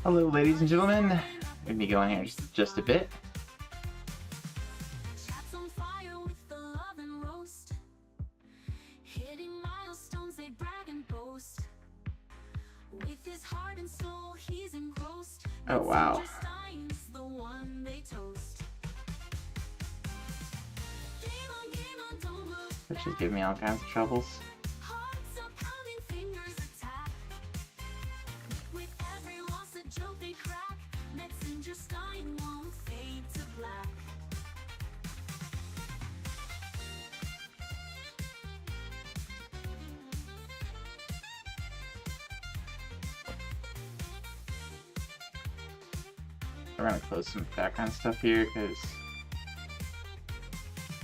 Hello, ladies and gentlemen. We're gonna be going here just a bit. Oh wow. That should give me all kinds of troubles. We're gonna close some background stuff here because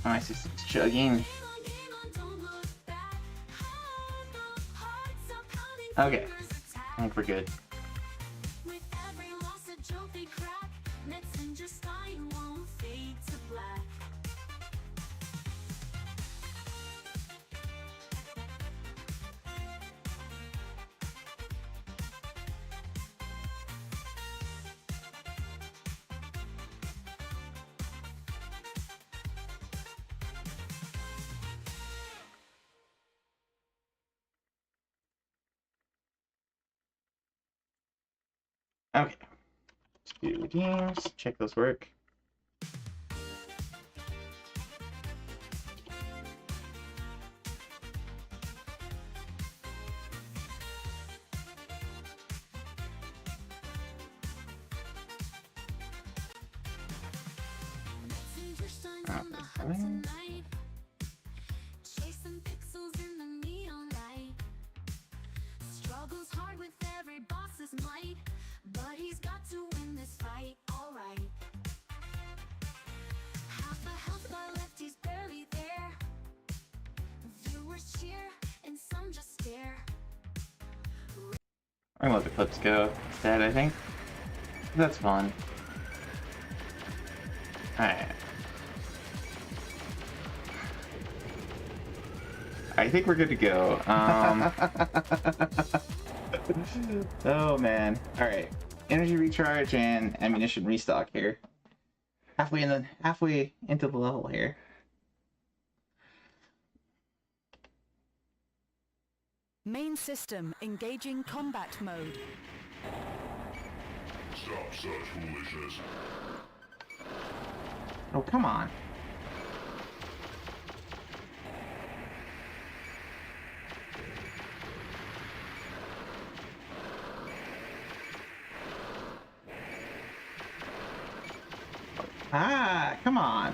my system's chugging. Okay, I think we're good. Okay, let's do games, check those work. I'm gonna let the clips go instead, I think. That's fun. Alright. I think we're good to go. Oh man. Alright. Energy recharge and ammunition restock here. Halfway into the level here. Main system engaging combat mode. Stop such foolishness. Oh, come on. Ah, come on.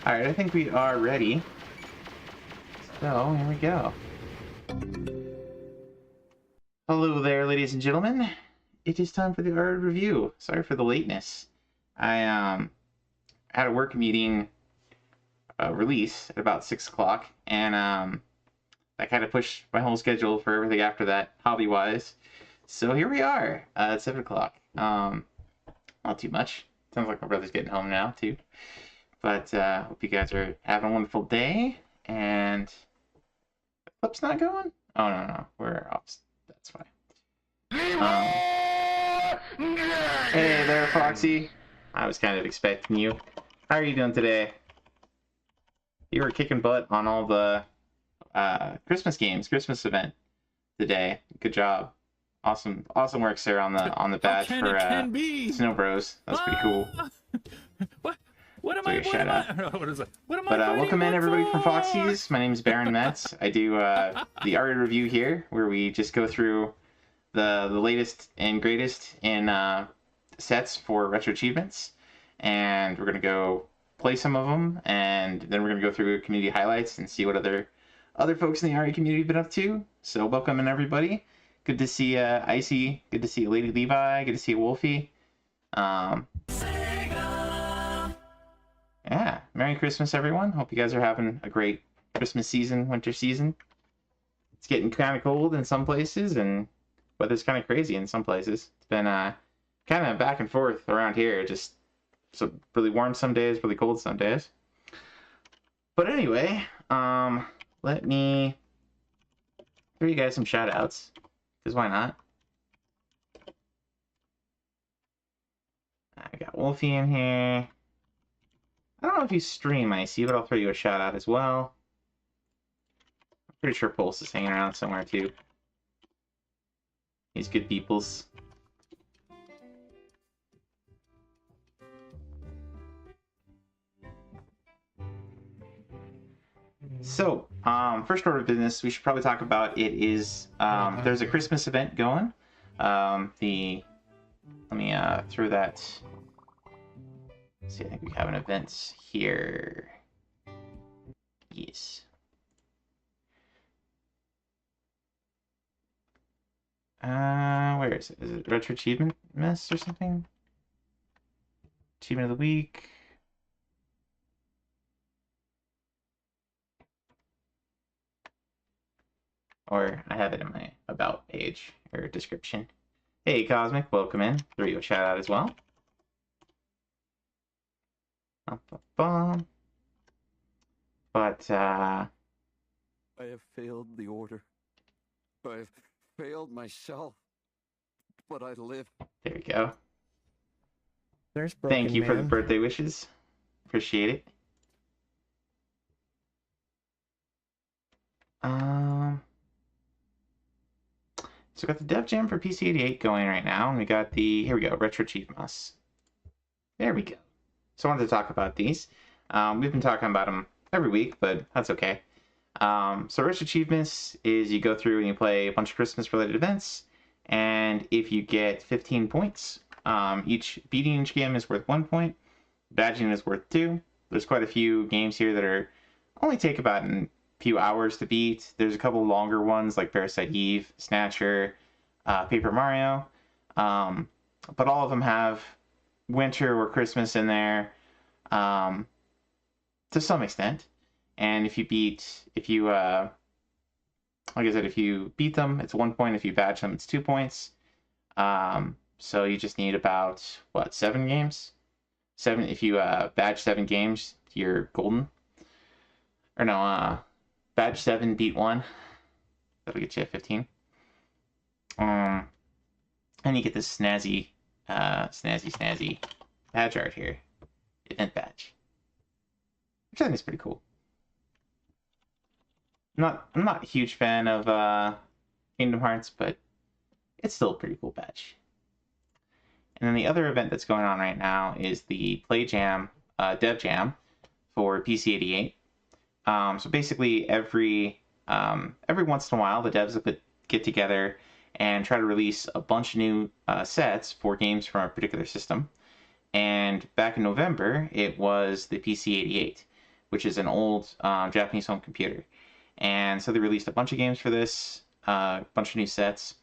Alright, I think we are ready. So, here we go. Hello there, ladies and gentlemen. It is time for the art review. Sorry for the lateness. I had a work meeting release at about 6 o'clock, and that kind of pushed my whole schedule for everything after that, hobby-wise. So here we are at 7 o'clock. Not too much. Sounds like my brother's getting home now, too. But hope you guys are having a wonderful day, and the clip's not going? Oh, no, we're off. That's fine. Hey there, Foxy. I was kind of expecting you. How are you doing today? You were kicking butt on all the Christmas games, Christmas event today. Good job. Awesome work, sir, on the badge for Snow Bros. That's pretty cool. What am So I? your shout out. What is it? What am I? But welcome in everybody from for? Foxy's. My name is Baron Metz. I do the art review here, where we just go through the latest and greatest in sets for retro achievements, and we're gonna go play some of them, and then we're gonna go through community highlights and see what other folks in the RE community have been up to. So welcome in everybody. Good to see Icy. Good to see Lady Levi. Good to see Wolfie. Yeah, Merry Christmas, everyone. Hope you guys are having a great Christmas season, winter season. It's getting kind of cold in some places, and weather's kind of crazy in some places. It's been kind of back and forth around here. Just so really warm some days, really cold some days. But anyway, let me give you guys some shout outs, because why not? I got Wolfie in here. I don't know if you stream Icy, but I'll throw you a shout out as well. I'm pretty sure Pulse is hanging around somewhere too. He's good peoples. So, first order of business, we should probably talk about it is there's a Christmas event going. Let me throw that. Let's see, I think we have an event here. Yes. Where is it? Is it Retro Achievement Mess or something? Achievement of the Week. Or I have it in my About page or description. Hey, Cosmic, welcome in. Throw you a shout out as well. But, I have failed the Order. I have failed myself. But I live. there we go. There's Broken Thank you for the Man. birthday wishes. Appreciate it. So we got the Dev Jam for PC88 going right now, and we got the, here we go, Retro Achievements. There we go. So I wanted to talk about these. We've been talking about them every week, but that's okay. So Retro Achievements is you go through and you play a bunch of Christmas-related events, and if you get 15 points, beating each game is worth 1 point, badging is worth 2. There's quite a few games here that are only take about a few hours to beat. There's a couple longer ones like Parasite Eve, Snatcher, Paper Mario, but all of them have winter or Christmas in there to some extent. And if you like I said, if you beat them, it's 1 point. If you badge them, it's 2 points. So you just need about, what, 7 games? 7, if you badge 7 games, you're golden. Or no, badge 7, beat 1. That'll get you at 15. And you get this snazzy badge art here. Event badge. Which I think is pretty cool. I'm not a huge fan of Kingdom Hearts, but it's still a pretty cool badge. And then the other event that's going on right now is the Play Jam, Dev Jam for PC88. So basically every once in a while, the devs will get together and try to release a bunch of new sets for games from a particular system. And back in November, it was the PC88, which is an old Japanese home computer. And so they released a bunch of games for this, a bunch of new sets.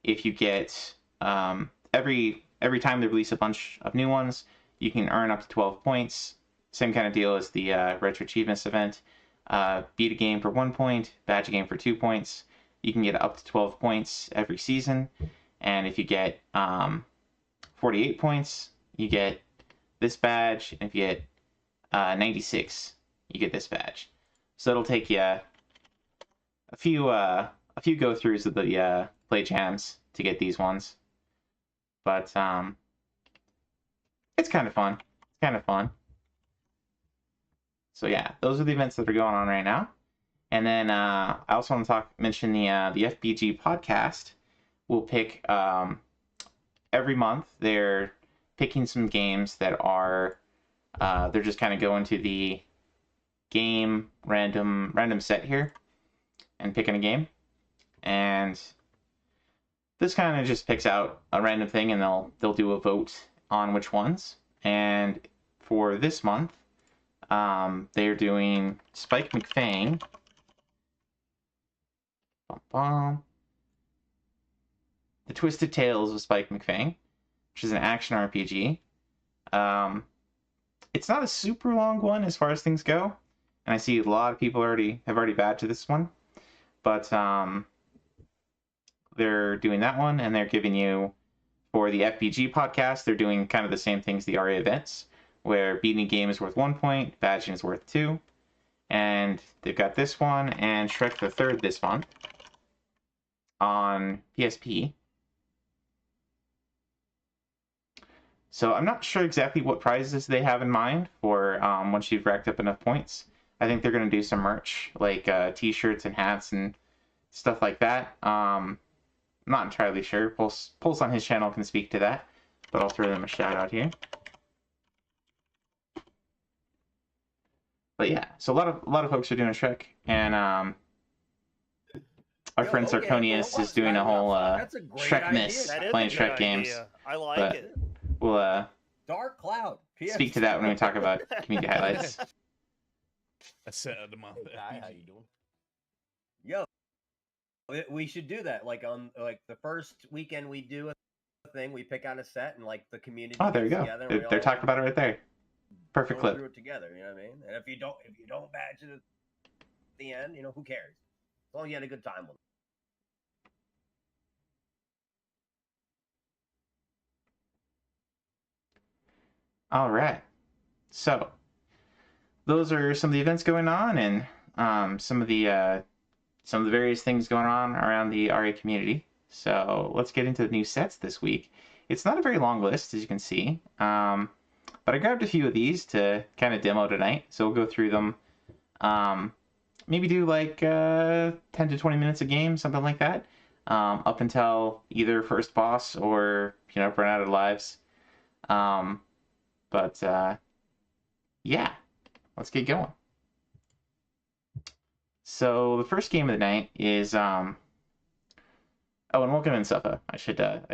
If you get every time they release a bunch of new ones, you can earn up to 12 points. Same kind of deal as the Retro Achievements event. Beat a game for 1 point, badge a game for 2 points. You can get up to 12 points every season. And if you get 48 points, you get this badge. And if you get 96, you get this badge. So it'll take you a few go-throughs of the Play Jams to get these ones. But it's kind of fun. It's kind of fun. So yeah, those are the events that are going on right now. And then I also want to mention the FBG podcast. We'll pick every month. They're picking some games that are they're just kind of going to the game random set here and picking a game. And this kind of just picks out a random thing, and they'll do a vote on which ones. And for this month, they're doing Spike McFang. The Twisted Tales of Spike McFang, which is an action RPG. It's not a super long one as far as things go, and I see a lot of people have already badged this one. But they're doing that one, and they're giving you, for the FBG podcast, they're doing kind of the same things the RA events, where beating a game is worth 1 point, badging is worth 2. And they've got this one and Shrek the Third this month on PSP. So I'm not sure exactly what prizes they have in mind for once you've racked up enough points. I think they're going to do some merch, like t-shirts and hats and stuff like that. I'm not entirely sure. Pulse on his channel can speak to that, but I'll throw them a shout out here. But yeah, so a lot of folks are doing a Shrek, and our friend Sarconius is doing a whole Shrekmas playing Shrek games. I like but it. We'll Dark Cloud. speak to that when we talk about community highlights. I said to my Hi, how you doing? Yo, we should do that. Like on the first weekend we do a thing, we pick out a set and like the community. Oh, there you gets go. together and we They're all talking about it right there. Perfect go clip. through it together. You know what I mean? And if you don't badge it at the end, who cares? As long as you had a good time with it. All right. So those are some of the events going on, and some of the various things going on around the RA community. So let's get into the new sets this week. It's not a very long list, as you can see, but I grabbed a few of these to kind of demo tonight. So we'll go through them. Maybe do like 10 to 20 minutes a game, something like that, up until either first boss or run out of lives. Yeah, let's get going. So the first game of the night is oh, and welcome in, Suffa. I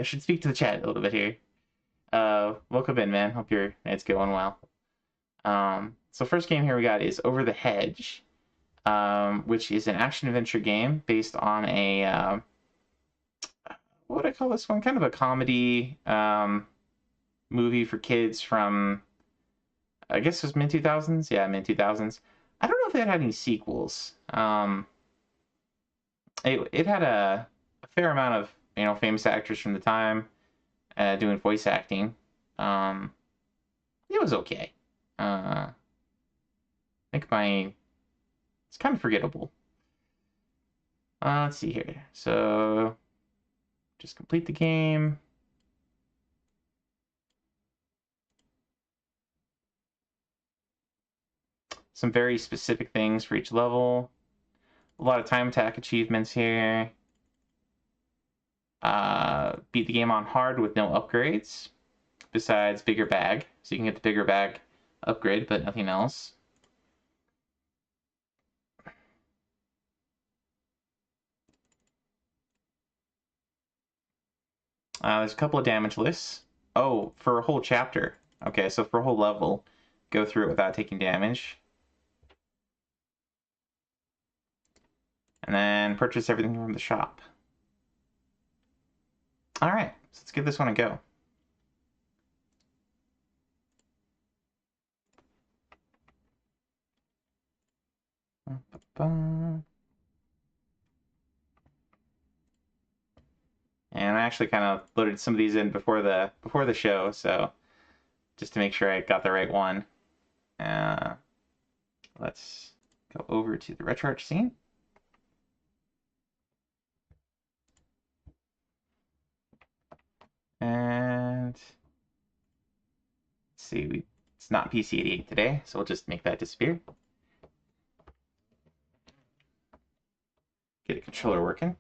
should speak to the chat a little bit here. Welcome in, man. Hope your night's going well. So first game here we got is Over the Hedge, which is an action-adventure game based on a what would I call this one? Kind of a comedy movie for kids from, I guess it was mid-2000s? Yeah, mid-2000s. I don't know if it had any sequels. It had a fair amount of, famous actors from the time doing voice acting. It was okay. I think it's kind of forgettable. Let's see here. So, just complete the game. Some very specific things for each level. A lot of time attack achievements here. Beat the game on hard with no upgrades, besides bigger bag. So you can get the bigger bag upgrade, but nothing else. There's a couple of damage lists. Oh, for a whole chapter. Okay, so for a whole level, go through it without taking damage. And then purchase everything from the shop. All right, so let's give this one a go. And I actually kind of loaded some of these in before the show, so just to make sure I got the right one. Let's go over to the RetroArch scene. And let's see, it's not PC88 today, so we'll just make that disappear. Get a controller working.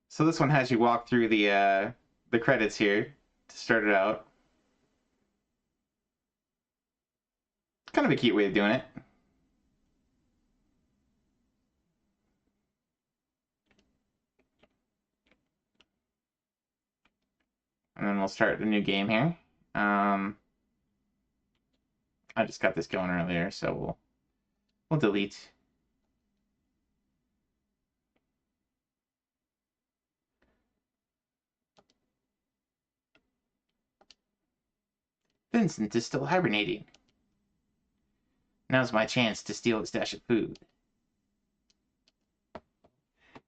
So this one has you walk through the credits here to start it out. It's kind of a cute way of doing it. And then we'll start the new game here. I just got this going earlier, so we'll delete. Vincent is still hibernating. Now's my chance to steal his stash of food.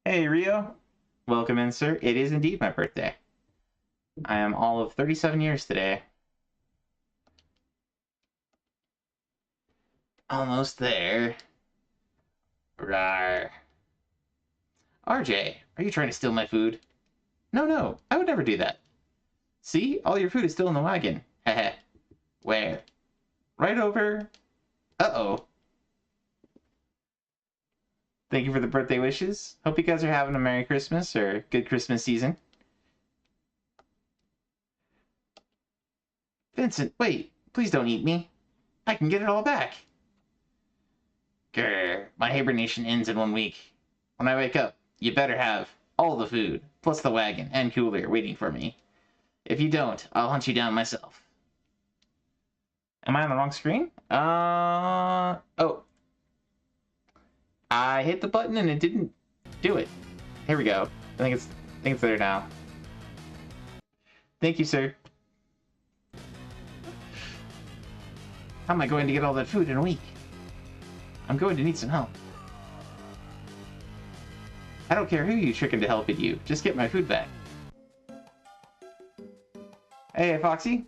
Hey, Rio. Welcome in, sir. It is indeed my birthday. I am all of 37 years today. Almost there. Rawr. RJ, are you trying to steal my food? No, I would never do that. See? All your food is still in the wagon. Heh. Where? Right over... Uh-oh. Thank you for the birthday wishes. Hope you guys are having a Merry Christmas or good Christmas season. Vincent, wait. Please don't eat me. I can get it all back. Grr. My hibernation ends in 1 week. When I wake up, you better have all the food, plus the wagon and cooler waiting for me. If you don't, I'll hunt you down myself. Am I on the wrong screen? Oh. I hit the button and it didn't do it. Here we go. I think it's there now. Thank you, sir. How am I going to get all that food in a week? I'm going to need some help. I don't care who you trick into helping you. Just get my food back. Hey, Foxy.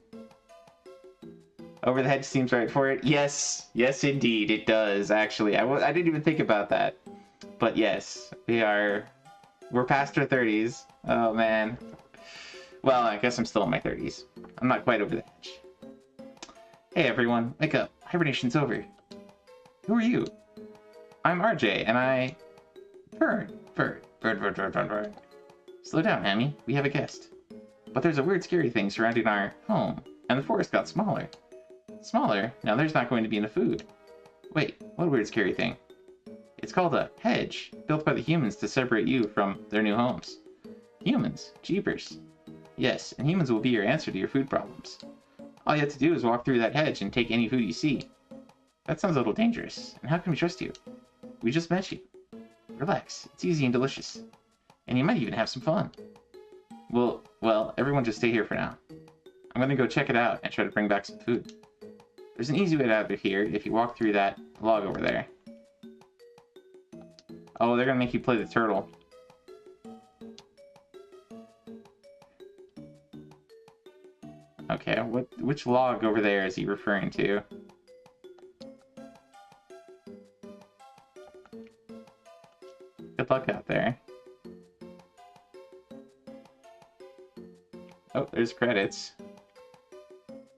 Over the hedge seems right for it. Yes, indeed, it does. Actually, I didn't even think about that, but yes, we're past our 30s. Oh man. Well, I guess I'm still in my 30s. I'm not quite over the hedge. Hey everyone, wake up! Hibernation's over. Who are you? I'm RJ, and I. Bird. Slow down, Hammy. We have a guest. But there's a weird, scary thing surrounding our home, and the forest got smaller. Smaller? Now there's not going to be enough food. Wait, what weird scary thing? It's called a hedge, built by the humans to separate you from their new homes. Humans? Jeepers. Yes, and humans will be your answer to your food problems. All you have to do is walk through that hedge and take any food you see. That sounds a little dangerous, and how can we trust you? We just met you. Relax, it's easy and delicious. And you might even have some fun. Well, everyone just stay here for now. I'm gonna go check it out and try to bring back some food. There's an easy way out of here if you walk through that log over there. Oh, they're gonna make you play the turtle. Okay, which log over there is he referring to? Good luck out there. Oh, there's credits.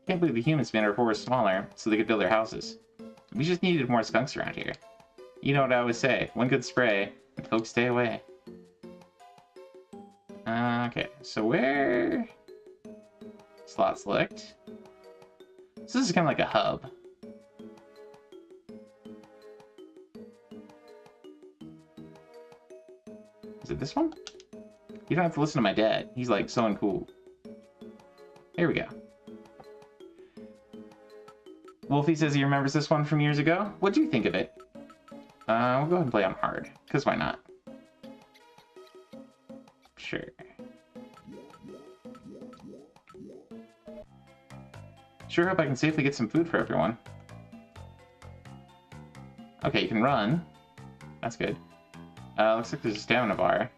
Can't believe the humans made our forest smaller so they could build their houses. We just needed more skunks around here. You know what I always say, one good spray, and folks stay away. Okay, so where... Slot select. So this is kind of like a hub. Is it this one? You don't have to listen to my dad. He's like so uncool. Here we go. Wolfie says he remembers this one from years ago. What do you think of it? We'll go ahead and play on hard, because why not? Sure. Sure hope I can safely get some food for everyone. Okay, you can run. That's good. Looks like there's a stamina bar.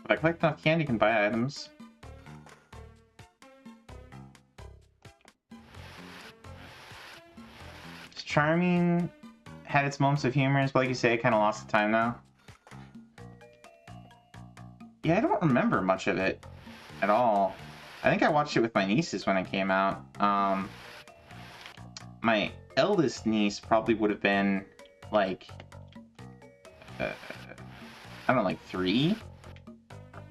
If I collect enough candy, you can buy items. It's charming, had its moments of humor, but like you say, I kind of lost the time now. Yeah, I don't remember much of it at all. I think I watched it with my nieces when it came out. My eldest niece probably would have been like, I don't know, like 3?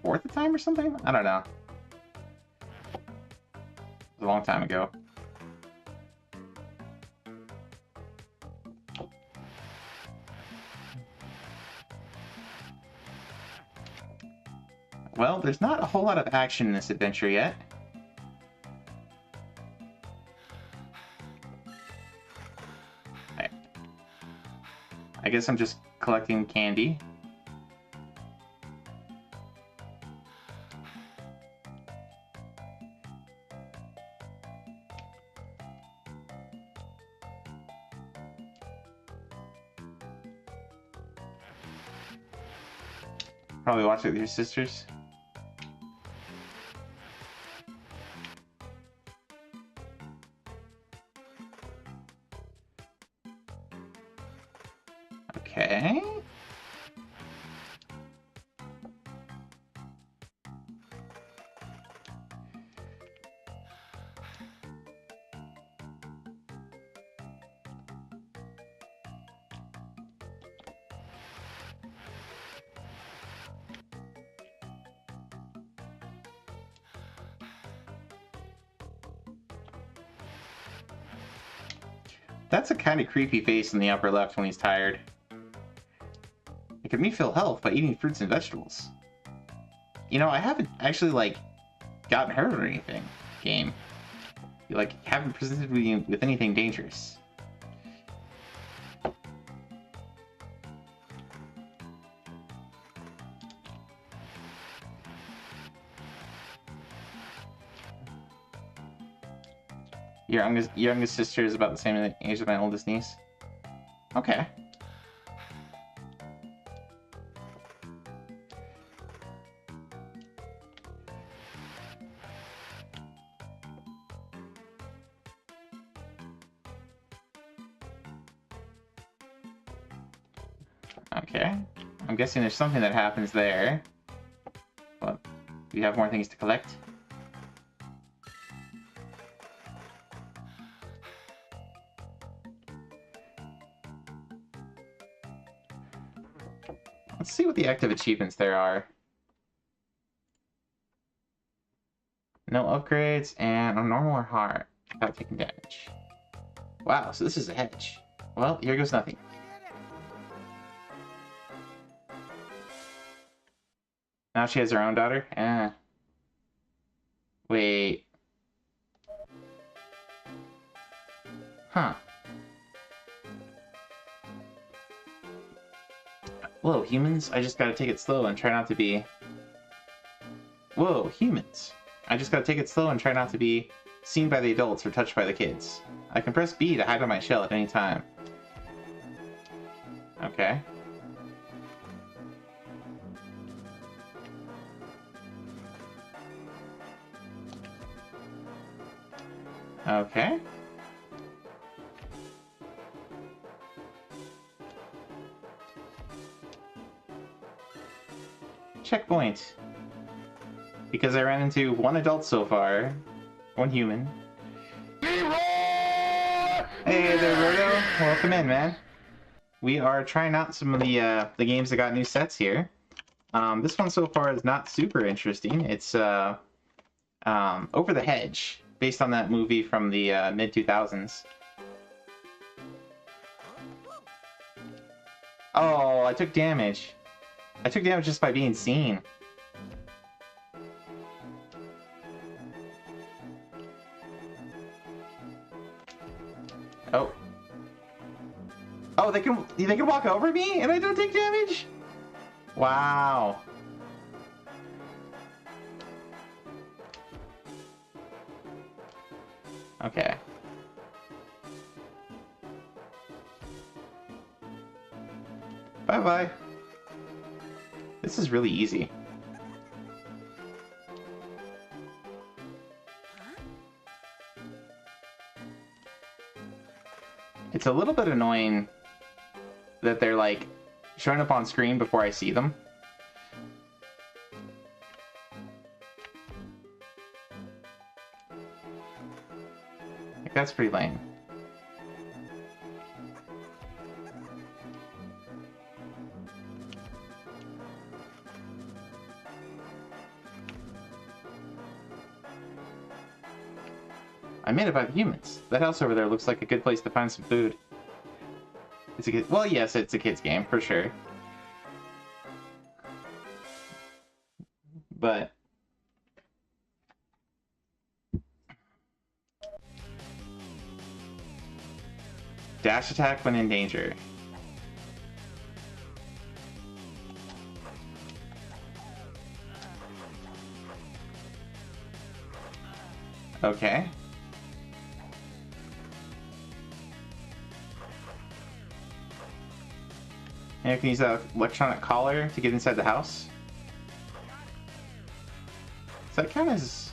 4 at the time or something? I don't know. It was a long time ago. Well, there's not a whole lot of action in this adventure yet. I guess I'm just collecting candy. Probably watch it with your sisters. Okay. That's a kind of creepy face in the upper left when he's tired. It can refill health by eating fruits and vegetables. You know, I haven't actually, like, gotten hurt or anything, game. You, like, haven't presented me with anything dangerous. Your youngest sister is about the same age as my oldest niece. Okay. Okay. I'm guessing there's something that happens there. But do you have more things to collect? Let's see what the active achievements there are. No upgrades and a normal or hard without taking damage. Wow, so this is a hedge. Well, here goes nothing. Now she has her own daughter? Eh. Wait. Huh. Whoa, humans? I just gotta take it slow and try not to be... Whoa, humans. I just gotta take it slow and try not to be seen by the adults or touched by the kids. I can press B to hide on my shell at any time. Okay. Okay. Checkpoint. Because I ran into one adult so far. One human. Hey there, Roto. Welcome in, man. We are trying out some of the games that got new sets here. This one so far is not super interesting. It's Over the Hedge, based on that movie from the mid-2000s. Oh, I took damage. I took damage just by being seen. Oh. Oh, they can walk over me and I don't take damage? Wow. Okay. Bye-bye. This is really easy. It's a little bit annoying that they're like showing up on screen before I see them. Like, that's pretty lame. I made it by the humans. That house over there looks like a good place to find some food. It's a kid. Well, yes, it's a kid's game for sure. But dash attack when in danger. Okay. And you can use that electronic collar to get inside the house. that count as...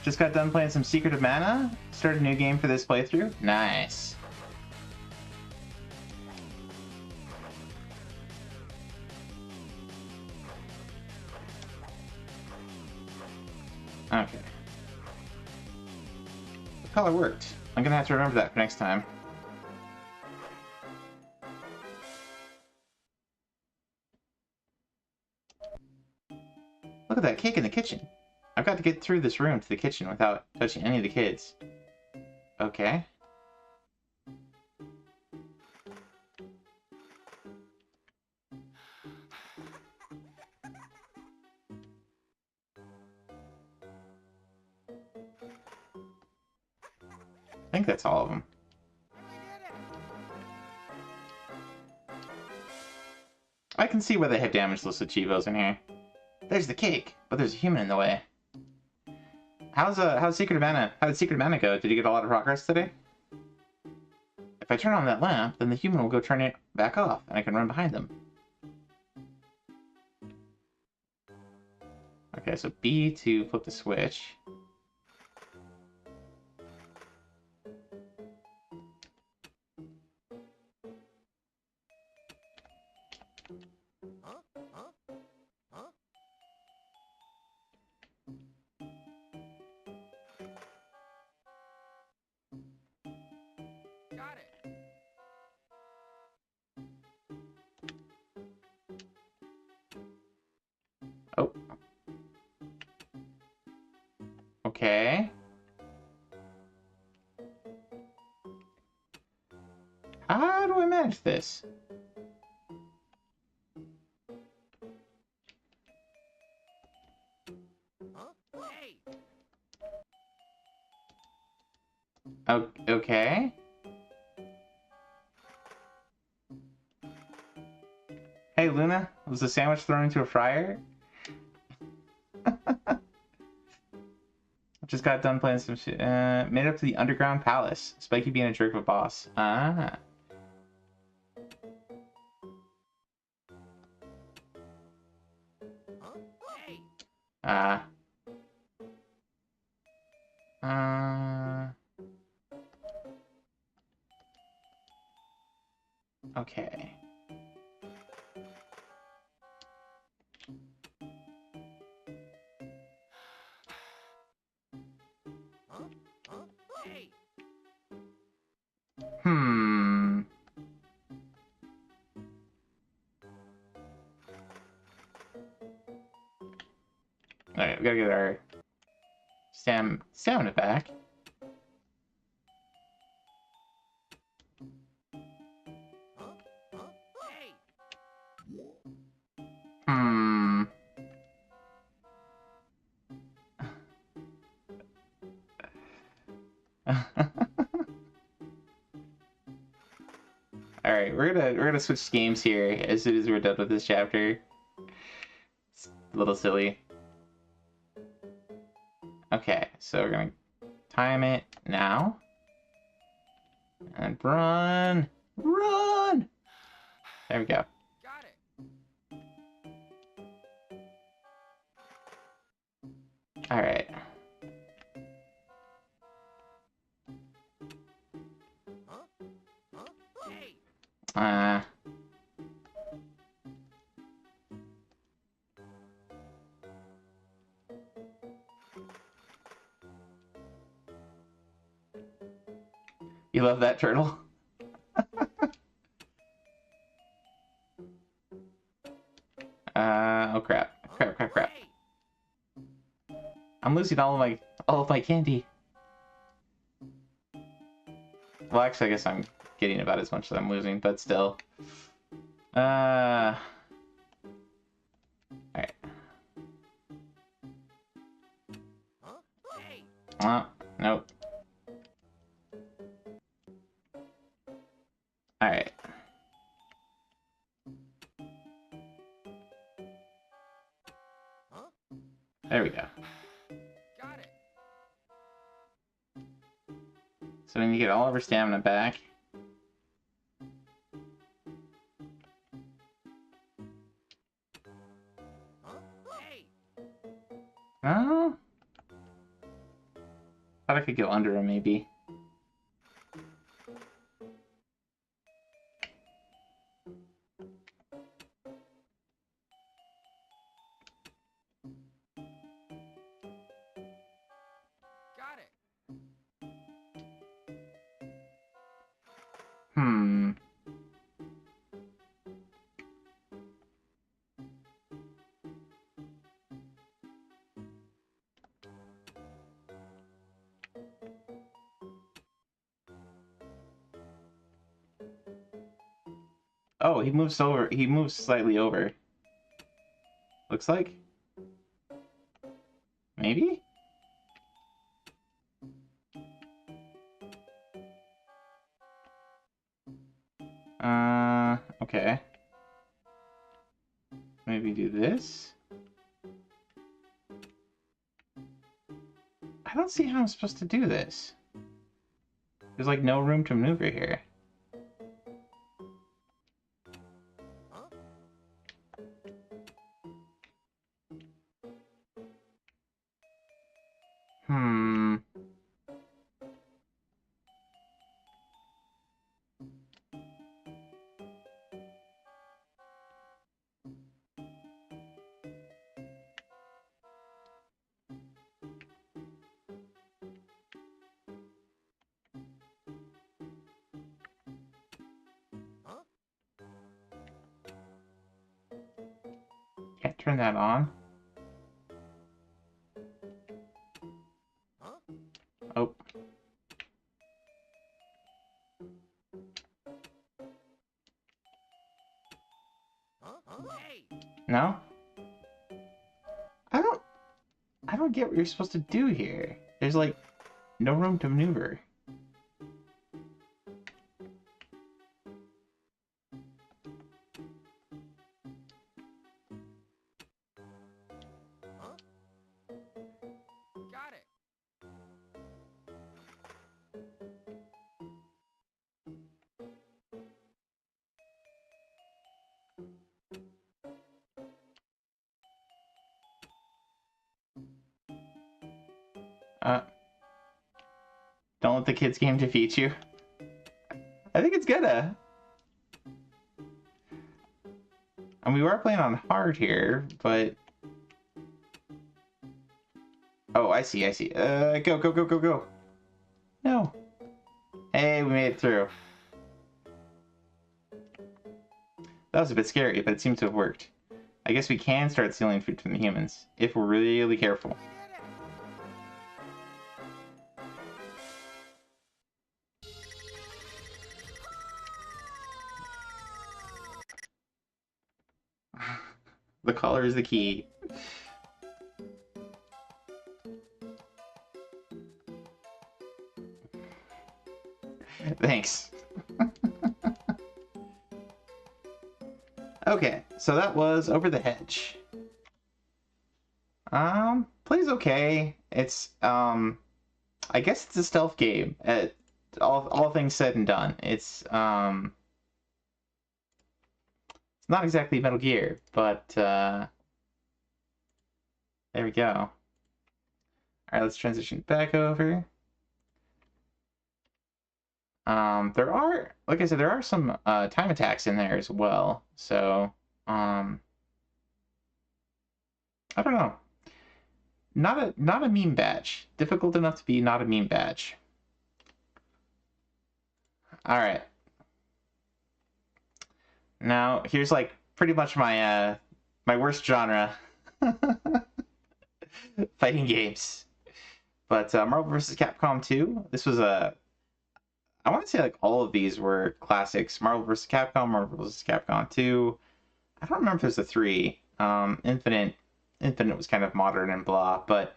Just got done playing some Secret of Mana. Started a new game for this playthrough. Nice. Okay. The color worked. I'm gonna have to remember that for next time. Look at that cake in the kitchen. I've got to get through this room to the kitchen without touching any of the kids. Okay. I think that's all of them. I can see why they have damageless achievos in here. There's the cake, but there's a human in the way. How's Secret of Mana? How did Secret of Mana go? Did you get a lot of progress today? If I turn on that lamp, then the human will go turn it back off, and I can run behind them. Okay, so B to flip the switch. Oh. Okay. How do I manage this? Oh, okay. Hey, Luna, was the sandwich thrown into a fryer? Just got done playing some shit. Made it up to the underground palace. Spiky being a jerk of a boss. Ah. Okay. Hmm. Alright, we gotta get our stamina back. Hmm. Alright, we're gonna switch games here as soon as we're done with this chapter. It's a little silly. Okay, so we're gonna time it now. And run! Run! There we go. Alright. You love that turtle? Oh crap. Crap. I'm losing all of my candy. Well, actually, I guess I'm getting about as much as I'm losing, but still. Alright. Nope. Alright. There we go. So we need to get all of our stamina back. Oh. Thought I could go under him, maybe. Got it. Hmm. Oh, he moves over. He moves slightly over. Looks like. Maybe? Okay. Maybe do this? I don't see how I'm supposed to do this. There's like no room to maneuver here. Hmm. Can't turn that on. Oh. No? I don't get what you're supposed to do here. There's like no room to maneuver. Got it. Don't let the kids game defeat you. I think it's gonna. And we were playing on hard here, but... Oh, I see. Go, go, go, go, go. No. Hey, we made it through. That was a bit scary, but it seems to have worked. I guess we can start stealing food from the humans, if we're really careful. The collar is the key. Thanks. Okay, so that was Over the Hedge. Plays okay. It's I guess it's a stealth game. All things said and done. It's not exactly Metal Gear, but there we go. All right, let's transition back over. There are, like I said, there are some time attacks in there as well. So, I don't know. Not a meme badge. Difficult enough to be not a meme badge. All right. Now here's like pretty much my my worst genre. Fighting games. But Marvel vs. Capcom 2. This was a I want to say like all of these were classics. Marvel vs. Capcom, Marvel vs. Capcom 2. I don't remember if there's a 3. Infinite was kind of modern and blah, but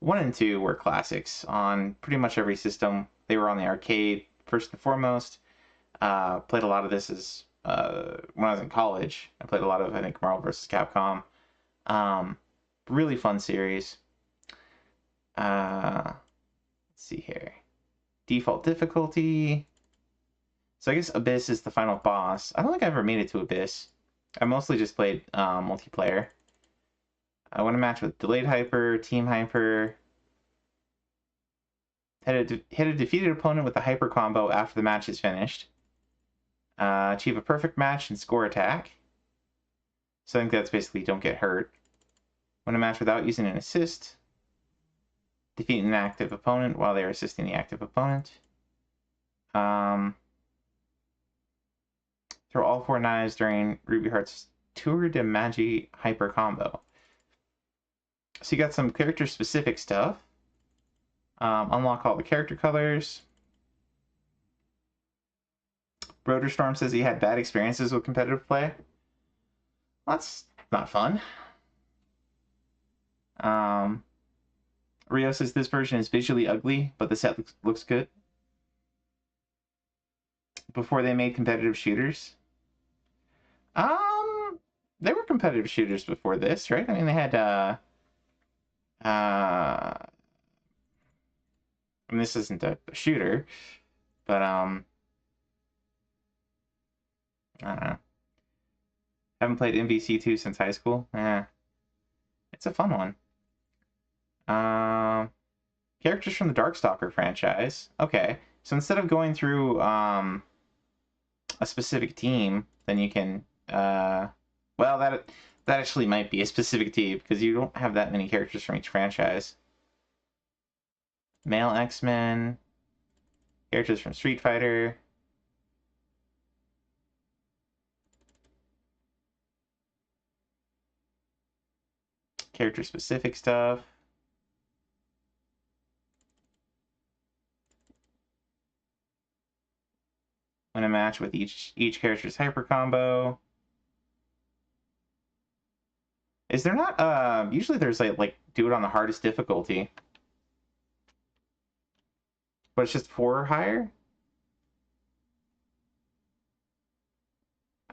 1 and 2 were classics on pretty much every system. They were on the arcade first and foremost. Played a lot of this as when I was in college. I played a lot of, I think, Marvel vs. Capcom. Really fun series. Let's see here. Default difficulty. So I guess Abyss is the final boss. I don't think I ever made it to Abyss. I mostly just played multiplayer. I want to match with delayed hyper, team hyper. Hit a defeated opponent with a hyper combo after the match is finished. Achieve a perfect match and score attack. So I think that's basically don't get hurt. Win a match without using an assist. Defeat an active opponent while they are assisting the active opponent. Throw all 4 knives during Ruby Heart's Tour de Magie hyper combo. So you got some character specific stuff. Unlock all the character colors. Broderstorm says he had bad experiences with competitive play. Well, that's not fun. Rio says this version is visually ugly, but the set looks good. Before they made competitive shooters. They were competitive shooters before this, right? I mean, they had I mean, this isn't a shooter, but I don't know. Haven't played MVC2 since high school. It's a fun one. Characters from the Darkstalker franchise. Okay, so instead of going through a specific team, then you can well, that actually might be a specific team because you don't have that many characters from each franchise. Male X-Men, characters from Street Fighter. Character specific stuff. Win a match with each character's hyper combo. Is there not usually there's like do it on the hardest difficulty. But it's just 4 or higher?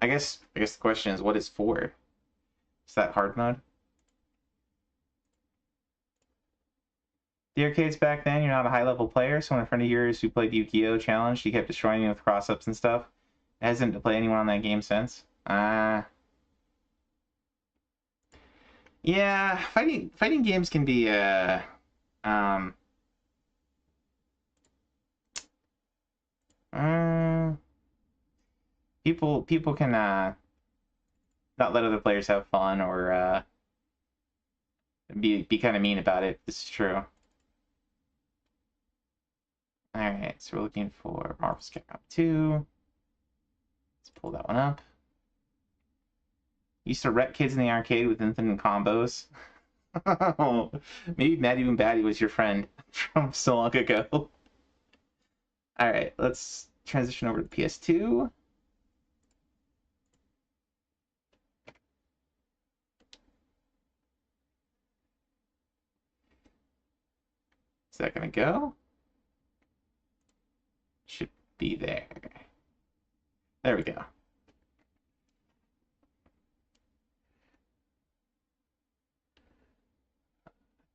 I guess the question is what is 4? Is that hard mode? The arcades back then, you're not a high-level player, so when a friend of yours who played Yu-Gi-Oh! Challenged, he kept destroying you with cross-ups and stuff. Hasn't to play anyone on that game since. Yeah, fighting games can be people can not let other players have fun or be kind of mean about it. This is true. Alright, so we're looking for Marvel's Capcom 2. Let's pull that one up. Used to wreck kids in the arcade with infinite combos. Maybe Maddie Boom Batty was your friend from so long ago. Alright, let's transition over to PS2. Is that gonna go? Should be there. There we go.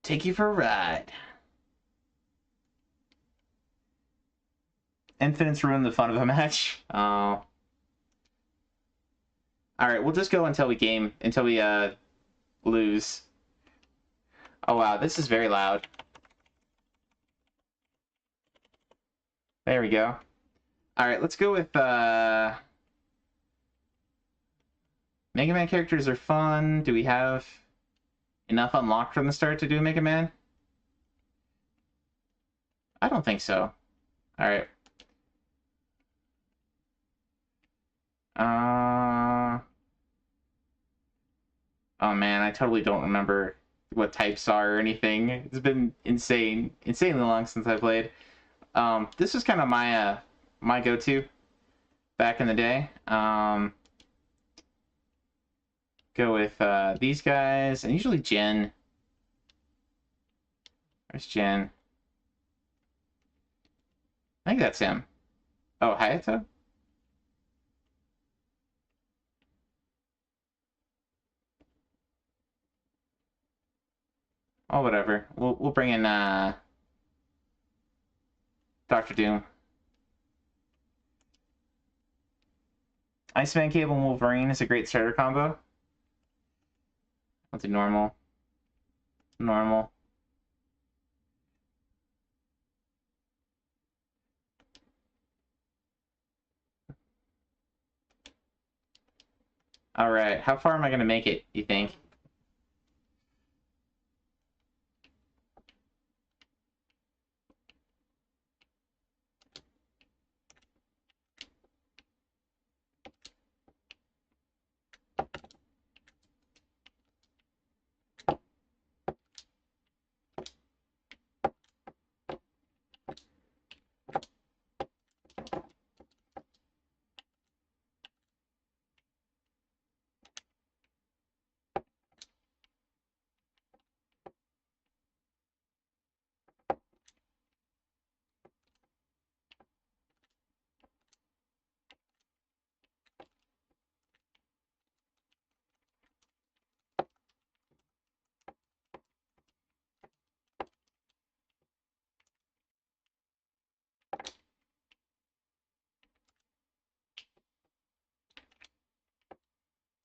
Take you for a ride. Infinite's ruined the fun of a match. Oh. Alright, we'll just go until we lose. Oh wow, this is very loud. There we go. Alright, let's go with Mega Man characters are fun. Do we have enough unlocked from the start to do Mega Man? I don't think so. Alright. Oh man, I totally don't remember what types are or anything. It's been insanely long since I played. This was kind of my go-to back in the day. Go with these guys, and usually Jen. Where's Jen? I think that's him. Oh, Hayato? Oh, whatever. We'll bring in Dr. Doom. Iceman Cable and Wolverine is a great starter combo. I'll do normal. normal. All right, how far am I gonna make it, you think?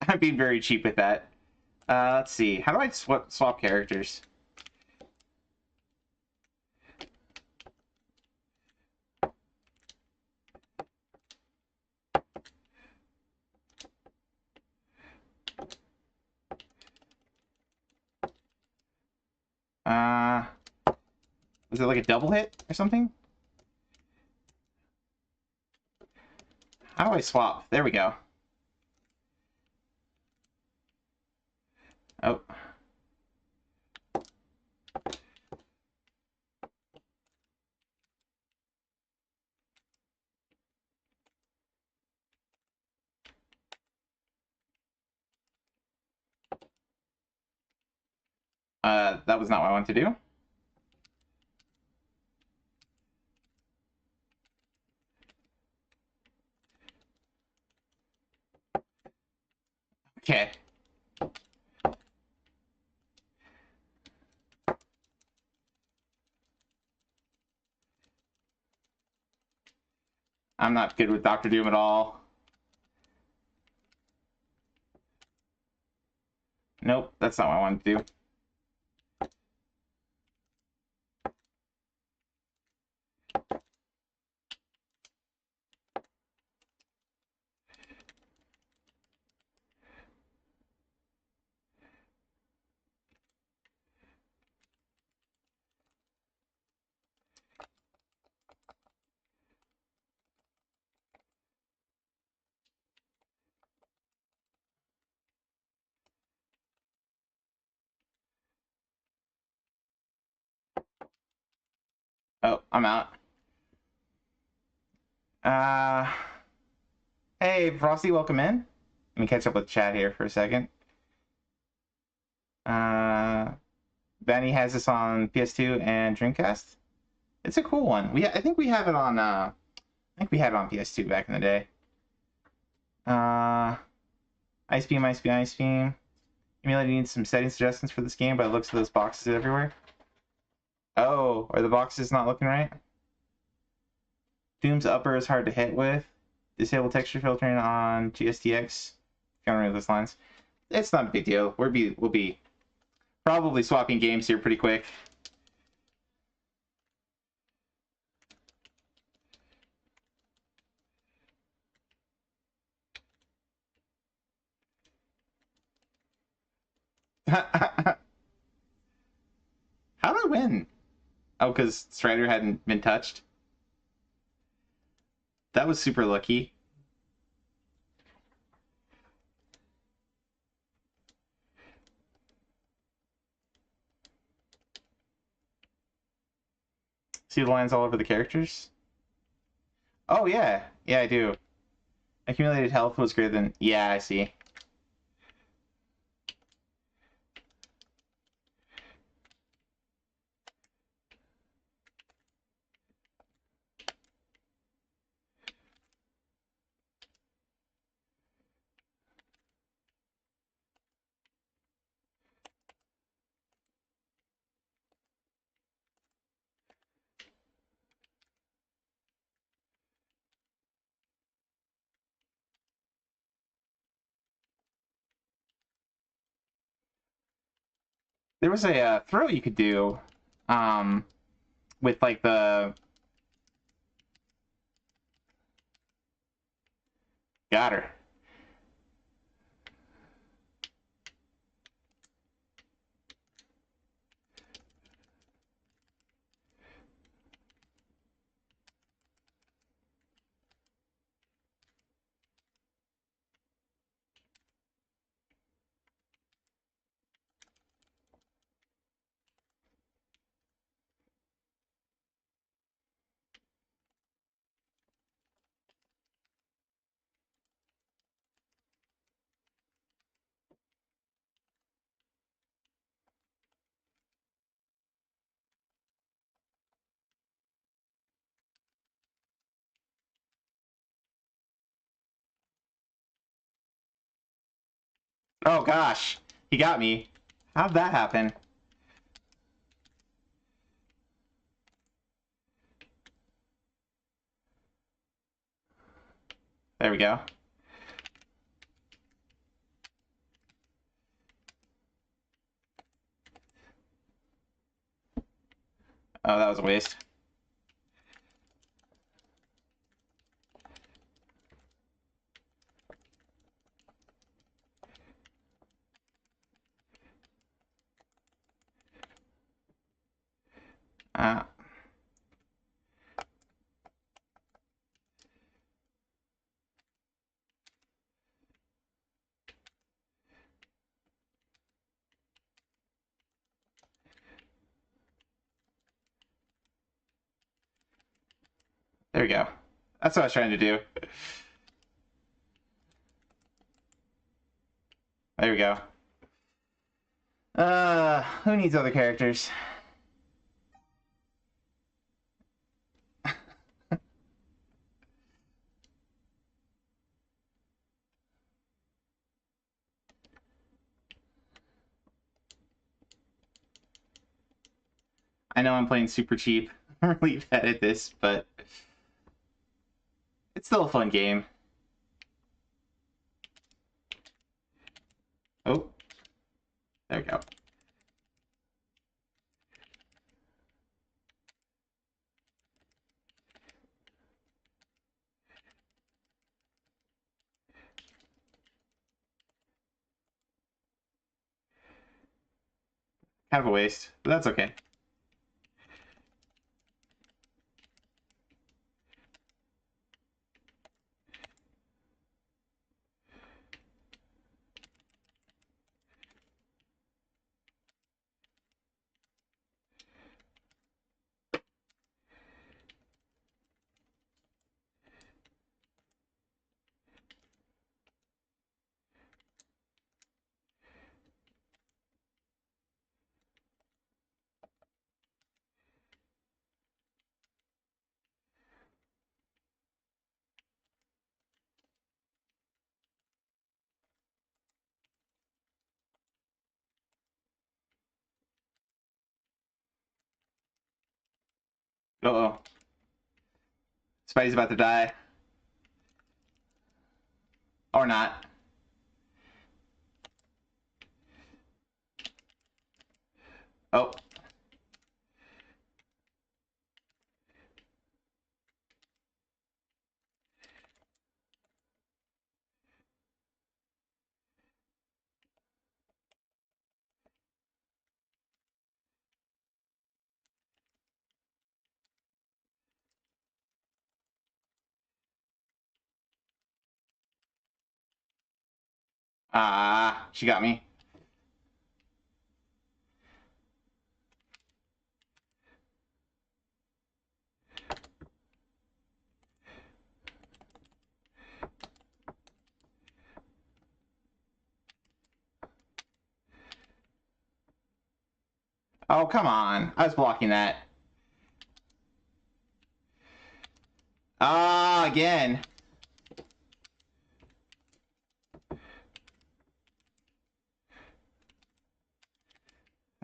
I'm being very cheap with that. Let's see. How do I swap characters? Was it like a double hit or something? How do I swap? There we go. Oh. That was not what I wanted to do. Okay. I'm not good with Doctor Doom at all. Nope, that's not what I wanted to do. Oh, I'm out. Hey, Frosty, welcome in. Let me catch up with chat here for a second. Benny has this on PS2 and Dreamcast. It's a cool one. I think we have it on. I think we had it on PS2 back in the day. Ice Beam, Ice Beam, Ice Beam. Emulator needs some setting suggestions for this game, but it looks at those boxes everywhere. Oh, are the boxes not looking right? Doom's upper is hard to hit with. Disable texture filtering on GSTX. Can't remember those lines. It's not a big deal. We'll be probably swapping games here pretty quick. How did I win? Oh, because Strider hadn't been touched. That was super lucky. See the lines all over the characters? Oh, yeah. Yeah, I do. Accumulated health was greater than... Yeah, I see. There was a throw you could do, with like the. Got her. Oh gosh, he got me. How'd that happen? There we go. Oh, that was a waste. Uh, there we go. That's what I was trying to do. There we go. Who needs other characters? I know I'm playing super cheap. I'm really bad at this, but it's still a fun game. Oh, there we go. Kind of a waste, but that's okay. Uh-oh. Spidey's about to die. Or not. Oh. Ah, she got me. Oh, come on. I was blocking that. Ah, again.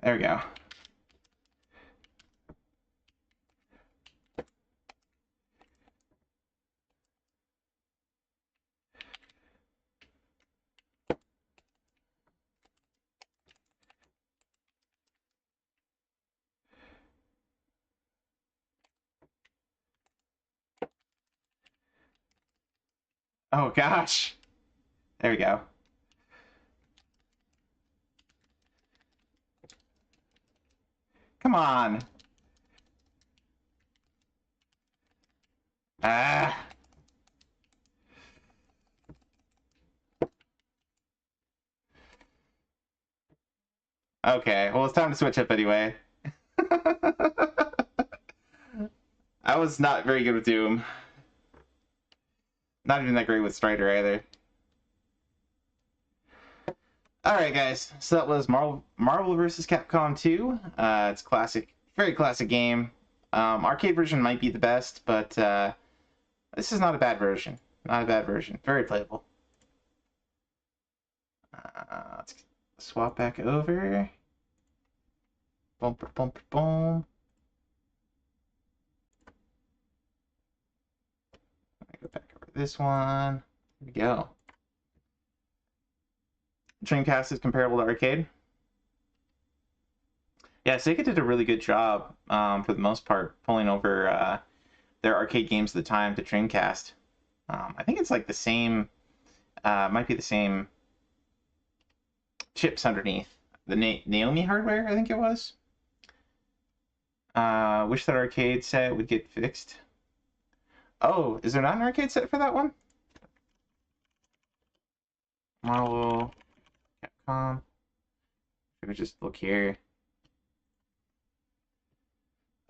There we go. Oh gosh. There we go. Come on. Ah. Okay, well, it's time to switch up anyway. I was not very good with Doom. Not even that great with Strider either. Alright, guys, so that was Marvel vs. Capcom 2. It's classic, very classic game. Arcade version might be the best, but this is not a bad version. Not a bad version. Very playable. Let's swap back over. Boom, boom, boom. Go back over this one. Here we go. Dreamcast is comparable to arcade. Yeah, Sega did a really good job, for the most part, pulling over their arcade games at the time to Dreamcast. I think it's like the same, might be the same chips underneath. The Naomi hardware, I think it was. Wish that arcade set would get fixed. Oh, is there not an arcade set for that one? Marvel, Capcom. Let me just look here.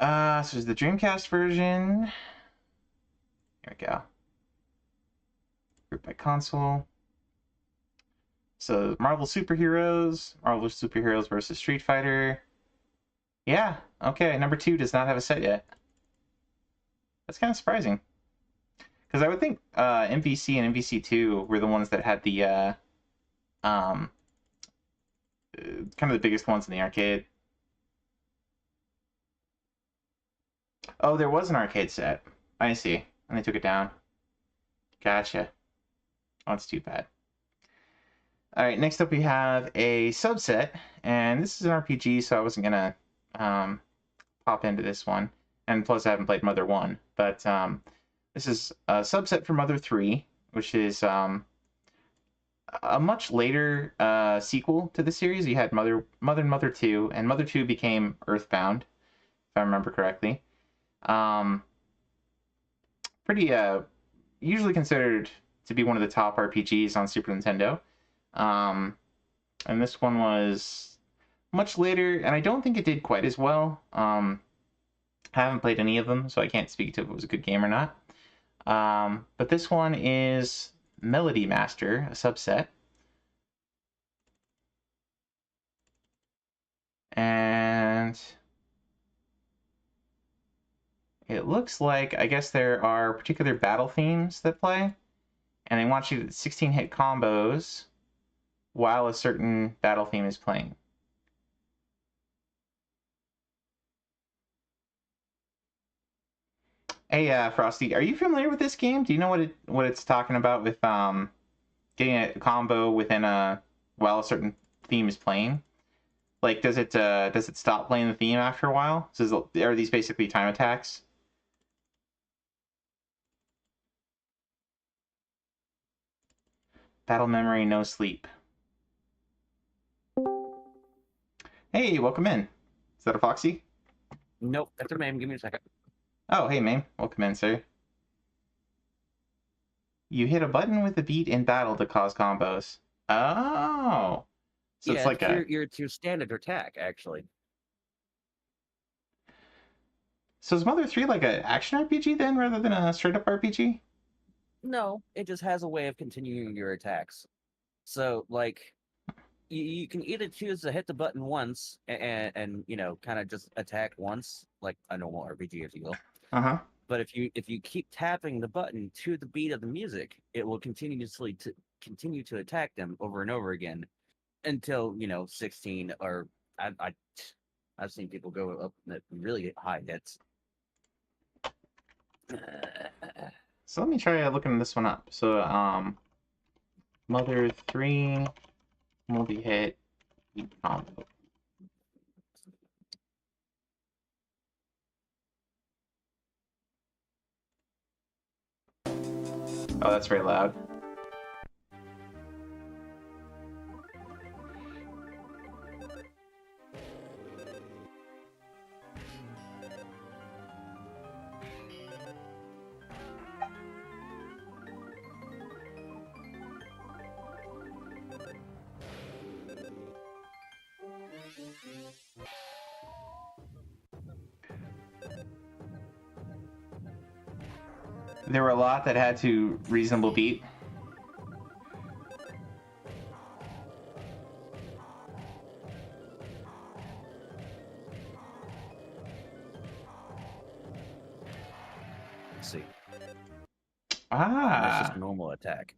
So there's the Dreamcast version. Here we go. Group by console. So Marvel Superheroes versus Street Fighter. Yeah, okay. Number 2 does not have a set yet. That's kind of surprising. Because I would think MVC and MVC2 were the ones that had the kind of the biggest ones in the arcade. Oh, there was an arcade set. I see. And they took it down. Gotcha. Oh, that's too bad. Alright, next up we have a subset. And this is an RPG, so I wasn't going to pop into this one. And plus I haven't played Mother 1. But this is a subset for Mother 3, which is a much later sequel to the series. You had Mother and Mother 2, and Mother 2 became Earthbound, if I remember correctly. Pretty usually considered to be one of the top RPGs on Super Nintendo. And this one was much later, and I don't think it did quite as well. I haven't played any of them, so I can't speak to if it was a good game or not. But this one is Melody Master, a subset. And it looks like, I guess there are particular battle themes that play, and they want you to 16-hit combos while a certain battle theme is playing. Hey, Frosty, are you familiar with this game? Do you know what it's talking about with getting a combo within while a certain theme is playing? Like, does it stop playing the theme after a while? So are these basically time attacks? Battle memory, no sleep. Hey, welcome in. Is that a Foxy? Nope, that's a Mame. Give me a second. Oh, hey, Mame. Welcome in, sir. You hit a button with a beat in battle to cause combos. Oh. So yeah, it's like your standard attack, actually. So is Mother 3 like an action RPG then, rather than a straight-up RPG? No, it just has a way of continuing your attacks. So, like, you can either choose to hit the button once and you know, kind of just attack once, like a normal RPG, if you will. Uh-huh. But if you keep tapping the button to the beat of the music, it will continue to attack them over and over again until, you know, 16 or I've seen people go up at really high hits. So let me try looking this one up. So Mother 3 multi-hit combo. Oh, that's very loud. there were a lot that had to reasonable beat. Let's see. That's Ah, just normal attack.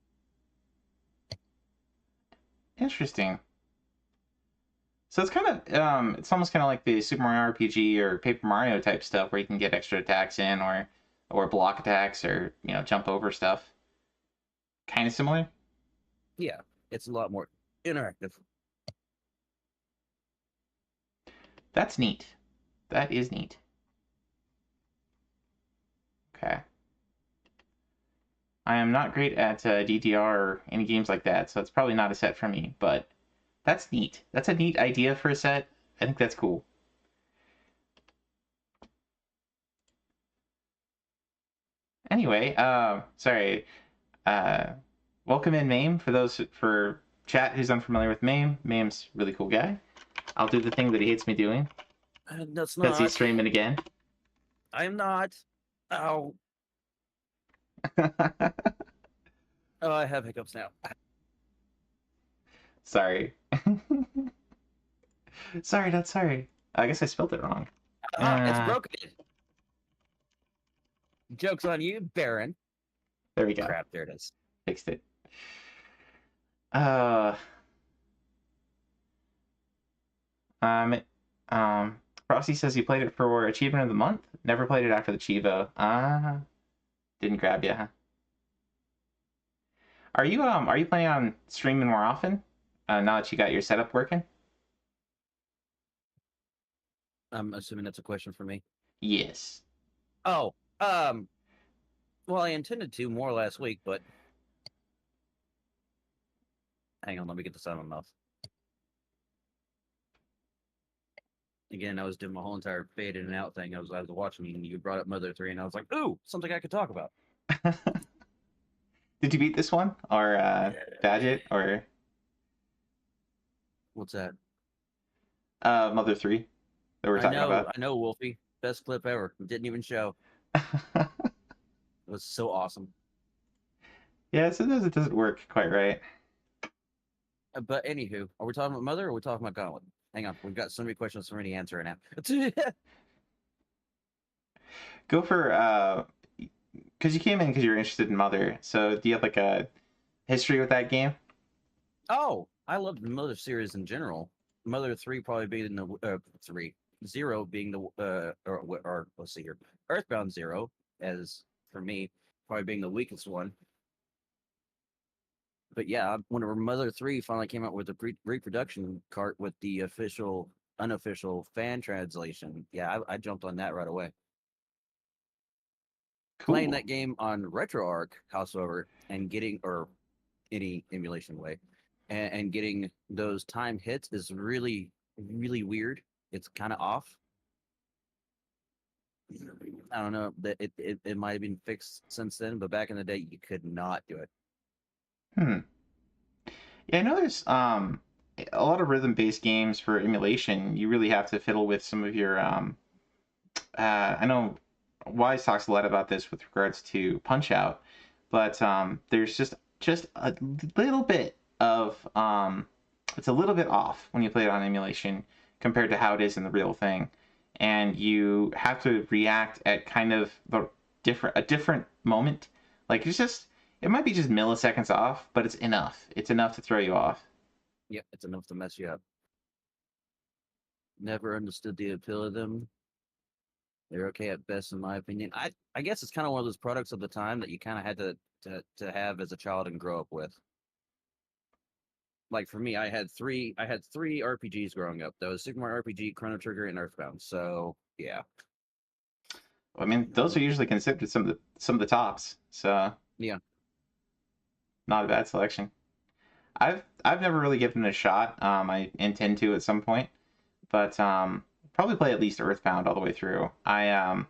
interesting. So it's kind of it's almost kind of like the Super Mario RPG or Paper Mario type stuff where you can get extra attacks in or block attacks or jump over stuff. Kind of similar. Yeah, it's a lot more interactive. That's neat. That is neat. Okay. I am not great at DDR or any games like that, so it's probably not a set for me, but that's neat. That's a neat idea for a set. I think that's cool. Anyway, sorry. Welcome in Mame. For chat who's unfamiliar with Mame, Mame's a really cool guy. I'll do the thing that he hates me doing That's because not. he's streaming again. I'm not. Ow. Oh, I have hiccups now. Sorry. Sorry, not sorry. I guess I spelled it wrong. It's broken. Joke's on you, Baron. There we go. Crap, there it is. Fixed it. Frosty says he played it for Achievement of the Month. Never played it after the Chivo. Didn't grab you, huh? Are you planning on streaming more often? Now that you got your setup working? I'm assuming that's a question for me. Yes. Oh, well, I intended to more last week, but hang on, let me get this out of my mouth. Again, I was doing my whole entire fade in and out thing. I was watching you, and you brought up Mother 3, and I was like, ooh, something I could talk about. Did you beat this one? Or badge it? Or What's that? Mother 3 that we're talking about? I know, Wolfie. Best clip ever. It didn't even show. It was so awesome. Yeah, sometimes it doesn't work quite right. But anywho, are we talking about Mother or are we talking about Gauntlet? Hang on, we've got so many questions for me to answer right now. Go for because you came in because you're interested in Mother. So do you have like a history with that game? Oh, I love the Mother series in general. Mother 3 probably being the 0 being the or let's see here, Earthbound 0 as for me probably being the weakest one. But yeah, whenever Mother 3 finally came out with the reproduction cart with the unofficial fan translation, yeah, I jumped on that right away. Cool. Playing that game on RetroArch, howsoever, and getting, or any emulation way, and getting those time hits is really, really weird. It's kind of off. I don't know that it might have been fixed since then, but back in the day, you could not do it. Yeah, I know there's a lot of rhythm-based games for emulation. You really have to fiddle with some of your I know Wise talks a lot about this with regards to Punch-Out, but there's just a little bit of it's a little bit off when you play it on emulation compared to how it is in the real thing, and you have to react at kind of a different moment. Like it might be just milliseconds off, but it's enough. It's enough to throw you off. Yep, it's enough to mess you up. Never understood the appeal of them. They're okay at best, in my opinion. I guess it's kind of one of those products of the time that you kind of had to have as a child and grow up with. Like for me, I had three RPGs growing up. That was Super Mario RPG, Chrono Trigger, and Earthbound. So yeah. I mean, those are usually considered some of the tops. So yeah, not a bad selection. I've never really given it a shot. I intend to at some point, but probably play at least Earthbound all the way through. I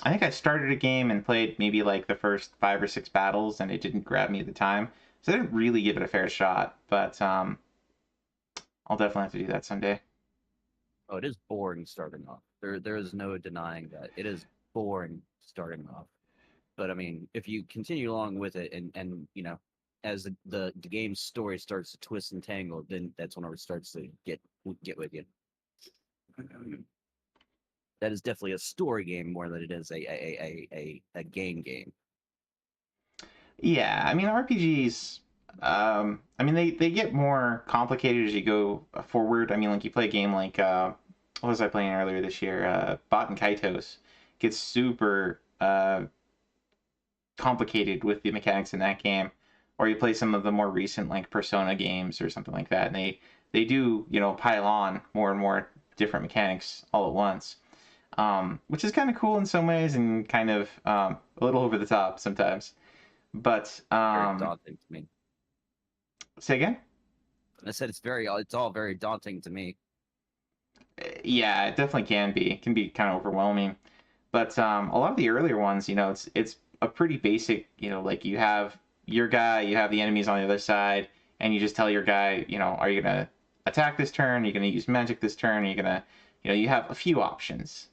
think I started a game and played maybe like the first 5 or 6 battles, and it didn't grab me at the time, so I didn't really give it a fair shot. But I'll definitely have to do that someday. Oh, it is boring starting off. There is no denying that it is boring starting off. But I mean, if you continue along with it, and you know, as the game's story starts to twist and tangle, then that's whenever it starts to get with you. That is definitely a story game more than it is a game. Yeah, I mean RPGs. I mean they get more complicated as you go forward. I mean, like you play a game like what was I playing earlier this year? Bot and Kaitos gets super complicated with the mechanics in that game. Or you play some of the more recent like Persona games or something like that, and they do, you know, pile on more and more different mechanics all at once, which is kind of cool in some ways and kind of a little over the top sometimes. But Very daunting to me. say again? I said it's all very daunting to me. Yeah, it definitely can be. It can be kind of overwhelming. But a lot of the earlier ones, you know, it's a pretty basic, you know, like you have your guy, you have the enemies on the other side, and you just tell your guy, you know, are you gonna attack this turn? Are you gonna use magic this turn? Are you gonna, you know, you have a few options.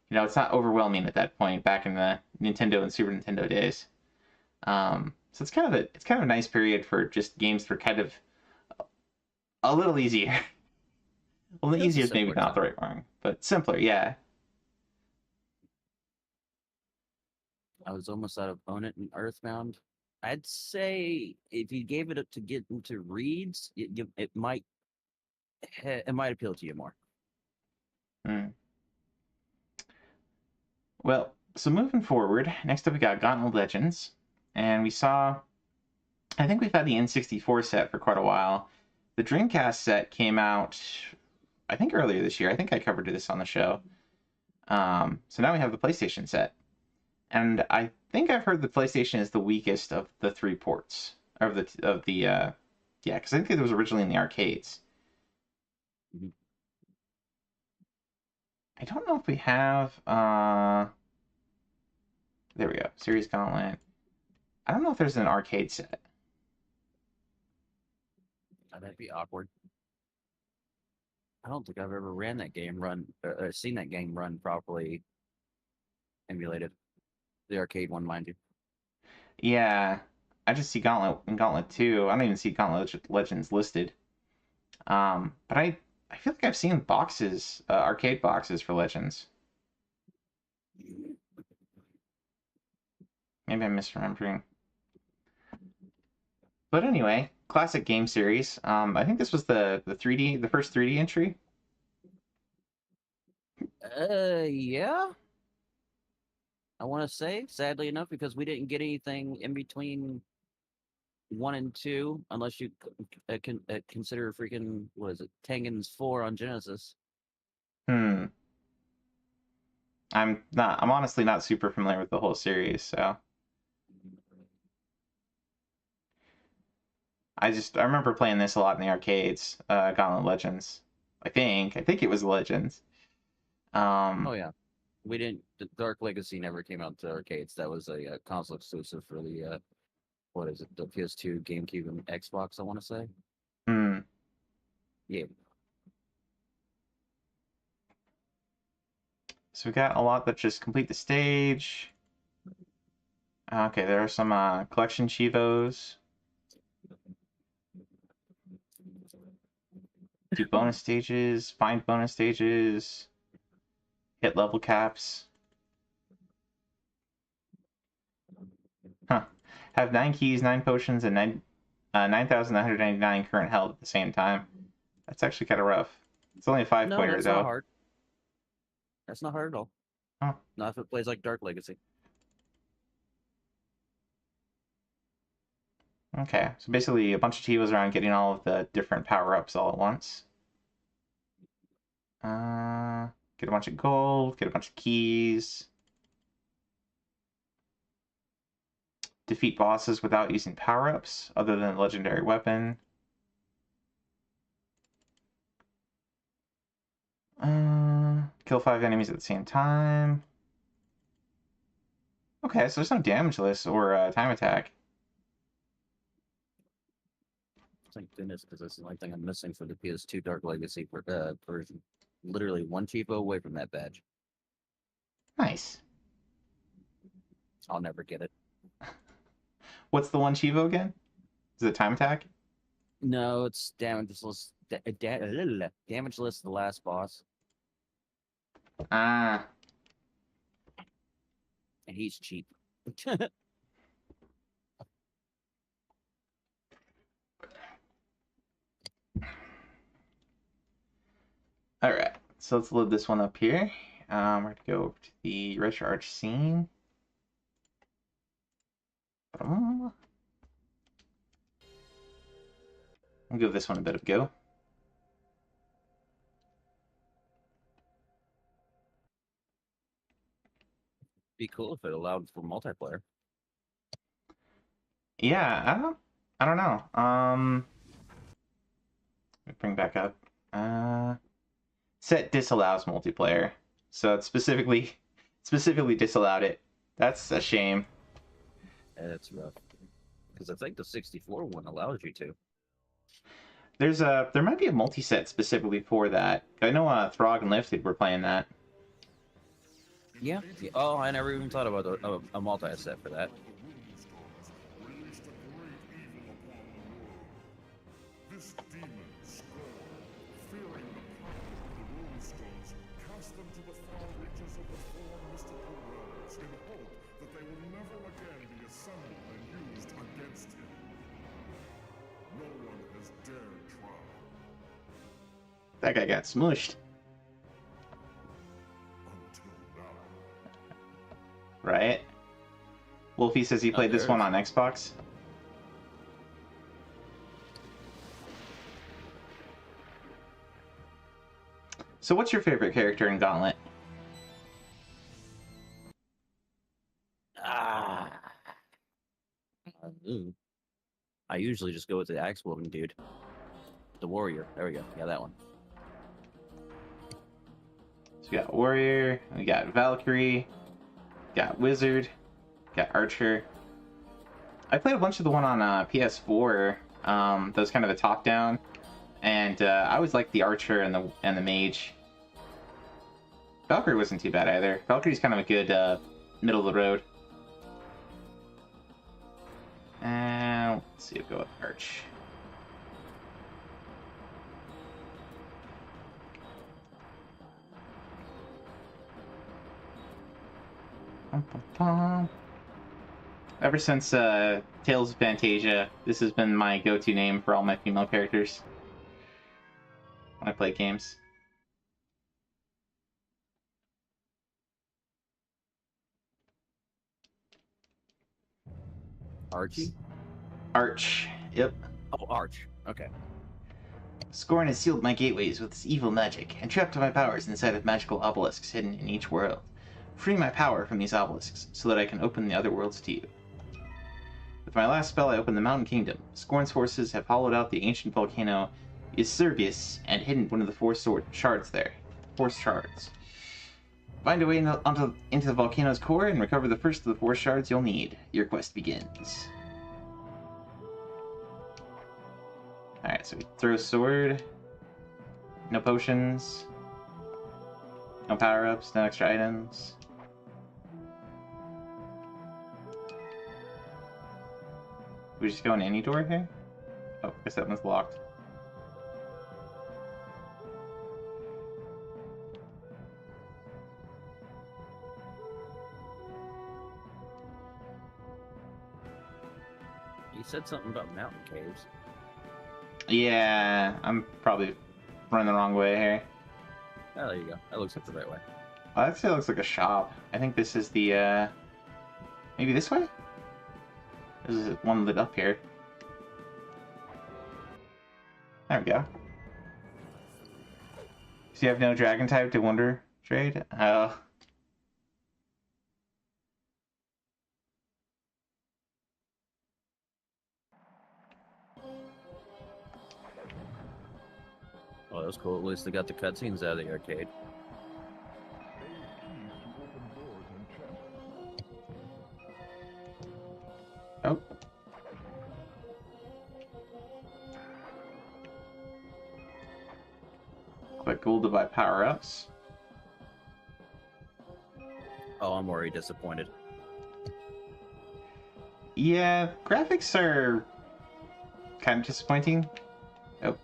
You know, it's not overwhelming at that point back in the Nintendo and Super Nintendo days. So it's kind of a nice period for just games that are kind of a little easier. Well, the Just a easier is maybe simpler not the right word, but simpler, yeah. I was almost out of Own It and Earthbound. I'd say if you gave it up to get into reads, it might appeal to you more. Hmm. Well, so moving forward, next up we got Gauntlet Legends, and we saw. I think we've had the N64 set for quite a while. The Dreamcast set came out, I think earlier this year. I think I covered this on the show. So now we have the PlayStation set, and I think I've heard the PlayStation is the weakest of the three ports of the yeah, because I think it was originally in the arcades. Mhm. I don't know if we have there we go, Series Gauntlet. I don't know if there's an arcade set. That'd be awkward. I don't think I've ever ran that game or seen that game run properly emulated. The arcade one, mind you. Yeah, I just see Gauntlet and Gauntlet 2. I don't even see Gauntlet Legends listed. But I feel like I've seen boxes, arcade boxes for Legends. Maybe I'm misremembering. But anyway, classic game series. I think this was the 3D, the first 3D entry. Yeah. I want to say, sadly enough, because we didn't get anything in between 1 and 2, unless you consider freaking, what is it, Tengen's 4 on Genesis. I'm honestly not super familiar with the whole series, so I remember playing this a lot in the arcades, Gauntlet Legends. I think it was Legends. Oh yeah, we didn't. The Dark Legacy never came out to arcades. That was a console exclusive for the what is it? The PS2, GameCube, and Xbox. I want to say. Yeah. So we got a lot that just complete the stage. Okay, there are some collection Chivos. Do bonus stages, find bonus stages, hit level caps. Huh. Have 9 keys, 9 potions, and 9,999 current health at the same time. That's actually kind of rough. It's only a 5-pointer, that's though. not hard. That's not hard at all. Huh. Not if it plays like Dark Legacy. Okay, so basically a bunch of Chivos around getting all of the different power-ups all at once. Get a bunch of gold, get a bunch of keys. Defeat bosses without using power-ups, other than the legendary weapon. Kill 5 enemies at the same time. Okay, so there's no damage list or time attack. Thank goodness, because that's the only thing I'm missing for the PS2 Dark Legacy version. Literally one cheapo away from that badge. Nice. I'll never get it. What's the one Chivo again? Is it time attack? No, it's damageless. Damageless, the last boss, Ah, and he's cheap. all right. So let's load this one up here. We're gonna go over to the retro arch scene. I'll give this one a bit of a go. Be cool if it allowed for multiplayer. Yeah, I don't know. Let me bring back up. Set disallows multiplayer, so it specifically disallowed it. That's a shame. That's rough. Because I think the 64 one allows you to. There might be a multi-set specifically for that. I know Throg and Lifted were playing that. Yeah. Oh, I never even thought about a multi-set for that. This demon, Scorn, fearing the power of the rune stones, cast them to the far reaches of the four mystical realms in hope that they will never again be assembled and used against him. No one has dared try. That guy got smushed. Until now. Right? Wolfie says he played this one on Xbox. So what's your favorite character in Gauntlet? Ooh. I usually just go with the axe wielding dude. The warrior. There we go. Yeah, that one. So we got Warrior, we got Valkyrie, got Wizard, got Archer. I played a bunch of the one on PS4. That was kind of a top-down, and I always liked the Archer and the Mage. Valkyrie wasn't too bad either. Valkyrie's kind of a good middle of the road. And let's see, we'll go with Arch. Ever since Tales of Fantasia, this has been my go-to name for all my female characters when I play games. Archie? Arch. Yep. Oh, Arch. Okay. Scorn has sealed my gateways with its evil magic, and trapped my powers inside of magical obelisks hidden in each world. Free my power from these obelisks, so that I can open the other worlds to you. With my last spell, I opened the Mountain Kingdom. Scorn's forces have hollowed out the ancient volcano Isurbius and hidden one of the four shards there. Four shards. Find a way into the volcano's core and recover the first of the four shards you'll need. Your quest begins. Alright, so we throw a sword. No potions. No power-ups, no extra items. We just go in any door here? Oh, I guess that one's locked. You said something about mountain caves. Yeah, I'm probably running the wrong way here. Oh, there you go. That looks like the right way. Oh, that looks like a shop. I think this is the, maybe this way? This is one lit up here. There we go. So you have no dragon type to wonder trade? Oh. Oh, that was cool. At least they got the cutscenes out of the arcade. Oh. Click gold to buy power-ups. Oh, I'm already disappointed. Yeah, graphics are kind of disappointing. Oh,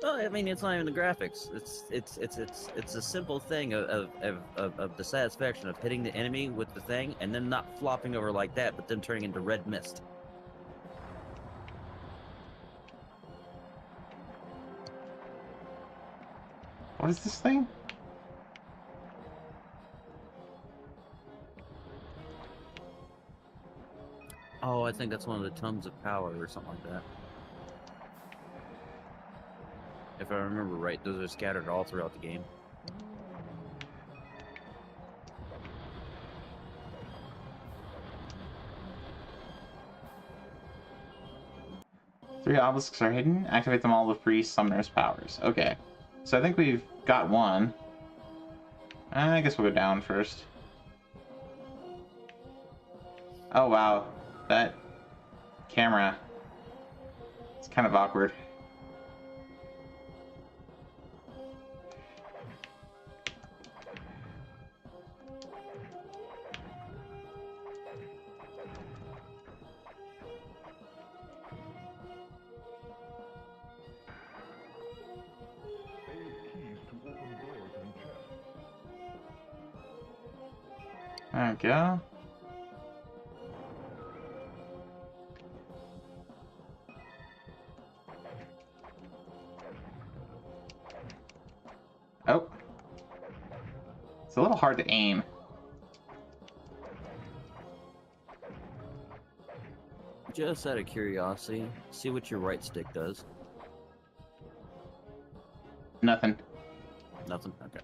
Well, I mean, it's not even the graphics. It's a simple thing of the satisfaction of hitting the enemy with the thing and then not flopping over like that, but then turning into red mist. what is this thing? Oh, I think that's one of the tomes of power or something like that. If I remember right, those are scattered all throughout the game. Three obelisks are hidden. Activate them all with free summoner's powers. Okay. So I think we've got one. I guess we'll go down first. Oh wow. That camera. It's kind of awkward. There we go. Oh. It's a little hard to aim. Just out of curiosity, see what your right stick does. Nothing. Nothing? Okay.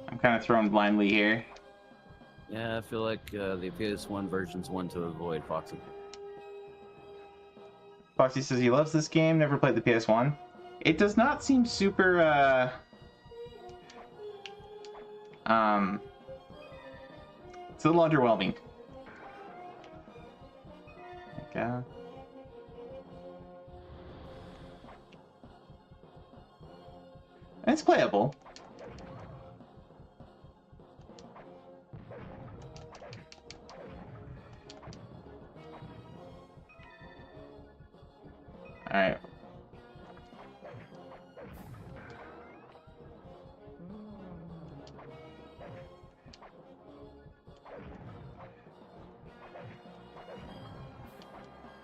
I'm kind of thrown blindly here. Yeah, I feel like the PS1 version's one to avoid, Foxy. Foxy says he loves this game, never played the PS1. It does not seem super, it's a little underwhelming. There we go. It's playable. Alright.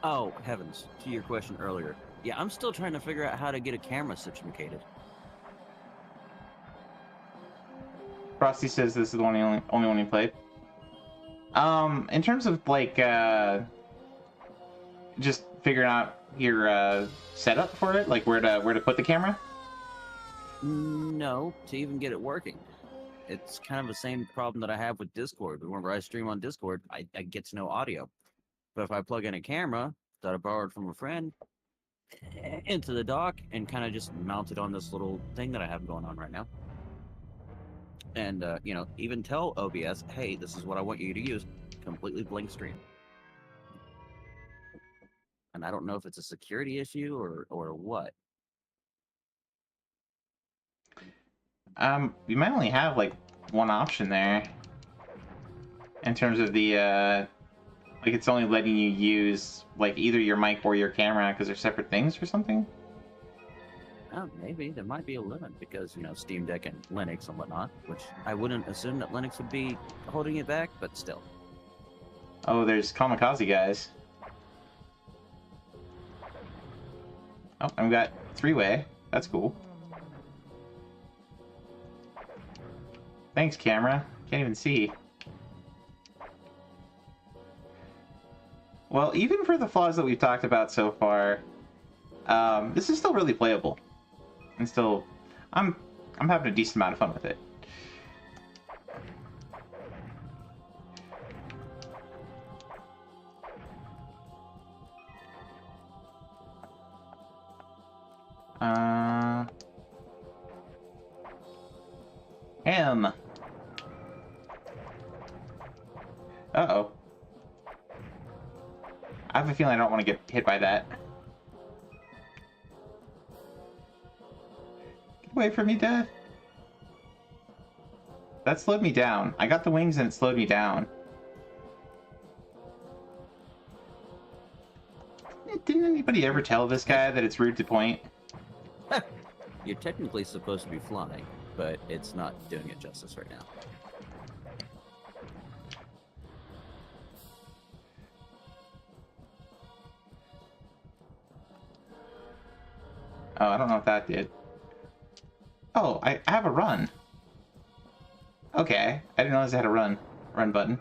Oh, heavens. To your question earlier. Yeah, I'm still trying to figure out how to get a camera situated. Frosty says this is the only one he played. In terms of like just figuring out your setup for it, like where to put the camera. No, to even get it working. It's kind of the same problem that I have with Discord. Whenever I stream on Discord, I get to no audio. But if I plug in a camera that I borrowed from a friend into the dock and kind of just mount it on this little thing that I have going on right now, and you know, even tell OBS, hey, this is what I want you to use, completely blank screen. And I don't know if it's a security issue or what. You might only have like one option there in terms of the like it's only letting you use like either your mic or your camera because they're separate things or something. Oh, maybe there might be a limit because, you know, Steam Deck and Linux and whatnot, which I wouldn't assume that Linux would be holding it back, but still. Oh, there's kamikaze guys. Oh, I've got three-way. That's cool. Thanks, camera. Can't even see. Well, even for the flaws that we've talked about so far, this is still really playable. And still, I'm having a decent amount of fun with it. Him. Uh-oh. I have a feeling I don't want to get hit by that. Get away from me, Dad. That slowed me down. I got the wings and it slowed me down. Didn't anybody ever tell this guy that it's rude to point? You're technically supposed to be flying, but it's not doing it justice right now. Oh, I don't know what that did. Oh, I have a run. Okay, I didn't realize I had a run button.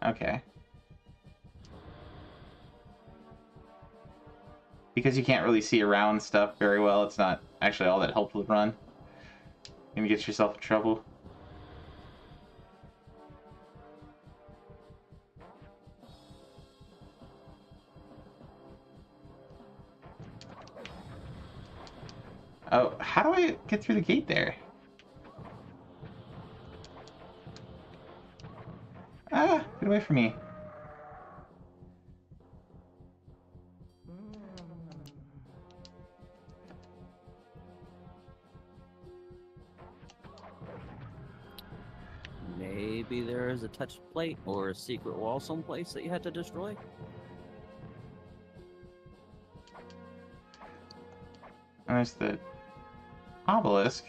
Okay. Because you can't really see around stuff very well, it's not actually all that helpful to run. You're gonna get yourself in trouble. Oh, how do I get through the gate there? Ah, get away from me. Maybe there is a touch plate or a secret wall someplace that you had to destroy? And there's the obelisk.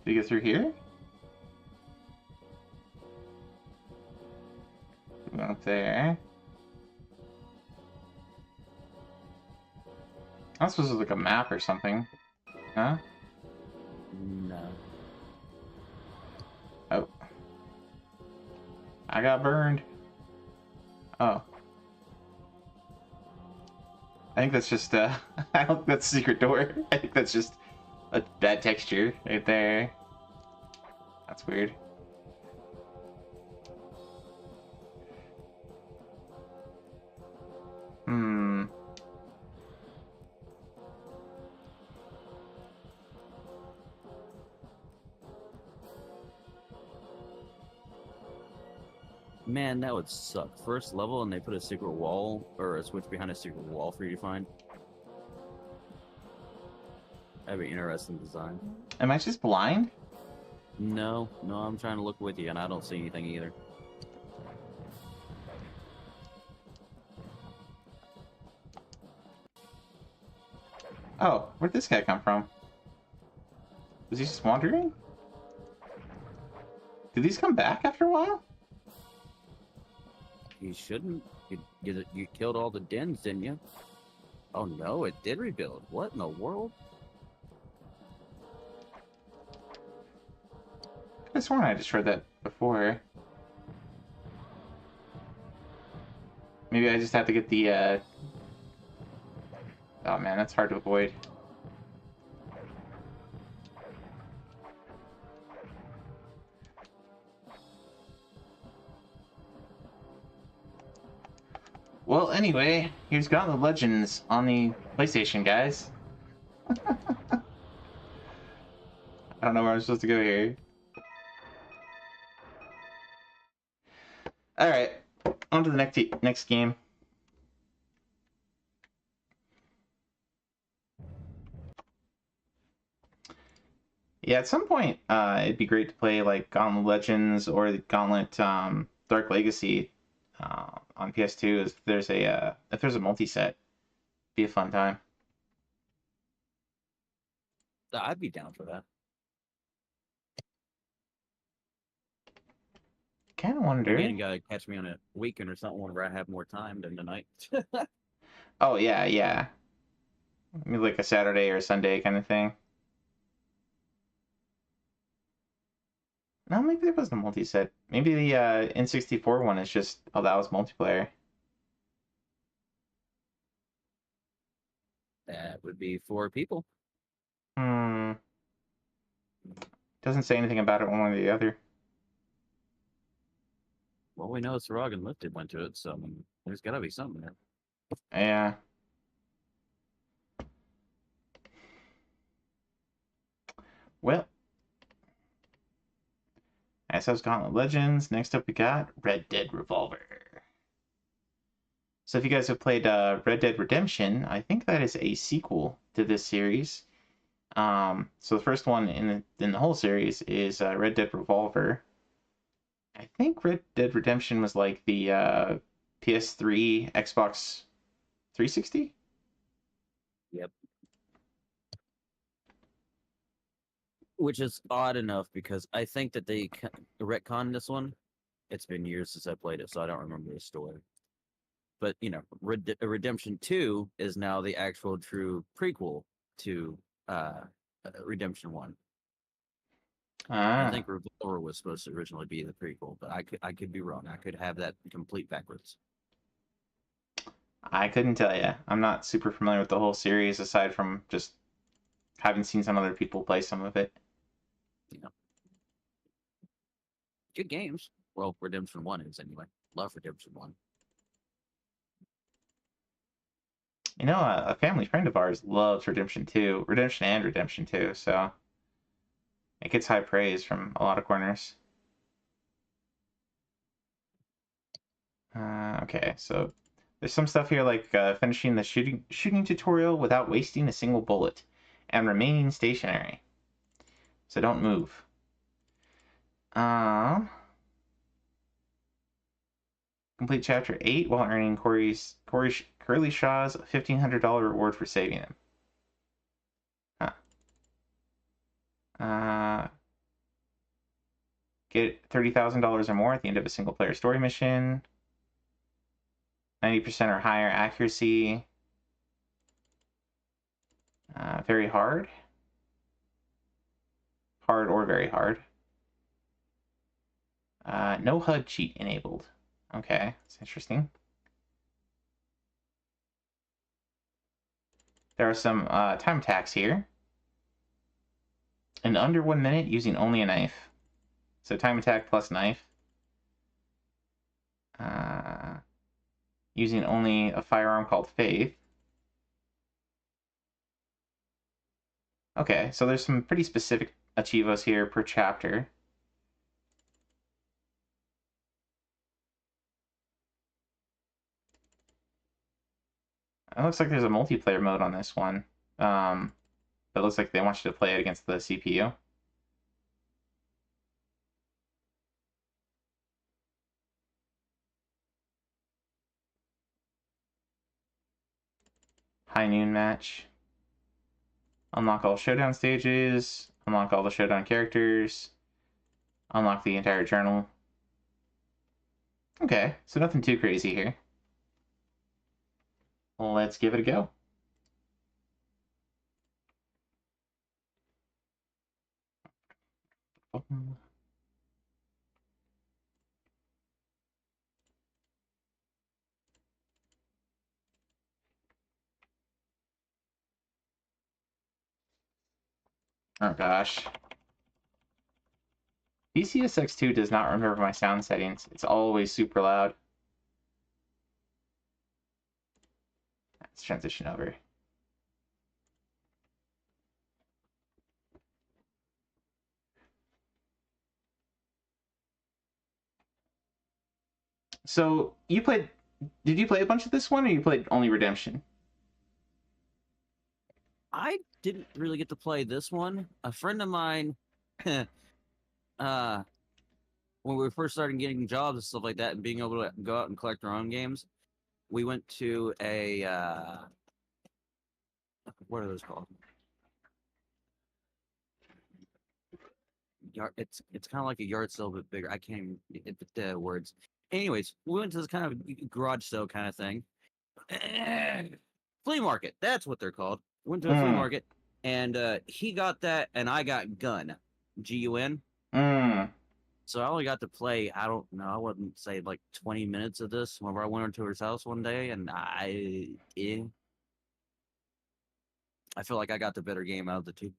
Did you get through here? Go up there. That's supposed to look like a map or something. Huh? No. Oh. I got burned. Oh. I think that's just, I don't think that's a secret door. I think that's just a bad texture right there. That's weird. Hmm. Man, that would suck. First level and they put a secret wall, or a switch behind a secret wall for you to find. That'd be interesting design. Am I just blind? No, I'm trying to look with you and I don't see anything either. Oh, where'd this guy come from? Was he just wandering? Did these come back after a while? You shouldn't. You killed all the dens, didn't you? Oh no, it did rebuild. What in the world? I sworn I just read that before. Maybe I just have to get the, Oh man, that's hard to avoid. Well, anyway, here's Gauntlet Legends on the PlayStation, guys. I don't know where I'm supposed to go here. Alright, on to the next game. Yeah, at some point, it'd be great to play like Gauntlet Legends or the Gauntlet Dark Legacy on PS2. If there's a multi-set, be a fun time. I'd be down for that. Kind of wonder. Again, you gotta catch me on a weekend or something whenever I have more time than tonight. Oh yeah. Maybe like a Saturday or a Sunday kind of thing. No, maybe there wasn't a multi-set. Maybe the N64 one is just allows multiplayer. That would be 4 people. Doesn't say anything about it one way or the other. Well, we know Sarog and Lifted went to it, so I mean, there's got to be something there. Yeah. Well. SO's Gauntlet Legends. Next up we got Red Dead Revolver. So if you guys have played Red Dead Redemption, I think that is a sequel to this series. So the first one in the whole series is Red Dead Revolver. I think Red Dead Redemption was like the PS3, Xbox 360? Yep. Which is odd enough because I think that they retconned this one. It's been years since I played it, so I don't remember the story. But, you know, Redemption 2 is now the actual true prequel to Redemption 1. I think Revolver was supposed to originally be the prequel, but I could be wrong. I could have that complete backwards. I couldn't tell you. I'm not super familiar with the whole series aside from just having seen some other people play some of it. You know, good games. Well, Redemption 1 is anyway. Love Redemption 1. You know, a family friend of ours loves Redemption 2, Redemption and Redemption 2, so it gets high praise from a lot of corners. Okay, so there's some stuff here like finishing the shooting tutorial without wasting a single bullet and remaining stationary. So don't move. Complete Chapter 8 while earning Curly Shaw's $1,500 reward for saving him. Get $30,000 or more at the end of a single-player story mission. 90% or higher accuracy. Very hard. Hard or very hard. No HUD cheat enabled. Okay, that's interesting. There are some time attacks here. In under 1 minute using only a knife. So time attack plus knife. Using only a firearm called Faith. Okay, so there's some pretty specific achievos here per chapter. It looks like there's a multiplayer mode on this one. But it looks like they want you to play it against the CPU. High noon match. Unlock all showdown stages. Unlock all the showdown characters. Unlock the entire journal. Okay, so nothing too crazy here. Let's give it a go. Oh gosh. PCSX2 does not remember my sound settings. It's always super loud. Let's transition over. So you played, did you play a bunch of this one or you played only Redemption? I didn't really get to play this one. A friend of mine, when we were first starting getting jobs and stuff like that and being able to go out and collect our own games, we went to a, what are those called? It's kind of like a yard sale, but bigger. I can't even get the words. Anyways, we went to this kind of garage sale kind of thing. Flea market, that's what they're called. Went to a flea market, and he got that, and I got Gun. G-U-N. So I only got to play, I don't know, I wouldn't say like 20 minutes of this whenever I went into his house one day, and I feel like I got the better game out of the two.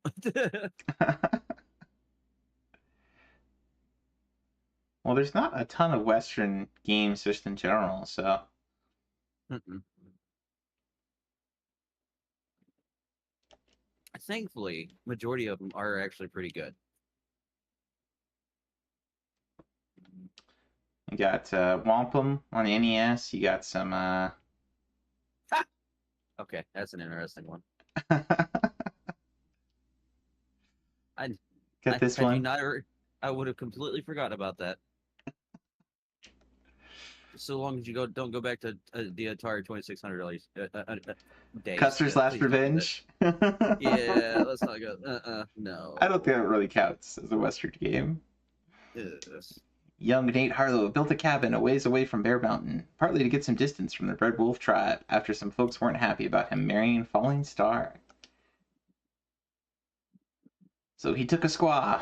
Well, there's not a ton of Western games just in general, so Mm-mm. Thankfully, majority of them are actually pretty good. you got Wampum on the NES. You got some. Okay, that's an interesting one. I Got this had you one. not, I would have completely forgotten about that. So long as you don't go back to the Atari 2600 days. Custer's Last please don't do that. Revenge. Yeah, let's not go. No. I don't think that really counts as a Western game. Yes. Young Nate Harlow built a cabin a ways away from Bear Mountain, partly to get some distance from the Red Wolf tribe after some folks weren't happy about him marrying Falling Star. So he took a squaw.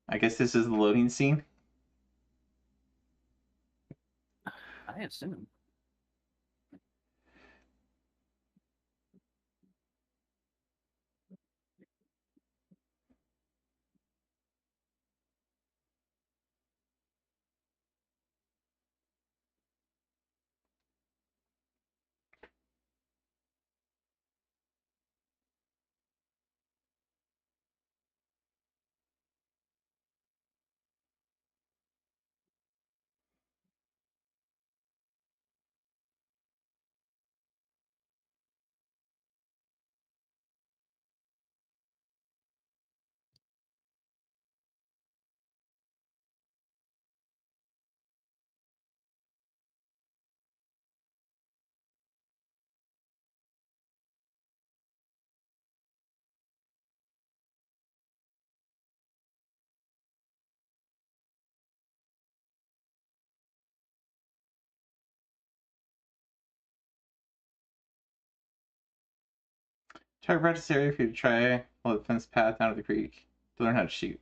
I guess this is the loading scene. I assume. Try to practice area for you to try the fence path down to the creek to learn how to shoot.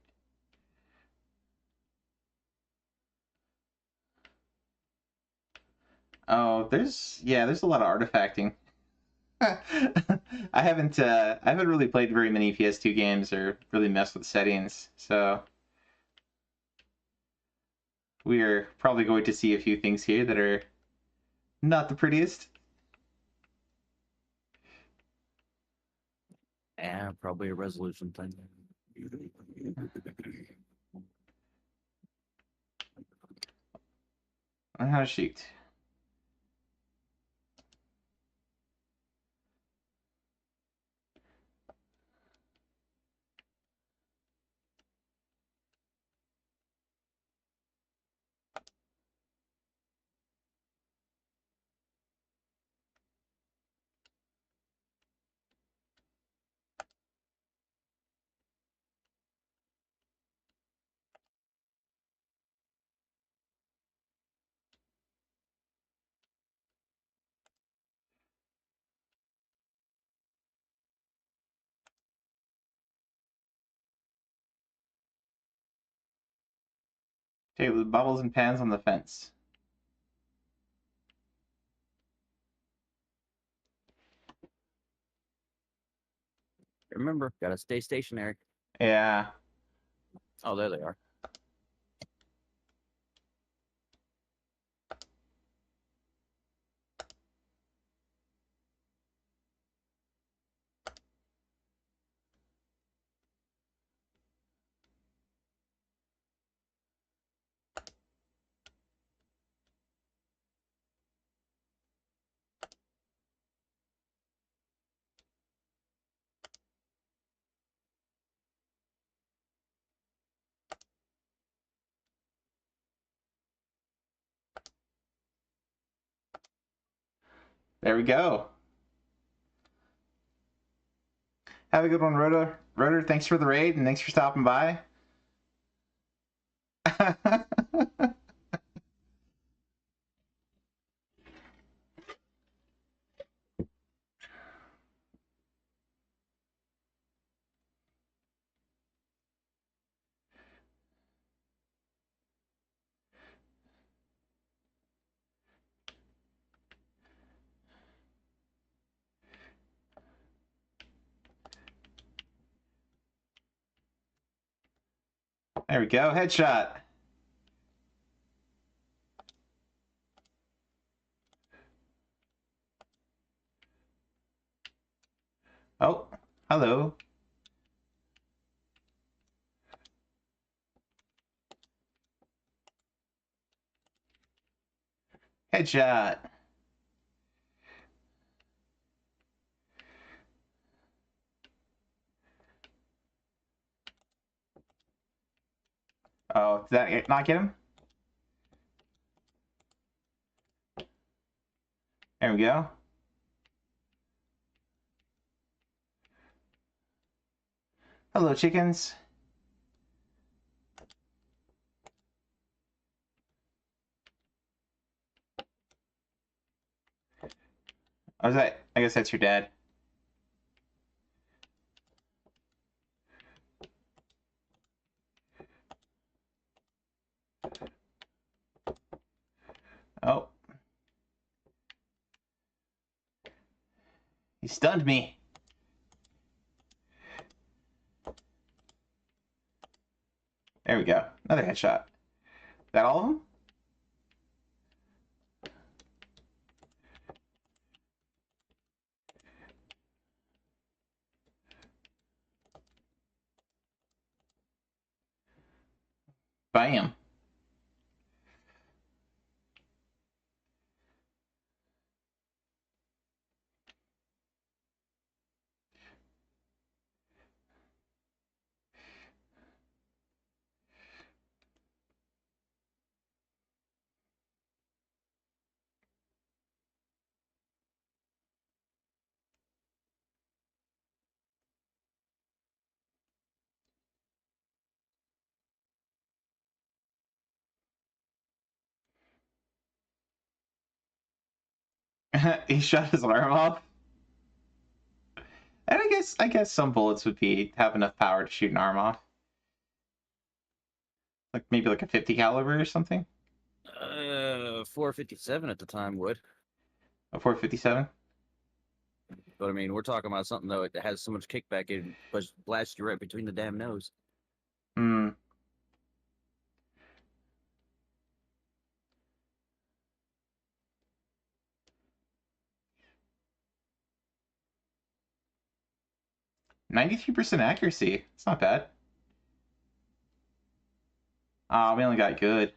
Oh, there's a lot of artifacting. I haven't really played very many PS2 games or really messed with settings, so we are probably going to see a few things here that are not the prettiest. Yeah, probably a resolution thing. Learn how to shoot. Take the bubbles and pans on the fence. Remember, gotta stay stationary. Yeah. Oh, there they are. There we go. Have a good one, Rotor. Rotor, thanks for the raid and thanks for stopping by. There we go. Headshot. Oh, hello. Headshot. Oh, did that not get him? There we go. Hello, chickens. Oh, is that? I guess that's your dad. Oh. He stunned me. There we go. Another headshot. Is that all of them? Bam. He shot his arm off. And I guess some bullets would have enough power to shoot an arm off. Like maybe like a 50 caliber or something. 457 at the time would. A 457. But I mean, we're talking about something though that has so much kickback it blasts you right between the damn nose. Hmm. %93 accuracy. It's not bad. We only got good.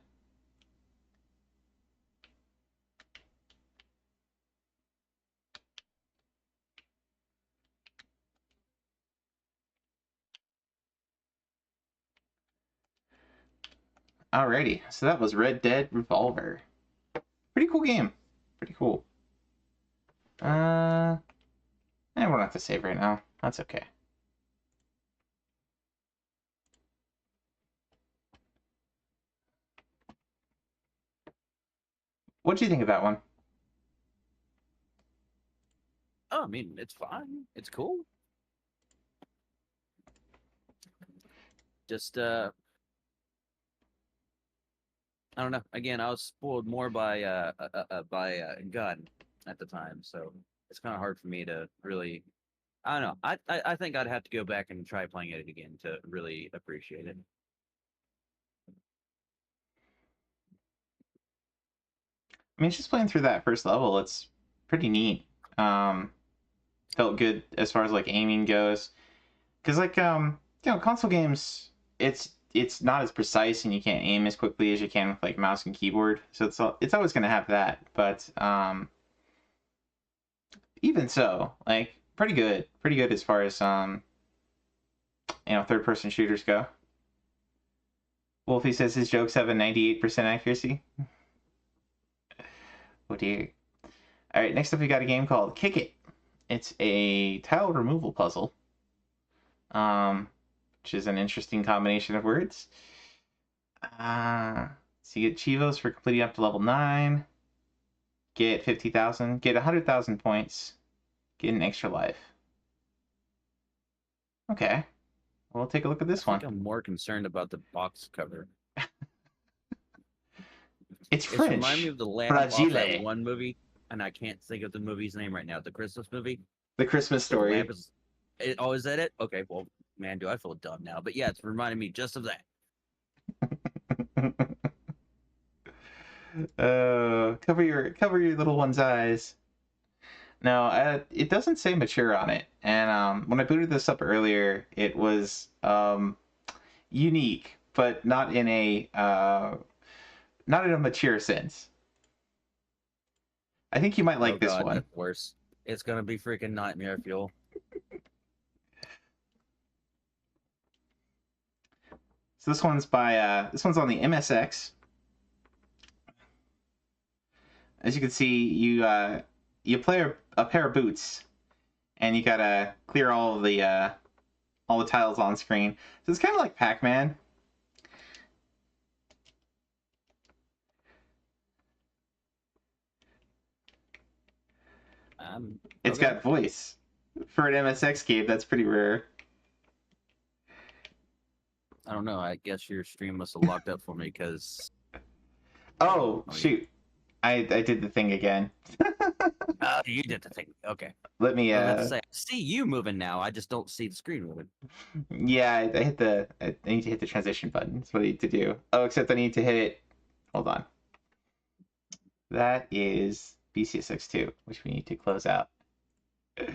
Alrighty, so that was Red Dead Revolver. Pretty cool game. Pretty cool. We don't have to save right now. That's okay. What do you think of that one? Oh, I mean, it's fine. It's cool. Just I don't know. Again, I was spoiled more by Gun at the time, so it's kind of hard for me to really. I don't know. I think I'd have to go back and try playing it again to really appreciate it. I mean, just playing through that first level, it's pretty neat. Felt good as far as like aiming goes, because like console games, it's not as precise and you can't aim as quickly as you can with like mouse and keyboard. So it's always gonna have that, but even so, like pretty good as far as third-person shooters go. Wolfie says his jokes have a 98% accuracy. Oh dear. All right, next up we got a game called Kick It. It's a tile removal puzzle, which is an interesting combination of words. So you get Chivos for completing up to level 9. Get 50,000. Get 100,000 points. Get an extra life. Okay. We'll take a look at this one. I'm more concerned about the box cover. It's French. It reminds me of the lamp off that one movie, and I can't think of the movie's name right now. The Christmas movie. The Christmas Story. Is that it? Okay, well, man, do I feel dumb now? But yeah, it's reminding me just of that. Cover your little one's eyes. No, it doesn't say mature on it. And when I booted this up earlier, it was unique, but not in a mature sense. I think you might like Oh this God, one. that's worse. It's gonna be freaking nightmare fuel. So this one's on the MSX. As you can see, you play a pair of boots, and you gotta clear all the tiles on screen. So it's kind of like Pac-Man. It's Okay. got voice for an MSX game. That's pretty rare. I don't know. I guess your stream must have locked up for me because Oh Oh, yeah. shoot! I did the thing again. you did the thing. Okay. Let me I was about to say, I see you moving now. I just don't see the screen moving. Yeah, I need to hit the transition button. That's what I need to do. Oh, except I need to hit. Hold on. That is BCSX2, which we need to close out. Let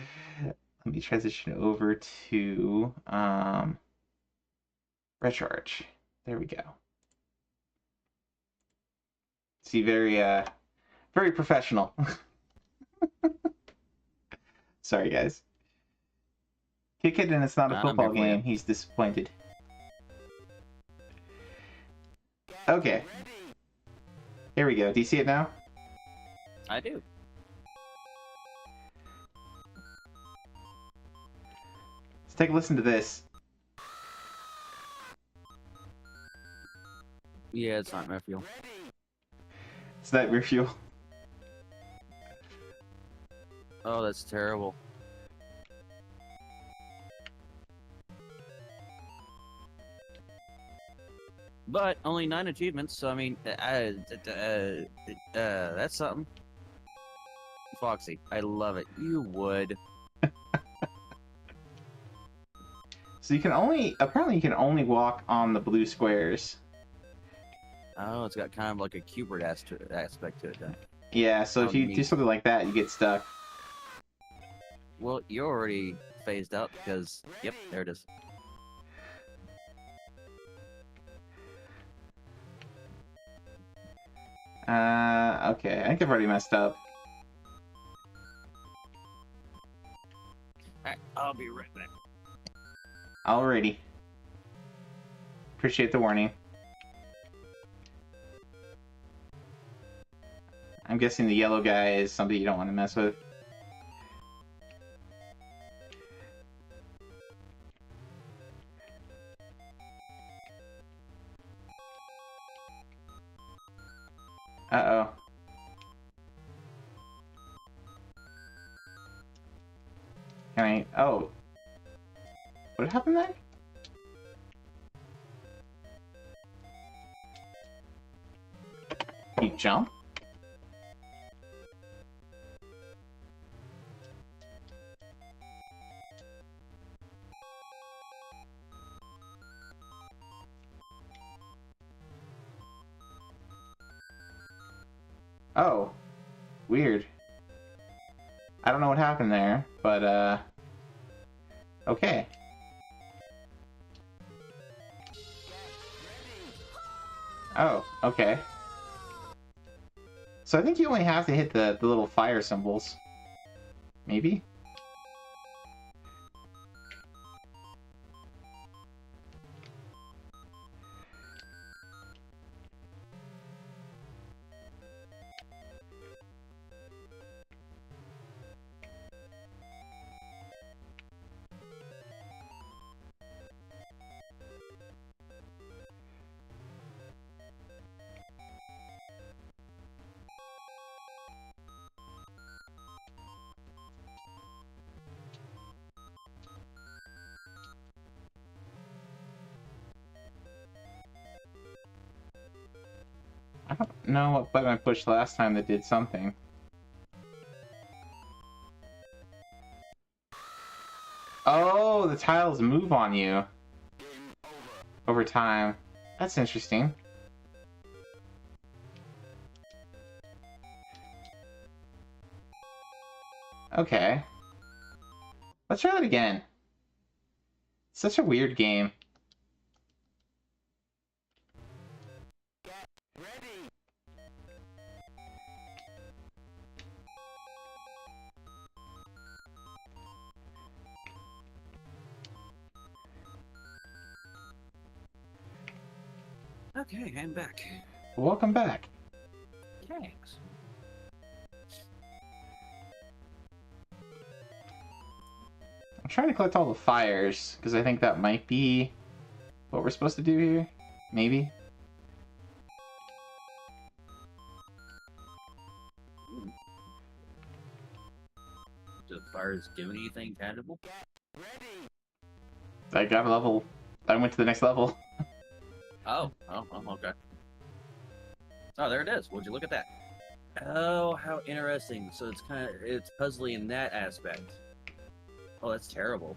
me transition over to RetroArch. There we go. See, very professional. Sorry, guys. Kick it, and it's not a I'm football here for you. game. He's disappointed. Okay. Here we go. Do you see it now? I do. Let's take a listen to this. Yeah, it's nightmare fuel. It's Nightmare Fuel. Oh, that's terrible. But only 9 achievements, so I mean, that's something. Foxy, I love it. You would. So apparently you can only walk on the blue squares. Oh, it's got kind of like a Cubert aspect to it then. Yeah, so Oh, if you do neat. something like that, you get stuck. Well, you're already phased out because, yep, there it is. Okay, I think I've already messed up. Alright, I'll be right back. Alrighty. Appreciate the warning. I'm guessing the yellow guy is somebody you don't want to mess with. Uh-oh. Can I... Oh. What happened there? You jump? Oh. Weird. I don't know what happened there, but, okay. Oh, okay. So I think you only have to hit the little fire symbols. Maybe? I don't know what button I pushed last time that did something. Oh, the tiles move on you over time. That's interesting. Okay. Let's try that again. Such a weird game. Okay, I'm back. Welcome back. Thanks. I'm trying to collect all the fires, because I think that might be what we're supposed to do here. Maybe. Do the fires do anything tangible? I got a level. I went to the next level. Oh, okay. Oh, there it is. Would you look at that? Oh, how interesting. So it's puzzly in that aspect. Oh, that's terrible.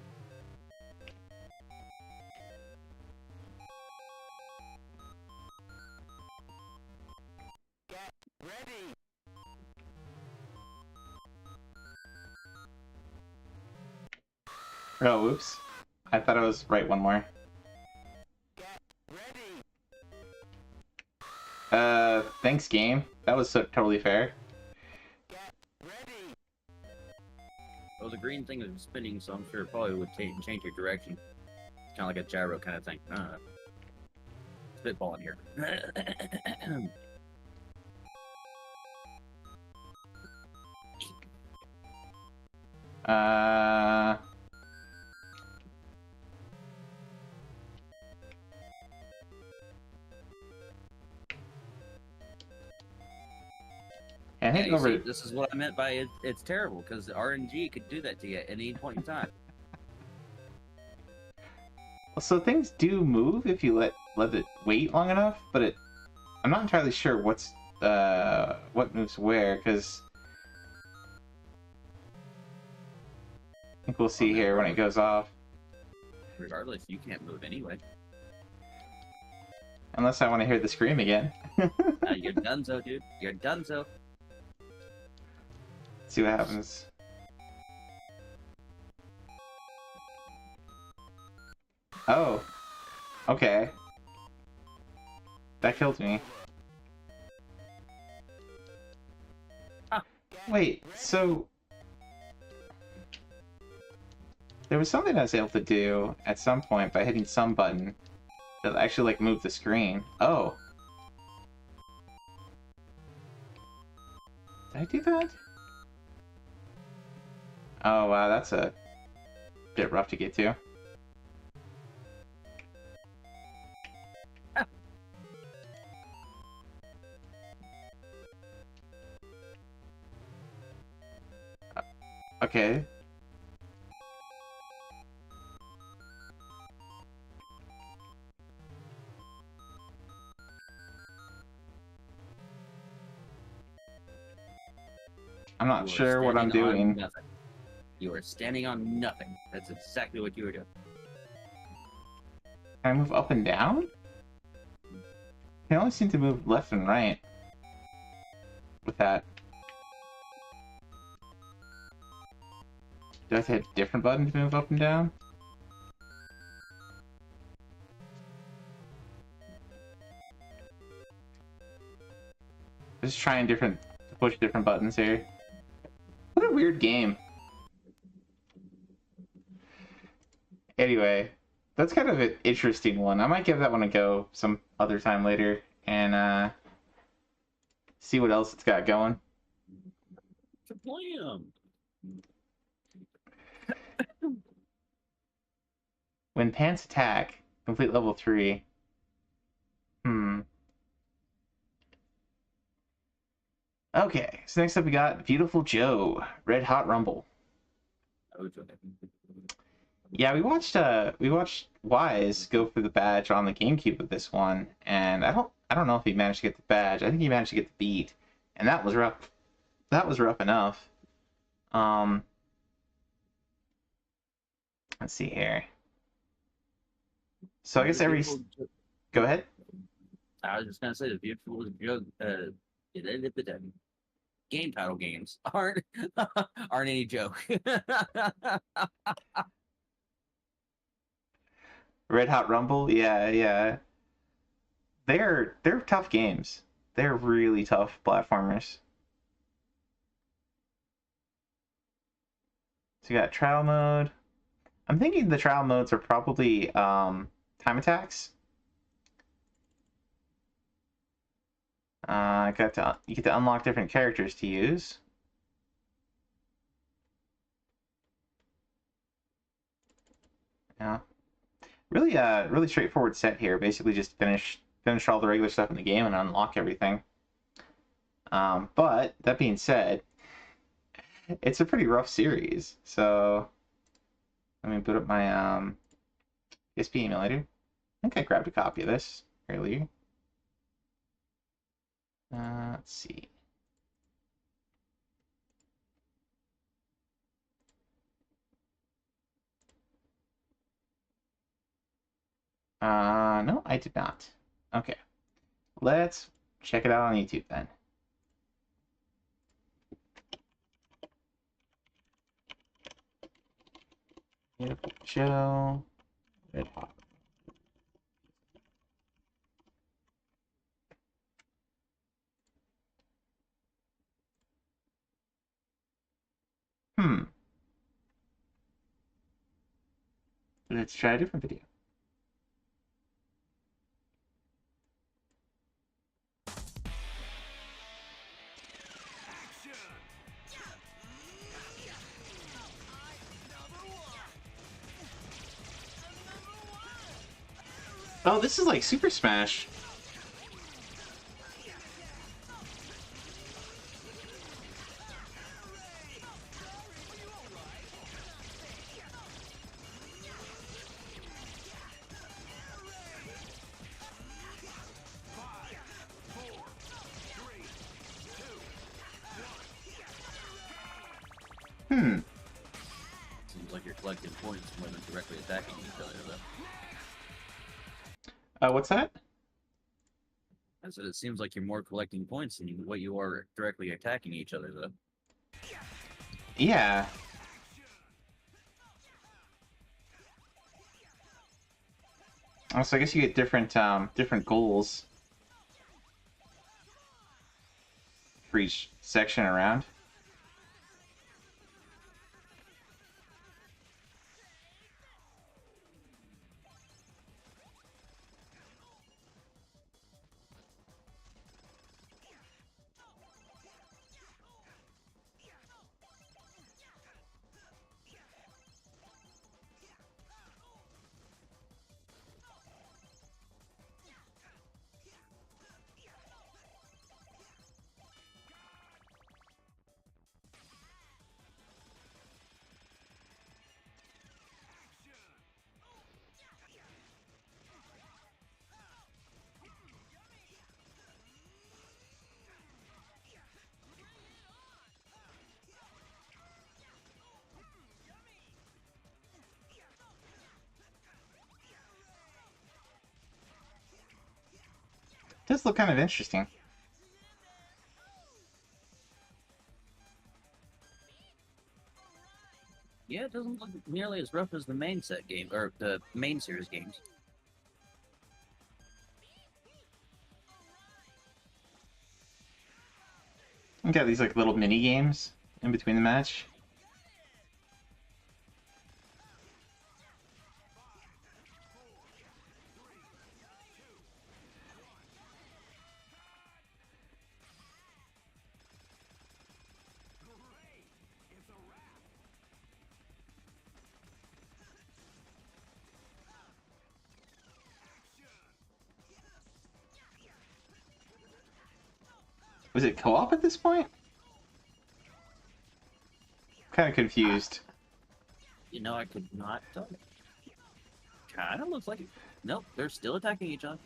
Oh, whoops. I thought I was right one more. Thanks, game. That was totally fair. Well, the green thing is spinning, so I'm sure it probably would change your direction. It's kind of like a gyro kind of thing. Spitballing here. I think over. See, this is what I meant by it's terrible, because the RNG could do that to you at any point in time. So things do move if you let it wait long enough, but I'm not entirely sure what moves where, because I think we'll see here when it goes off. Regardless, you can't move anyway. Unless I want to hear the scream again. You're donezo, dude. You're donezo. See what happens. Oh. Okay. That killed me. Ah. Wait, so... There was something I was able to do at some point by hitting some button that actually, like, moved the screen. Oh. Did I do that? Oh, wow, that's a bit rough to get to. Okay. I'm not sure what I'm doing. Nothing. You are standing on nothing. That's exactly what you were doing. Can I move up and down? I only seem to move left and right with that. Do I have to hit a different button to move up and down? Just trying to push different buttons here. What a weird game. Anyway, that's kind of an interesting one. I might give that one a go some other time later and see what else it's got going. When pants attack, complete level 3. Okay, so next up we got Beautiful Joe, Red Hot Rumble. Yeah, we watched Wise go for the badge on the GameCube with this one, and I don't know if he managed to get the badge. I think he managed to get the beat, and that was rough. That was rough enough. Let's see here. So I guess go ahead. I was just gonna say the Beautiful Joe. game title games aren't any joke. Red Hot Rumble, yeah. They're tough games. They're really tough platformers. So you got trial mode. I'm thinking the trial modes are probably time attacks. You get to unlock different characters to use. Yeah, really straightforward set here. Basically, just finish all the regular stuff in the game and unlock everything. But that being said, it's a pretty rough series. So let me put up my PSP emulator. I think I grabbed a copy of this earlier. Let's see. No, I did not. Okay. Let's check it out on YouTube then. Beautiful show. Red Hot. Let's try a different video. Oh, this is like Super Smash. Seems like you're collecting points more than directly attacking each other, though. What's that? I said it seems like you're more collecting points than what you are directly attacking each other, though. Yeah. So I guess you get different goals for each section around. Does look kind of interesting. Yeah, it doesn't look nearly as rough as the main set game, or the main series games. You got these like little mini games in between the match. Was it co-op at this point? Kind of confused. You know, I could not tell you. Kind of looks like it. Nope, they're still attacking each other.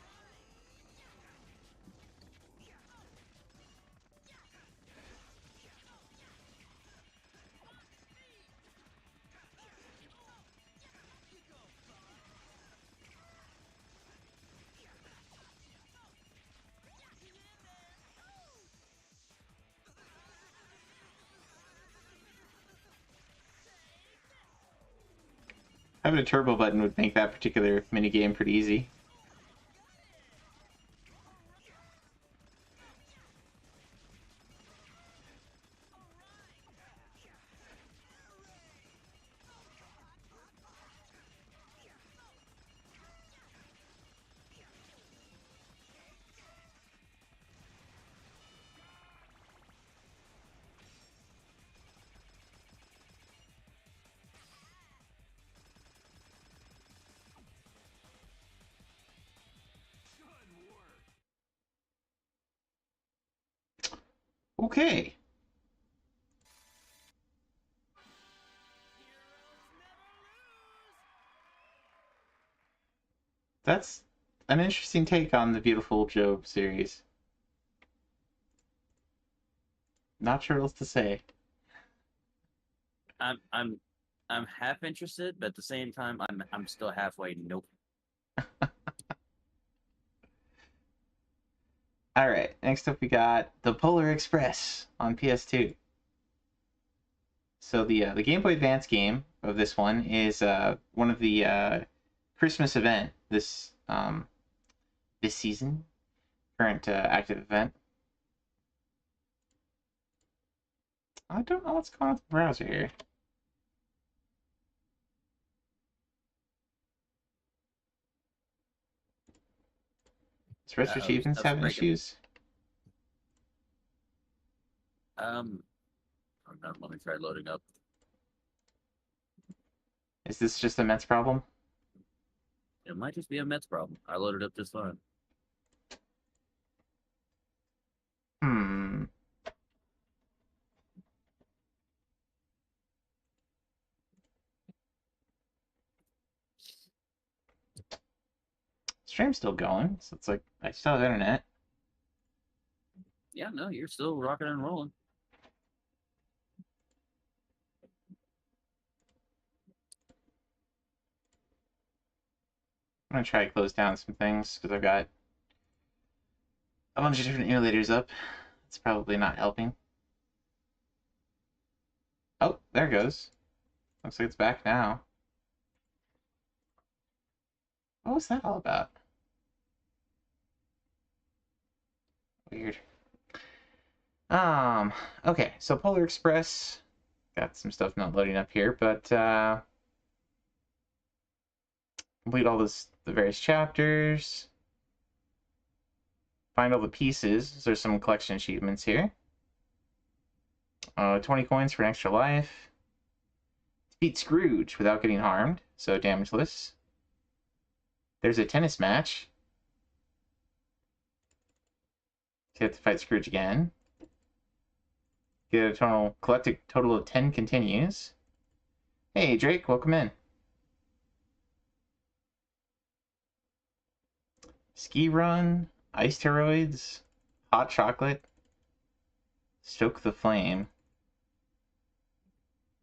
Having a turbo button would make that particular minigame pretty easy. Okay. That's an interesting take on the Beautiful Joe series. Not sure what else to say. I'm half interested, but at the same time, I'm still halfway. Nope. All right, next up we got the Polar Express on PS2. So the Game Boy Advance game of this one is one of the Christmas event this this season, current active event. I don't know what's going on with the browser here. Is Rest Achievements having issues? Hold on, let me try loading up. Is this just a Mets problem? It might just be a Mets problem. I loaded up this fine. Hmm. Stream's still going, so it's like I still have internet. Yeah, no, you're still rocking and rolling. I'm gonna try to close down some things because I've got a bunch of different emulators up. It's probably not helping. Oh, there it goes. Looks like it's back now. What was that all about? Weird. Okay, so Polar Express. Got some stuff not loading up here, but complete all the various chapters. Find all the pieces. There's some collection achievements here. 20 coins for an extra life. Beat Scrooge without getting harmed, so damageless. There's a tennis match. So you have to fight Scrooge again. Get a collected total of 10 continues. Hey Drake, welcome in. Ski run, ice steroids, hot chocolate, stoke the flame.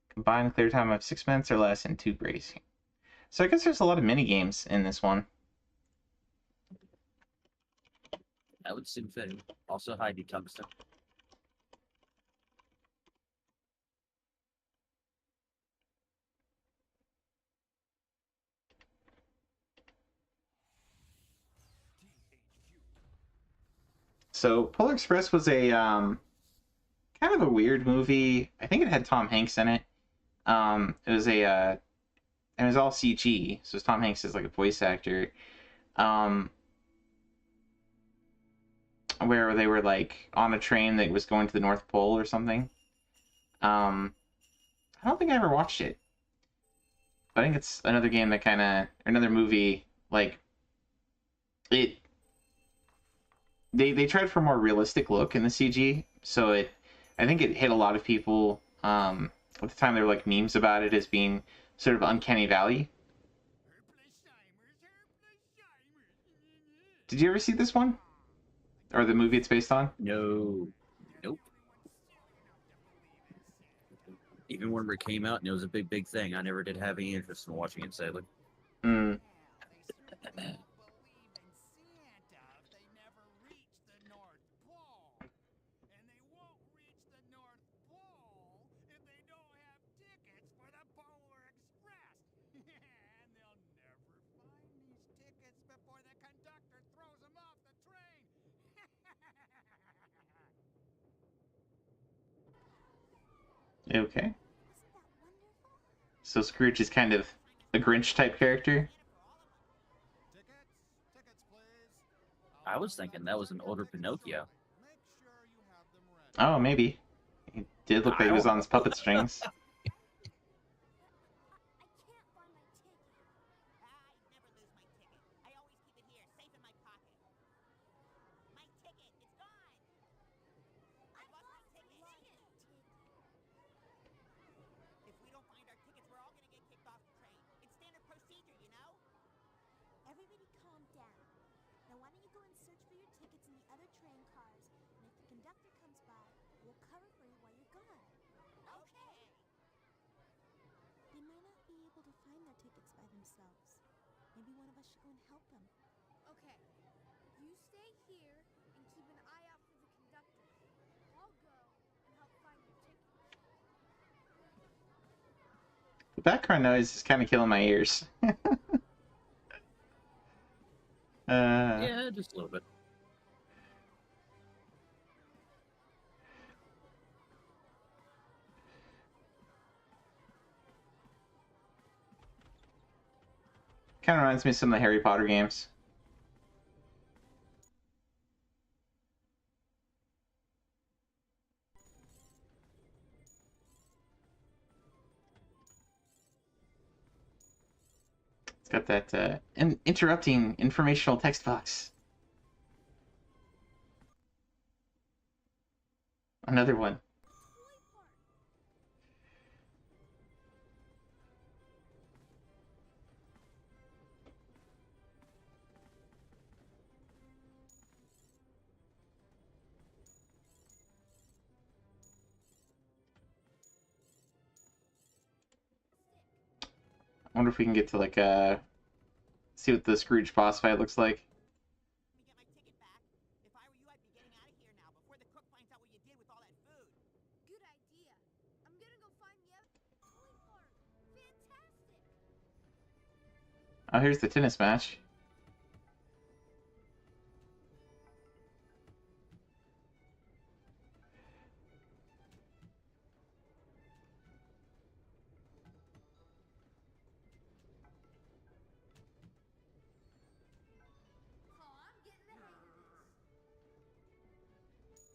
Combined clear time of 6 minutes or less and 2 bracing. So I guess there's a lot of mini games in this one. That would seem fitting. Also, Heidi Tungsten. So Polar Express was a kind of a weird movie. I think it had Tom Hanks in it. It was it was all CG, so Tom Hanks is like a voice actor. Where they were like on a train that was going to the North Pole or something. I don't think I ever watched it. I think it's another game that another movie, like, they tried for a more realistic look in the CG, so I think it hit a lot of people, at the time there were like memes about it as being sort of Uncanny Valley. Did you ever see this one? Or the movie it's based on? No. Nope. Even when it came out and it was a big thing, I never did have any interest in watching it, sadly. Mm. Okay. So Scrooge is kind of a Grinch type character. I was thinking that was an older Pinocchio. Oh, maybe. He did look like he was on his puppet strings. Everybody calm down. Now why don't you go and search for your tickets in the other train cars, and if the conductor comes by, we'll cover for you while you're gone. Okay. They might not be able to find their tickets by themselves. Maybe one of us should go and help them. Okay. You stay here and keep an eye out for the conductor. I'll go and help find your tickets. The background noise is kind of killing my ears. Yeah, just a little bit. Kind of reminds me of some of the Harry Potter games. It's got that interrupting informational text box. Another one. I wonder if we can get to like see what the Scrooge boss fight looks like. Good idea. I'm gonna go find the other toy park. Fantastic. Oh, here's the tennis match. Oh, I'm getting the hang of this.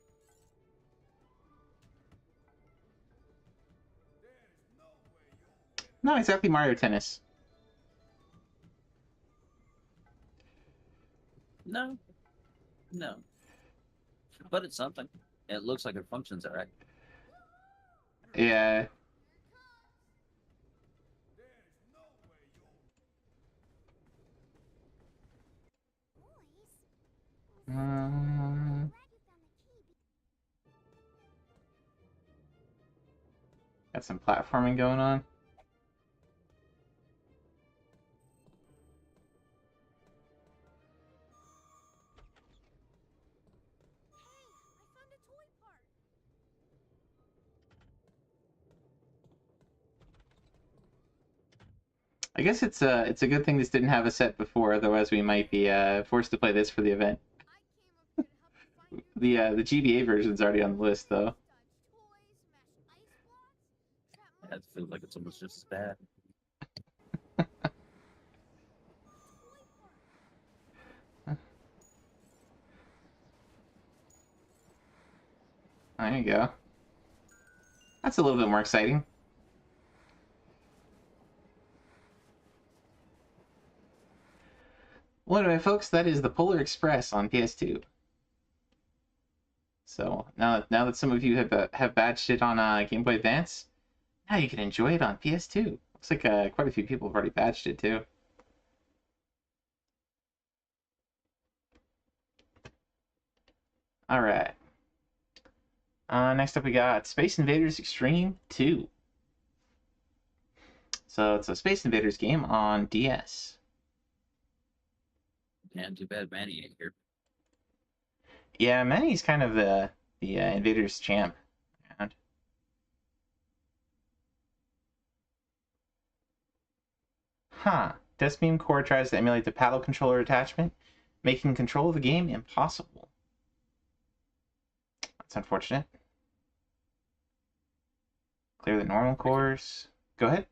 Not exactly Mario Tennis. No. No. But it's something. It looks like it functions alright. Yeah. Boys, glad you found the key. Got some platforming going on. Hey, I found a toy park. I guess it's a good thing this didn't have a set before, otherwise we might be forced to play this for the event. I came up here to help you find your The GBA version's already on the list though. dodge toys, smash ice blocks, trap That feels like it's almost just as bad. There you go. That's a little bit more exciting. Well, anyway, folks, that is the Polar Express on PS2. So now that some of you have badged it on Game Boy Advance, now you can enjoy it on PS2. Looks like quite a few people have already badged it too. All right. Next up, we got Space Invaders Extreme 2. So it's a Space Invaders game on DS. And too bad Manny ain't here. Yeah, Manny's kind of the Invaders champ. And Deskbeam Core tries to emulate the paddle controller attachment, making control of the game impossible. That's unfortunate. Clear the normal course. Go ahead.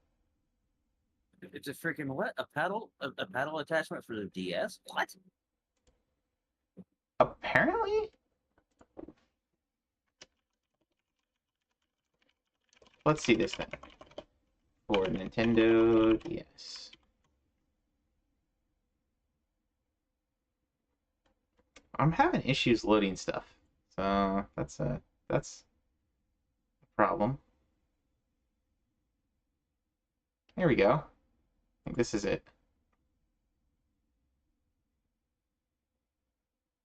It's a freaking what? A paddle? A paddle attachment for the DS? What? Apparently? Let's see this then. For Nintendo DS. I'm having issues loading stuff. So that's a problem. Here we go. I think this is it.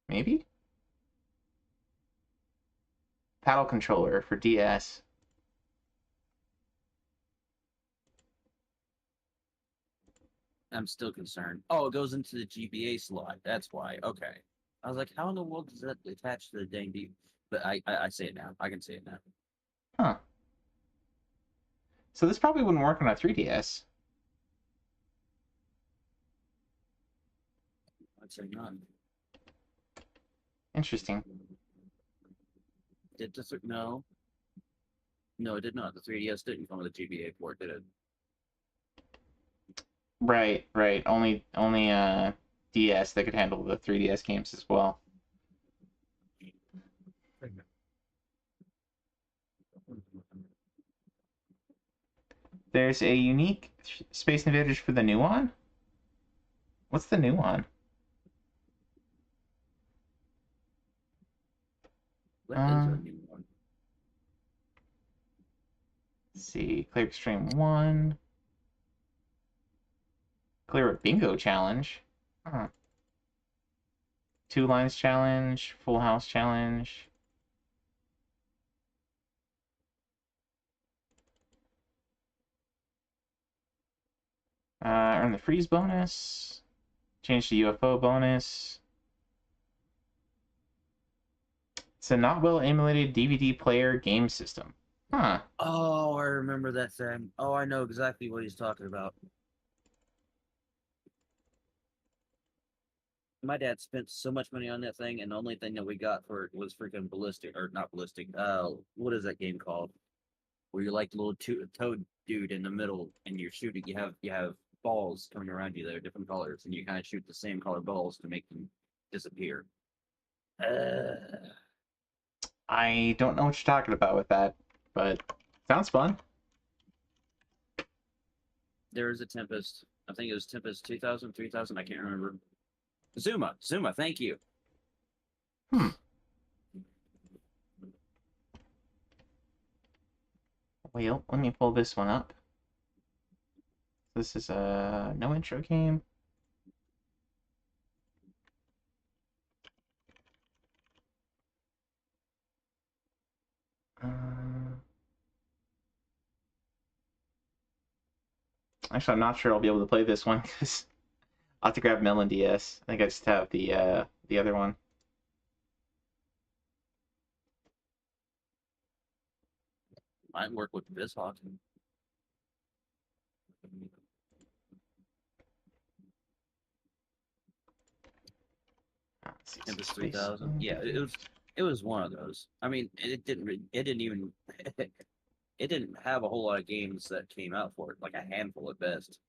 Maybe? Paddle controller for DS. I'm still concerned. Oh, it goes into the GBA slot. That's why. Okay. I was like, how in the world does that attach to the dang D? But I say it now. I can say it now. Huh. So this probably wouldn't work on a 3DS. I'd say none. Interesting. Did this no? No, it did not. The 3DS didn't come with a GBA port, did it? Right. Only DS that could handle the 3DS games as well. There's a unique Space Invaders for the new one? What's the new one? What is a new one? Let's see. Clear Extreme 1. Clear a bingo challenge. Huh. 2 lines challenge. Full house challenge. Earn the freeze bonus. Change the UFO bonus. It's a not well emulated DVD player game system. Huh. Oh, I remember that thing. Oh, I know exactly what he's talking about. My dad spent so much money on that thing, and the only thing that we got for it was freaking ballistic, or not ballistic. What is that game called? Where you're like the little toad dude in the middle, and you're shooting. You have balls coming around you that are different colors, and you kind of shoot the same color balls to make them disappear. I don't know what you're talking about with that, but sounds fun. There is a Tempest. I think it was Tempest 2000, 3000. I can't remember. Zuma, thank you. Well, let me pull this one up. This is a no intro game. Actually, I'm not sure I'll be able to play this one because I'll have to grab Melon DS. I think I just have the other one. Might work with BizHawk. Tempest 3000. Yeah, it was one of those. I mean, it didn't even it didn't have a whole lot of games that came out for it, like a handful at best.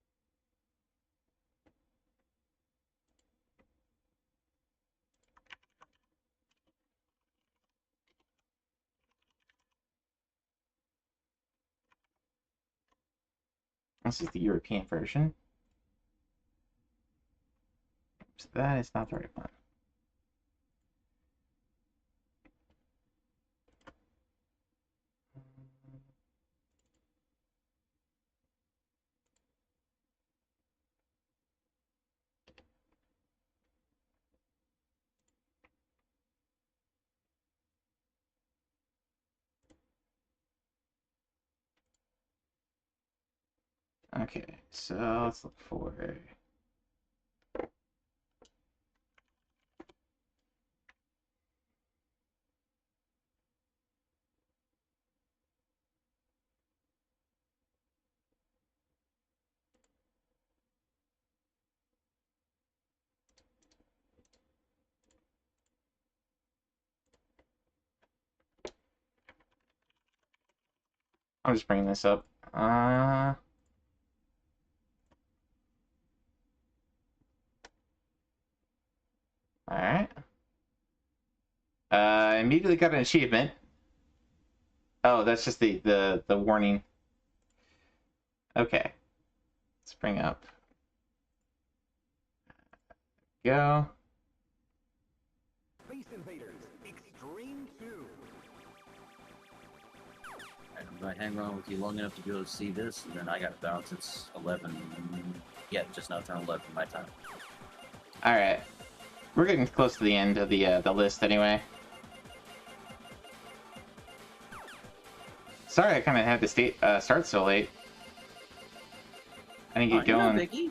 This is the European version. So that is not the right one. Okay, so let's look for I'm just bringing this up. Alright. Immediately got an achievement. Oh, that's just the warning. Okay. Let's bring up. Go. Space Invaders Extreme 2. I'm going to hang around with you long enough to be able to see this, and then I got to bounce. It's 11. Yeah, just now turned 11 my time. Alright. We're getting close to the end of the list anyway. Sorry I kind of had to start so late. I didn't get going. Vicky.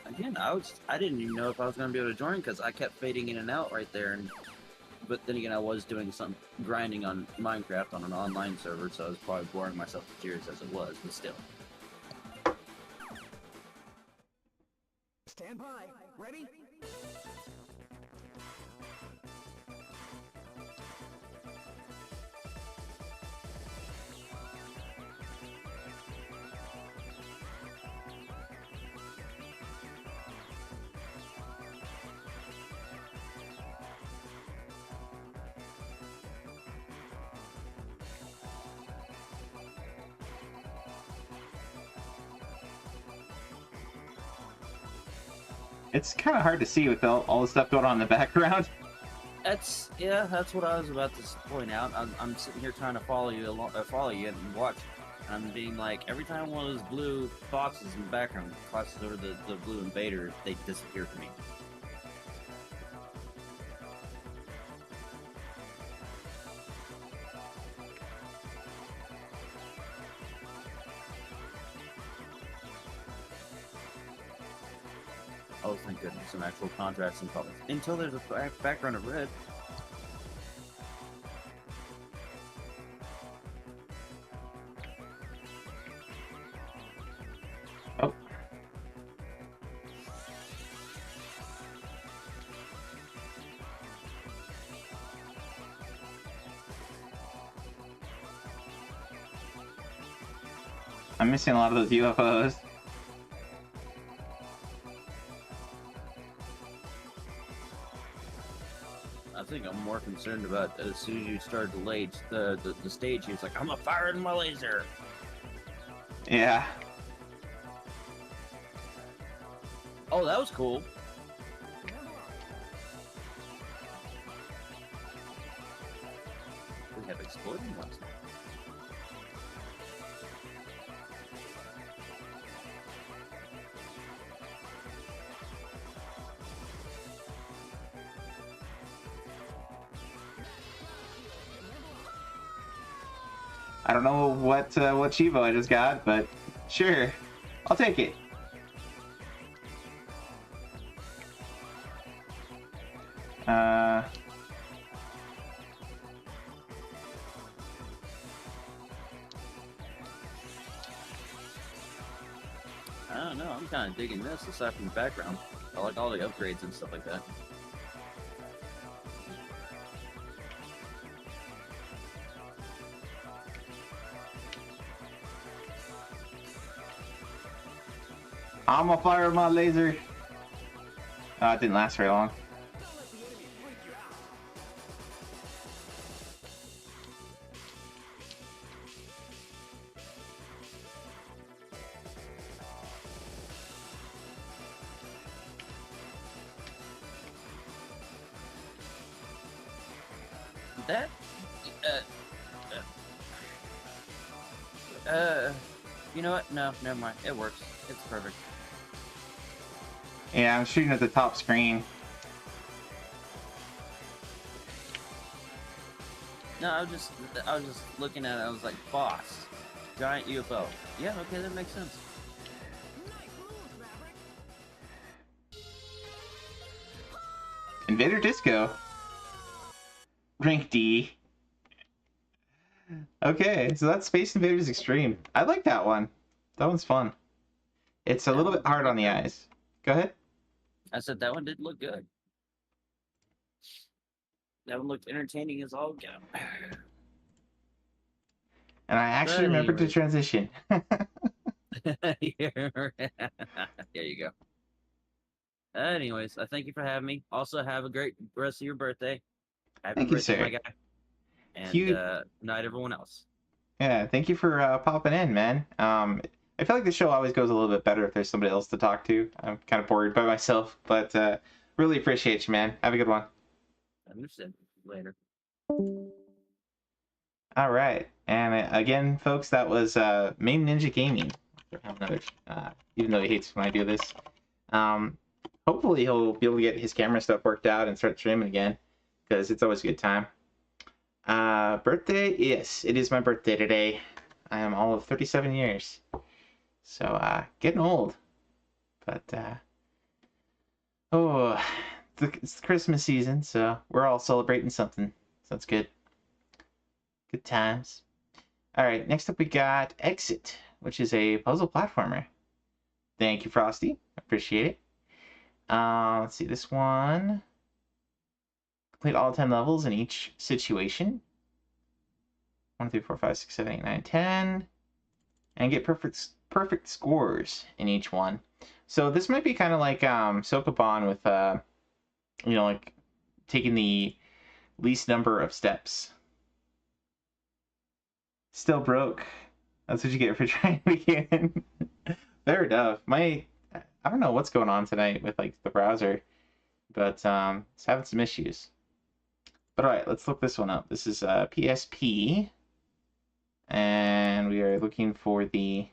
Again, I didn't even know if I was going to be able to join because I kept fading in and out right there. But then again, I was doing some grinding on Minecraft on an online server, so I was probably boring myself to tears as it was, but still. Stand by. Ready? It's kind of hard to see with all the stuff going on in the background. That's what I was about to point out. I'm sitting here trying to follow you and watch. And I'm being like, every time one of those blue boxes in the background crosses over the blue invader, they disappear from me. Oh, thank goodness, some actual contrast in colors. Until there's a background of red. Oh. I'm missing a lot of those UFOs. I think I'm more concerned about as soon as you started the stage, he was like, I'm gonna fire in my laser. Yeah. Oh, that was cool. We have exploding ones. I don't know what Chivo I just got, but sure, I'll take it. I don't know, I'm kind of digging this aside from the background. I like all the upgrades and stuff like that. I'm gonna fire my laser. It didn't last very long. That, you know what? No, never mind. It works. It's perfect. Yeah, I'm shooting at the top screen. No, I was just looking at it. I was like, boss, giant UFO. Yeah, okay, that makes sense. Invader Disco. Rank D. Okay, so that's Space Invaders Extreme. I like that one. That one's fun. It's a little bit hard on the eyes. Go ahead. I said that one did look good. That one looked entertaining as all get. And I actually But remembered to anyways. transition. there you go. Anyways, I thank you for having me. Also, have a great rest of your birthday. Happy Thank you, birthday, sir. my guy. And You- night, everyone else. Yeah, thank you for popping in, man. I feel like the show always goes a little bit better if there's somebody else to talk to. I'm kind of bored by myself, but really appreciate you, man. Have a good one. Understood. Later. All right, and again, folks, that was Main Ninja Gaming. Another, even though he hates when I do this. Hopefully he'll be able to get his camera stuff worked out and start streaming again, because it's always a good time. Birthday? Yes, it is my birthday today. I am all of 37 years. So, getting old. But, it's the Christmas season, so we're all celebrating something. So that's good. Good times. Alright, next up we got Exit, which is a puzzle platformer. Thank you, Frosty. Appreciate it. Let's see, this one. Complete all 10 levels in each situation. 1, 2, 4, 5, 6, 7, 8, 9, 10. And get perfect scores in each one. So this might be kind of like Sokoban with, like taking the least number of steps. Still broke. That's what you get for trying to get in. Fair enough. I don't know what's going on tonight with like the browser, but it's having some issues. But all right, let's look this one up. This is PSP, and we are looking for the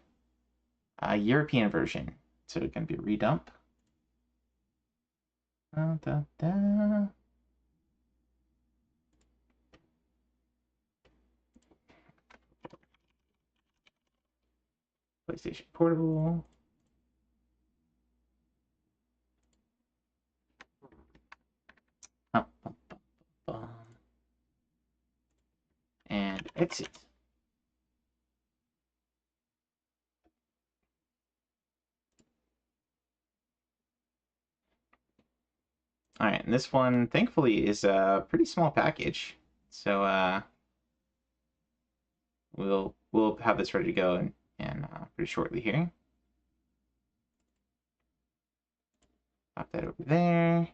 European version. So it's going to be a redump. PlayStation Portable. And Exit. All right, and this one, thankfully, is a pretty small package. So we'll have this ready to go and pretty shortly here. Pop that over there.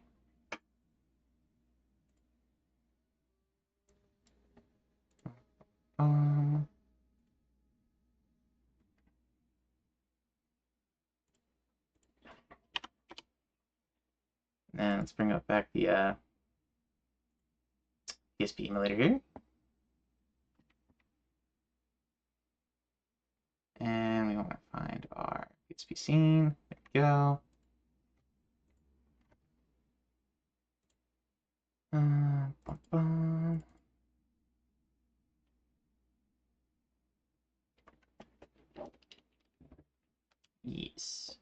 And let's bring up back the PSP emulator here. And we want to find our PSP scene. There we go. Bum, bum. Yes.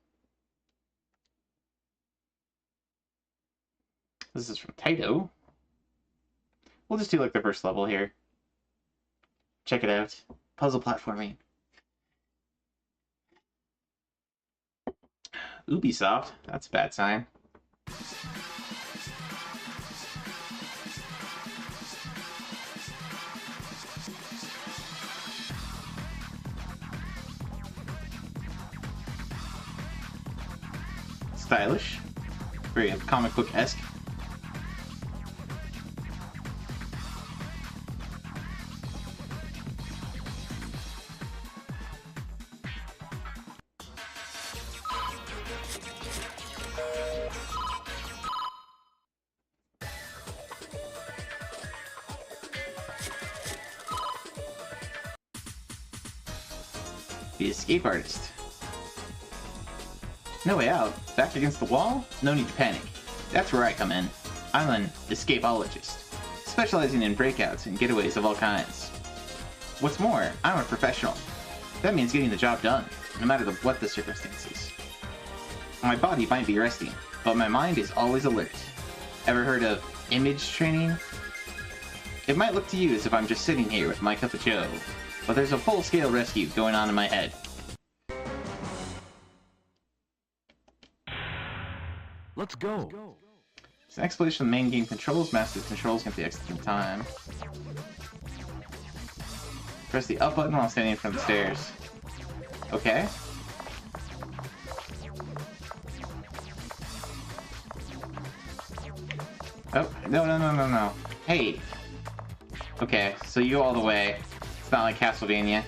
This is from Taito. We'll just do like the first level here. Check it out. Puzzle platforming. Ubisoft. That's a bad sign. Stylish. Very comic book-esque. The escape artist. No way out. Back against the wall? No need to panic. That's where I come in. I'm an escapeologist, specializing in breakouts and getaways of all kinds. What's more, I'm a professional. That means getting the job done, no matter what the circumstances. My body might be resting, but my mind is always alert. Ever heard of image training? It might look to you as if I'm just sitting here with my cup of joe, but there's a full-scale rescue going on in my head. Let's go. It's an explanation of the main game controls. Master controls can be executed in time. Press the up button while standing in front of the stairs. Okay. Oh, no. Hey! Okay, so you go all the way. It's not like Castlevania.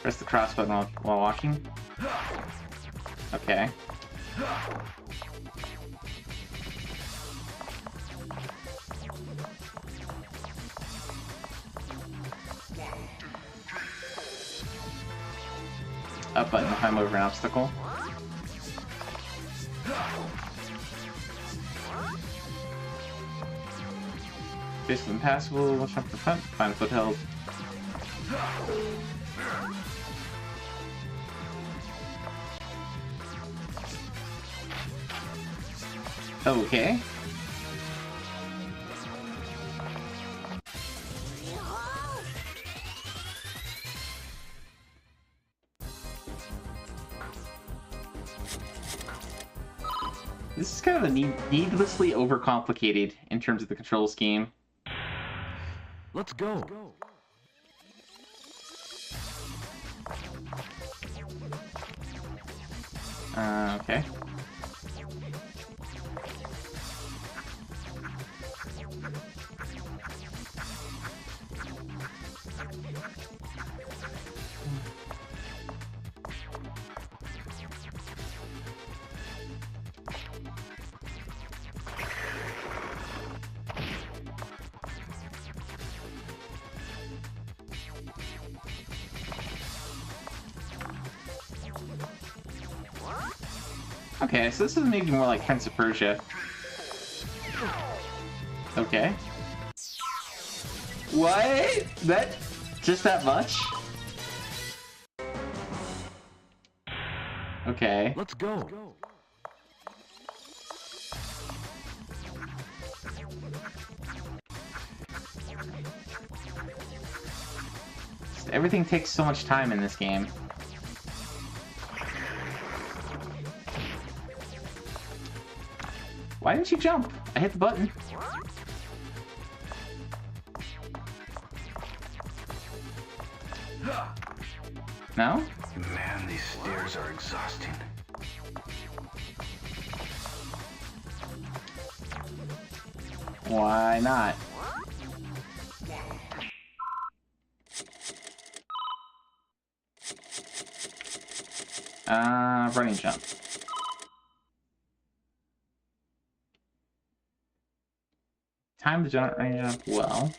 Press the cross button while walking. Okay. Up button to climb over an obstacle. Basically impassable, watch out for front, find a foothold. Okay. This is kind of a needlessly overcomplicated in terms of the control scheme. Let's go. Okay. Okay, so this is maybe more like Prince of Persia. Okay. What? That... just that much? Okay. Let's go. Everything takes so much time in this game. Why didn't you jump? I hit the button. No? Man, these stairs are exhausting. Why not? Running jump. Time the jump, running jump well.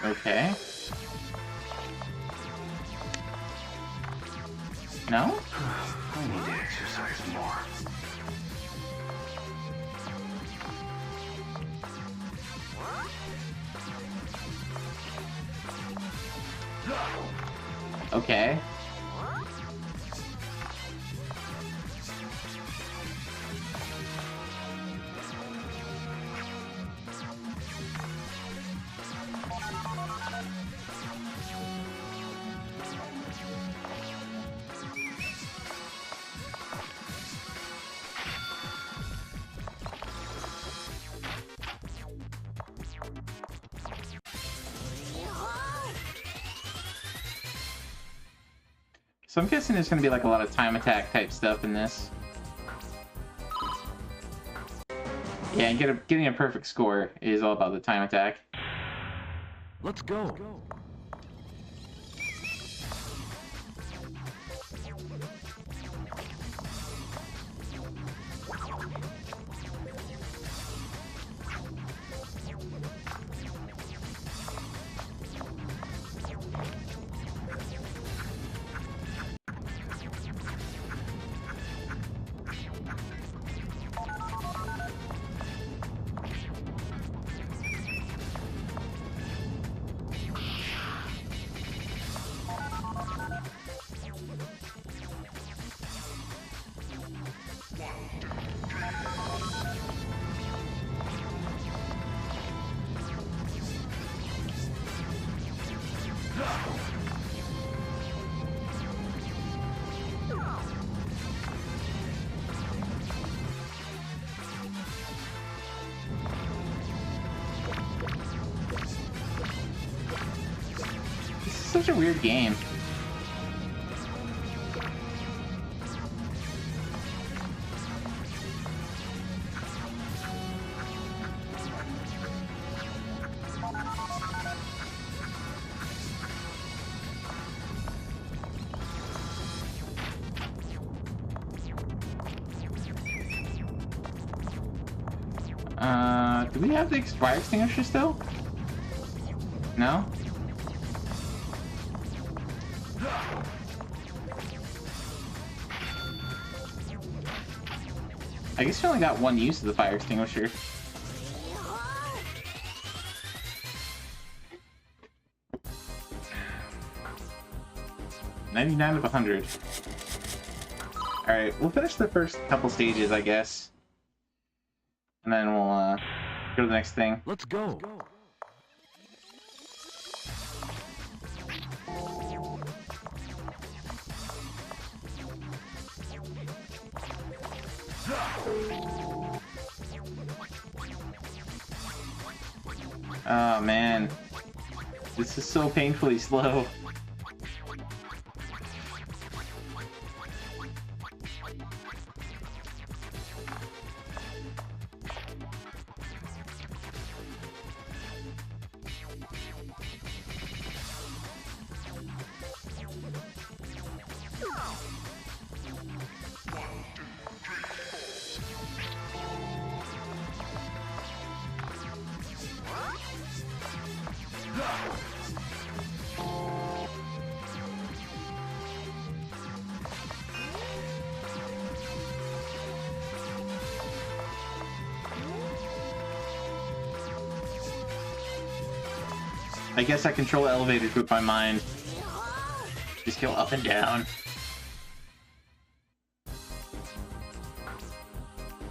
Okay. No? I need to exercise more. Okay. So I'm guessing there's going to be like a lot of time attack type stuff in this. Yeah, and getting a perfect score is all about the time attack. Let's go. such a weird game. Do we have the fire extinguisher still? No? I guess we only got one use of the fire extinguisher. $99 out of 100. Alright, we'll finish the first couple stages, I guess. And then we'll go to the next thing. Let's go. Oh man, this is so painfully slow. I guess I control elevators with my mind. Just go up and down.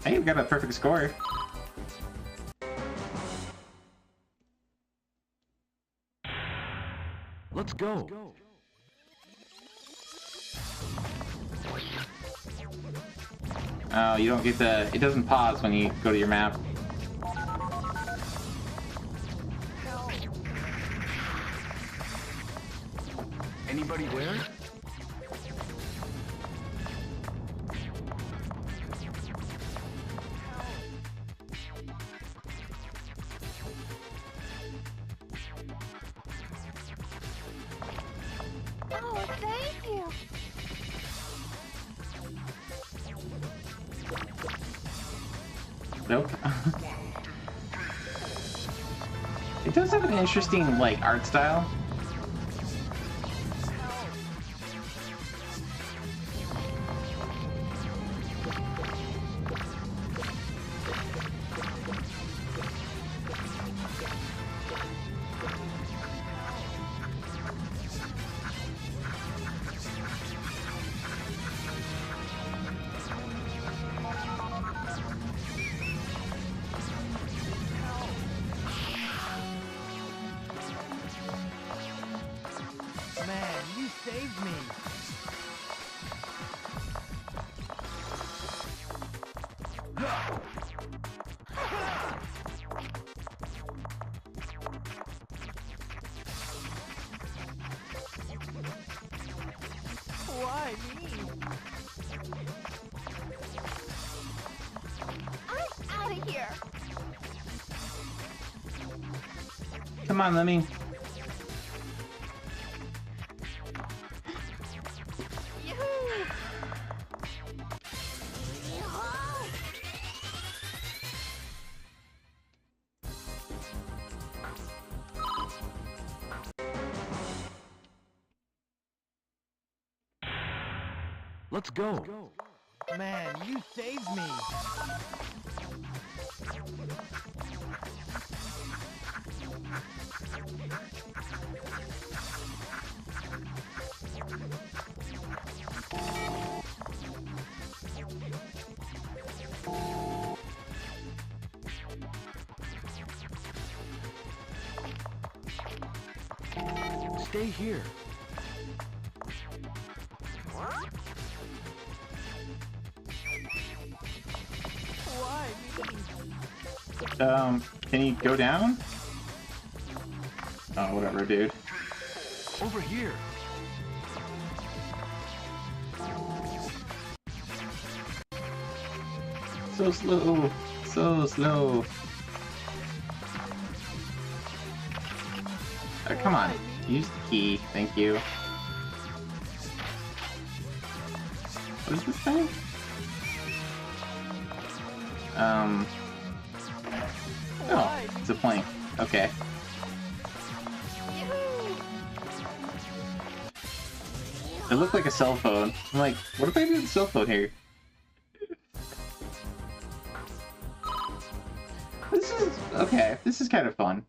Hey, we got a perfect score. Let's go. Oh, you don't get the... It doesn't pause when you go to your map. Anybody there? Oh, thank you. Nope. It does have an interesting, like, art style. Man, you saved me. Why me? I'm out of here. Come on, Lemmy. Yoo-hoo! Let's go. Man, you saved me. Stay here. Why me? Can you go down? Oh, whatever, dude. Over here. So slow. So slow. Come on. Use the key. Thank you. What is this thing? Oh, it's a plank. Okay. It looked like a cell phone. I'm like, what if I do with a cell phone here? This is okay. This is kind of fun.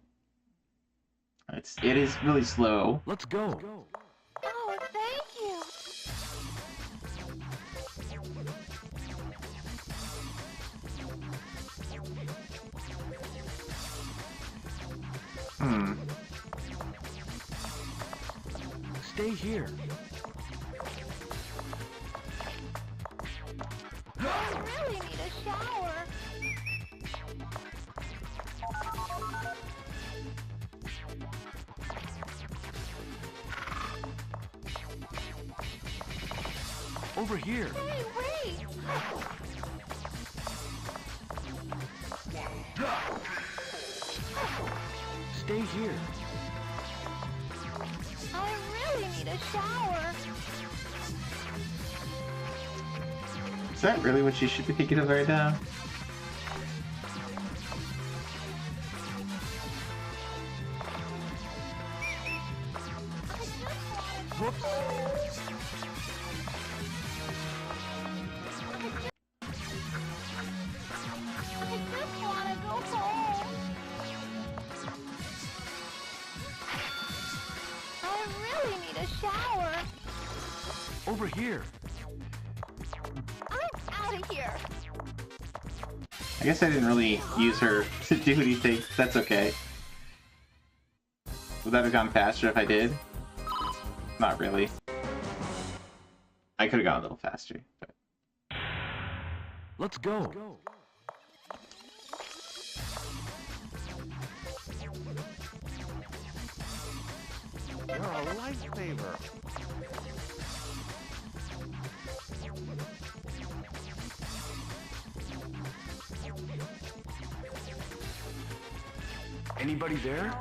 It is really slow. Let's go. Oh, thank you. Stay here. I really need a shower. Over here. Hey, wait! Stay here. I really need a shower. Is that really what you should be thinking of right now? I just want to go home. I really need a shower. Over here. I'm out of here. I guess I didn't really use her to do anything. That's okay. Would that have gone faster if I did? Not really. I could have gone a little faster. But... Let's go. You're a lifesaver. Anybody there?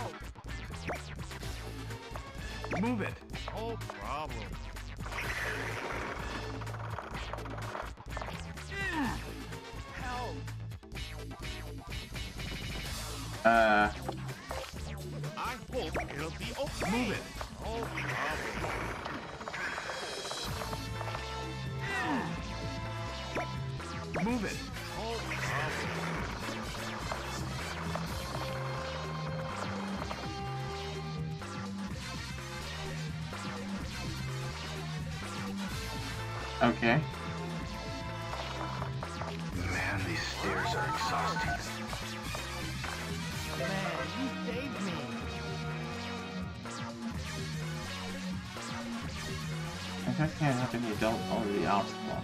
Move it. No problem. Help! I hope it'll be okay. Move it. No problem. Move it. No problem. Okay. Man, these stairs are exhausting. Man, you saved me. I guess I can't have any adult over the obstacle.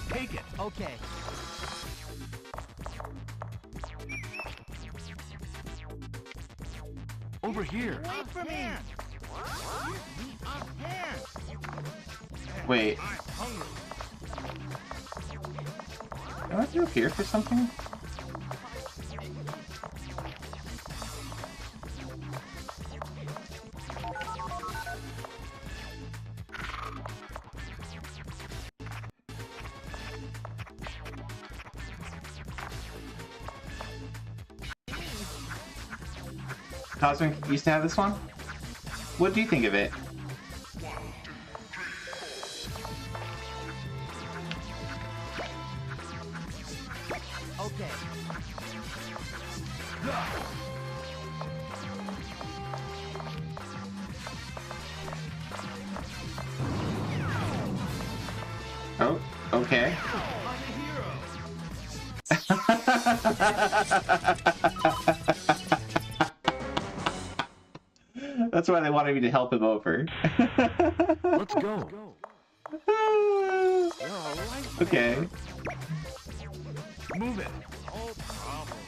Take it. Okay. Over here. Wait for me. Give me a hand. Wait, I'm hungry. do I have to appear for something? Cosmic used to have this one? What do you think of it? Okay. Oh, okay. That's why they wanted me to help him over. Let's go. You're a lifesaver. Okay. Move it. No problem.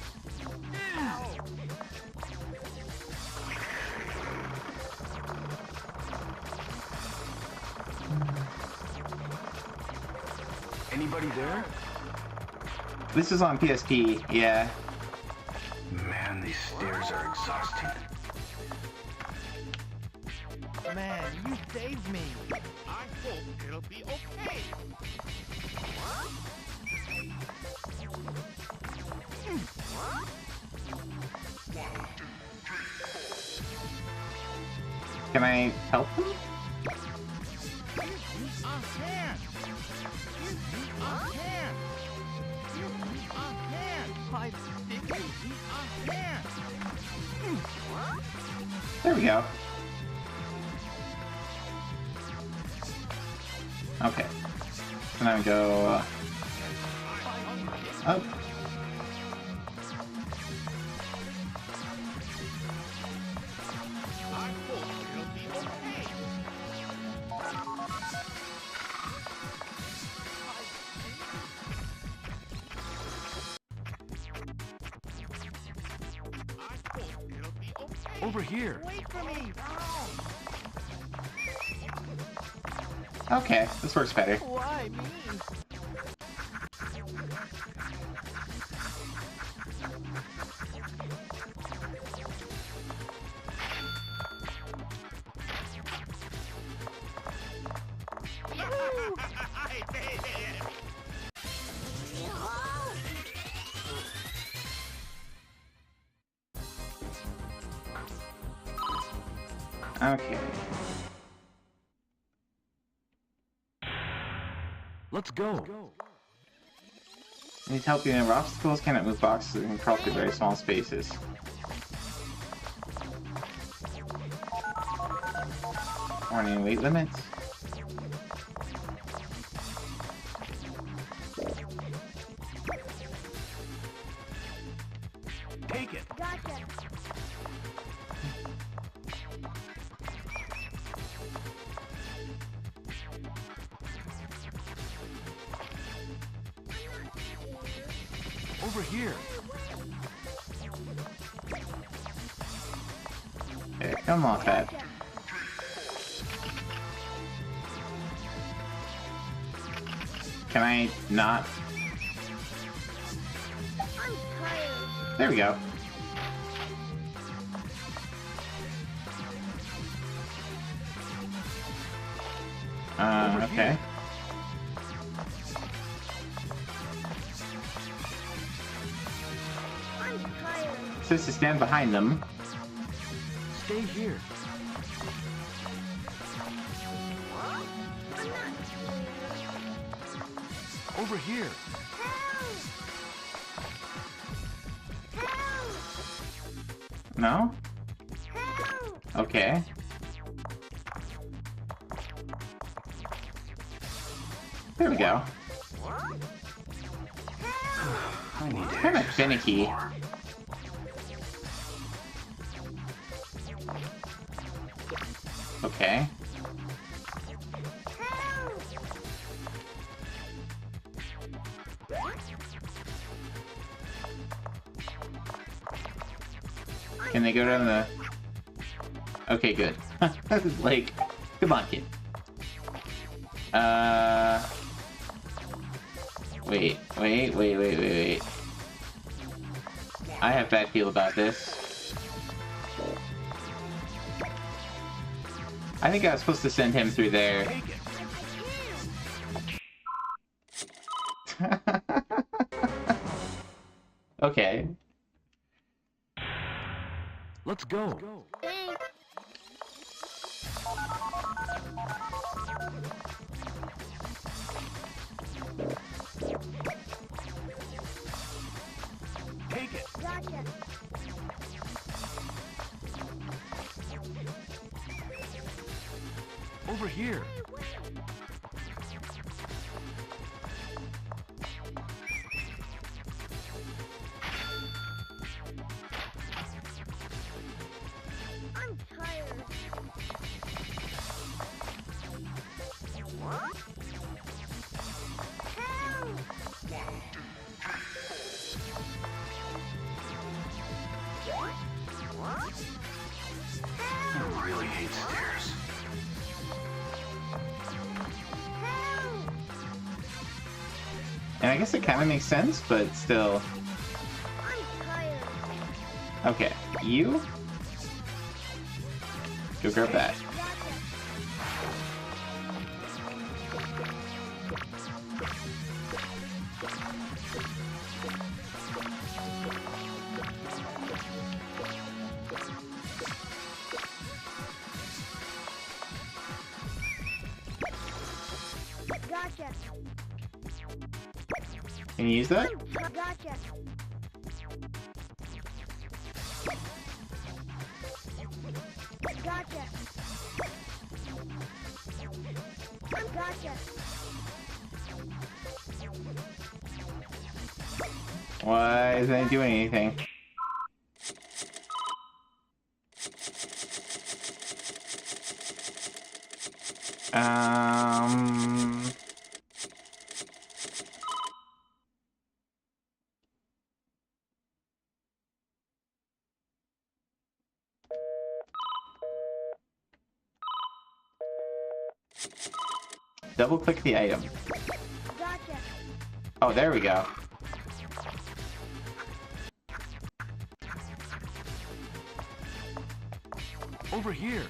Anybody there? This is on PSP, yeah. Man, these stairs are exhausting. Man, you saved me. I hope it'll be okay. Can I help him? Give me a hand. Give me a hand. Give me a hand. I think give me a hand. There we go. Okay. So now we go up. I hope it'll be okay. I hope it'll be okay. Over here. Wait for me. Okay, this works better. Why me? I made it. Okay. Let's go. Needs help getting over obstacles, cannot move boxes, and crawl through very small spaces. Warning, weight limits. Take it. Gotcha. Over here. Okay, come off that. Can I not? I'm tired. There we go. Okay. I'm tired. It says to stand behind them. Stay here. I'm not Over here. Help! Help! No? Help! Okay. There we go. I need to Kind of exercise finicky. more. Okay. Can they go down the... Okay, good. Like, come on, kid. Wait. I have bad feel about this. I think I was supposed to send him through there. Take it. Okay. Let's go. Take it. Gotcha. Over here. I'm tired. Help! I really hate stairs. Help! And I guess it kind of makes sense, but still. I'm tired. Okay, you go grab that. Gotcha. Can you use that? Gotcha. Gotcha. Gotcha. Why isn't it doing anything? Double click the item. Gotcha. Oh, there we go. Over here.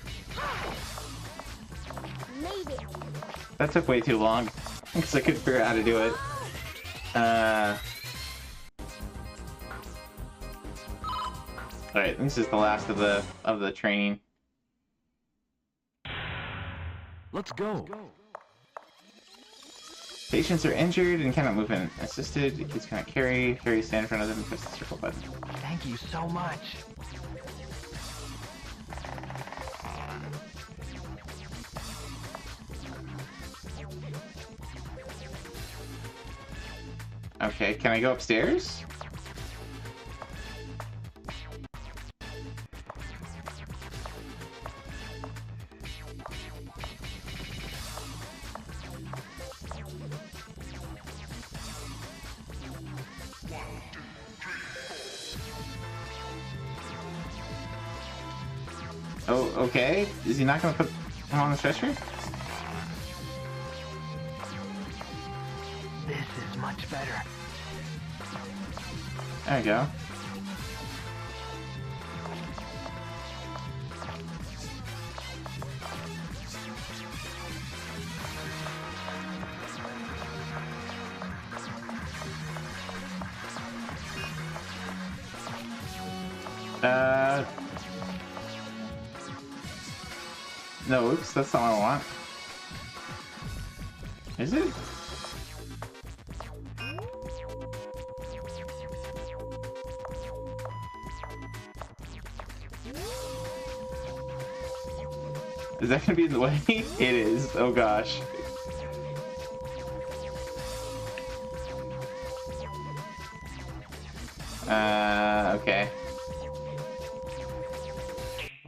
Made it. That took way too long because I couldn't figure out how to do it. All right, this is the last of the training. Let's go. Patients are injured and cannot move in assisted. Kids cannot carry. Carry, stand in front of them and press the circle button. Thank you so much. Okay, can I go upstairs? Oh, okay. Is he not gonna put him on the stretcher? This is much better. There we go. No, oops, that's not what I want. Is it? Is that gonna be in the way? It is. Oh gosh. Okay.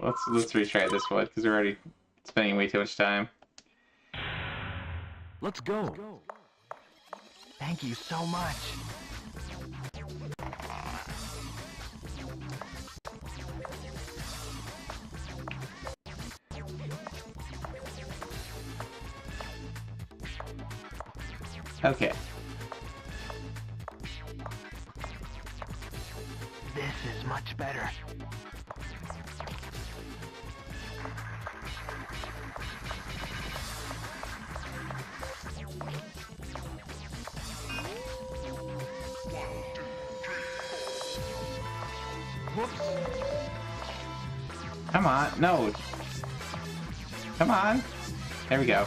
Let's retry this one because we're already spending way too much time. Let's go. Thank you so much. Okay. This is much better. Whoops. Come on. No. Come on. There we go.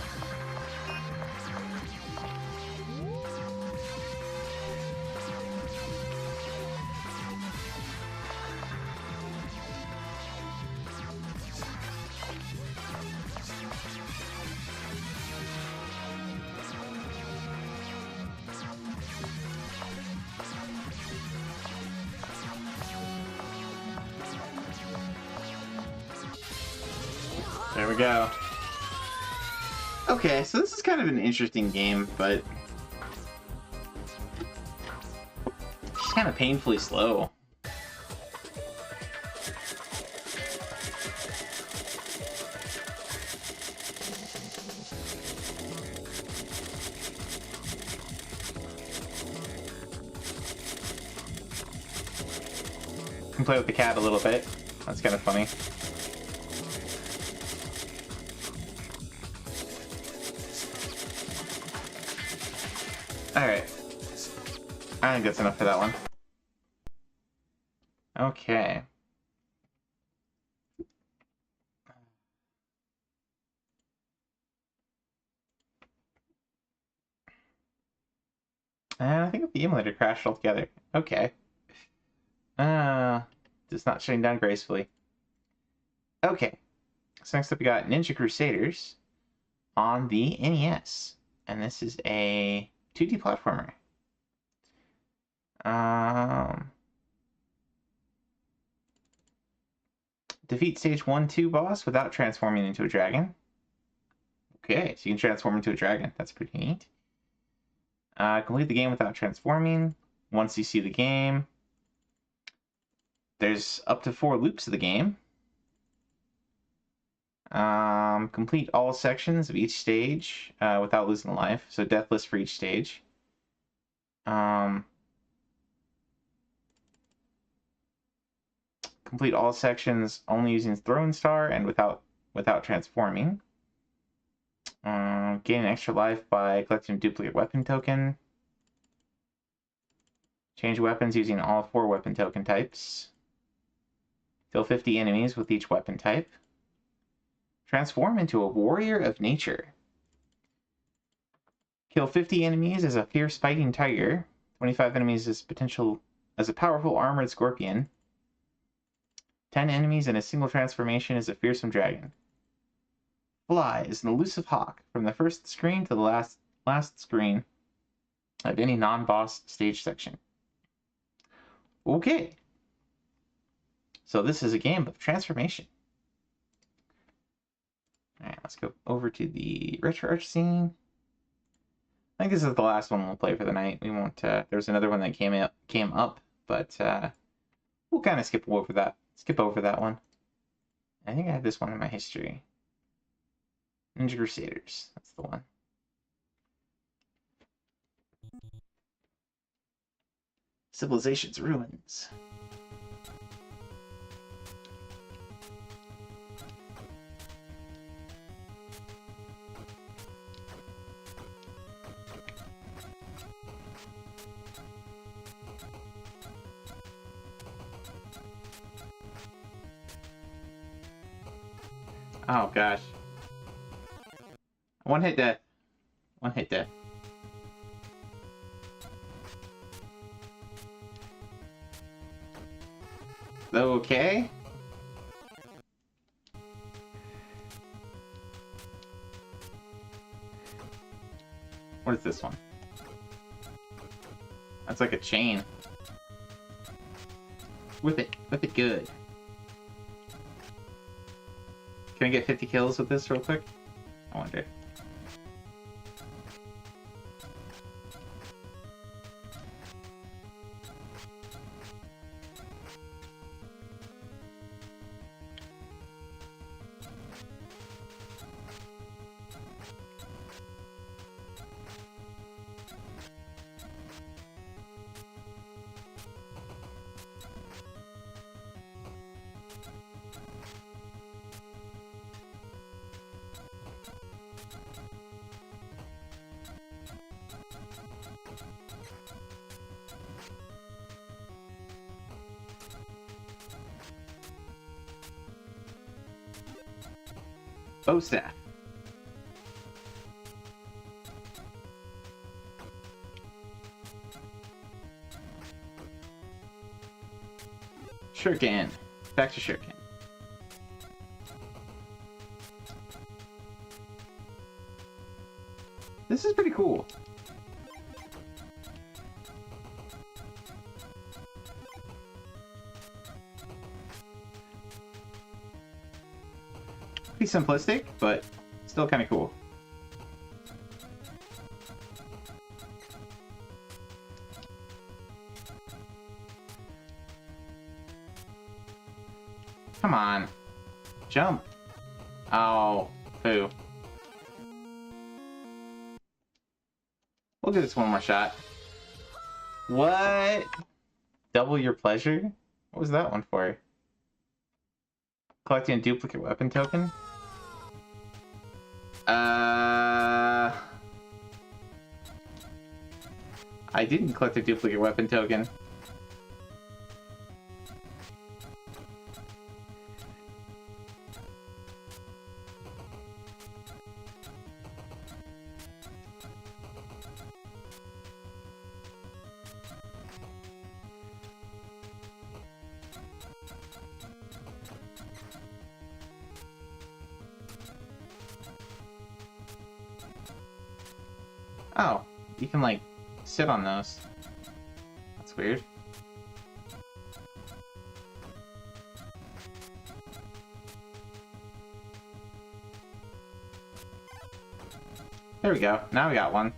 There we go. Okay, so this is kind of an interesting game, but it's kind of painfully slow. can play with the cat a little bit. That's kind of funny. Alright. I think that's enough for that one. Okay. I think the emulator crashed altogether. Okay. It's not shutting down gracefully. Okay. So next up we got Ninja Crusaders on the NES. And this is a 2D platformer. Defeat stage 1-2 boss without transforming into a dragon. Okay, so you can transform into a dragon. That's pretty neat. Complete the game without transforming. Once you see the game, there's up to 4 loops of the game. Complete all sections of each stage without losing a life. So deathless for each stage. Complete all sections only using Throwing Star and without transforming. Gain an extra life by collecting a duplicate weapon token. Change weapons using all 4 weapon token types. Kill 50 enemies with each weapon type. Transform into a warrior of nature. Kill 50 enemies as a fierce fighting tiger. 25 enemies as a powerful armored scorpion. 10 enemies in a single transformation as a fearsome dragon. Fly is an elusive hawk from the first screen to the last screen of any non-boss stage section. Okay. So this is a game of transformation. Alright, let's go over to the RetroArch scene. I think this is the last one we'll play for the night. We won't, there's another one that came up, but we'll kind of skip over that one. I think I have this one in my history. Ninja Crusaders, that's the one. Civilization's Ruins. Oh gosh. One hit death. One hit death. Okay. What is this one? That's like a chain. Whip it good. Can I get 50 kills with this real quick? I wonder. Bow staff. Shuriken. Back to Shuriken. This is pretty cool. Pretty simplistic, but still kind of cool. Come on. Jump. Oh, poo. We'll do this one more shot. What? Double your pleasure? What was that one for? Collecting a duplicate weapon token? I didn't collect a duplicate weapon token. Oh, you can like sit on those. That's weird. There we go. Now we got one.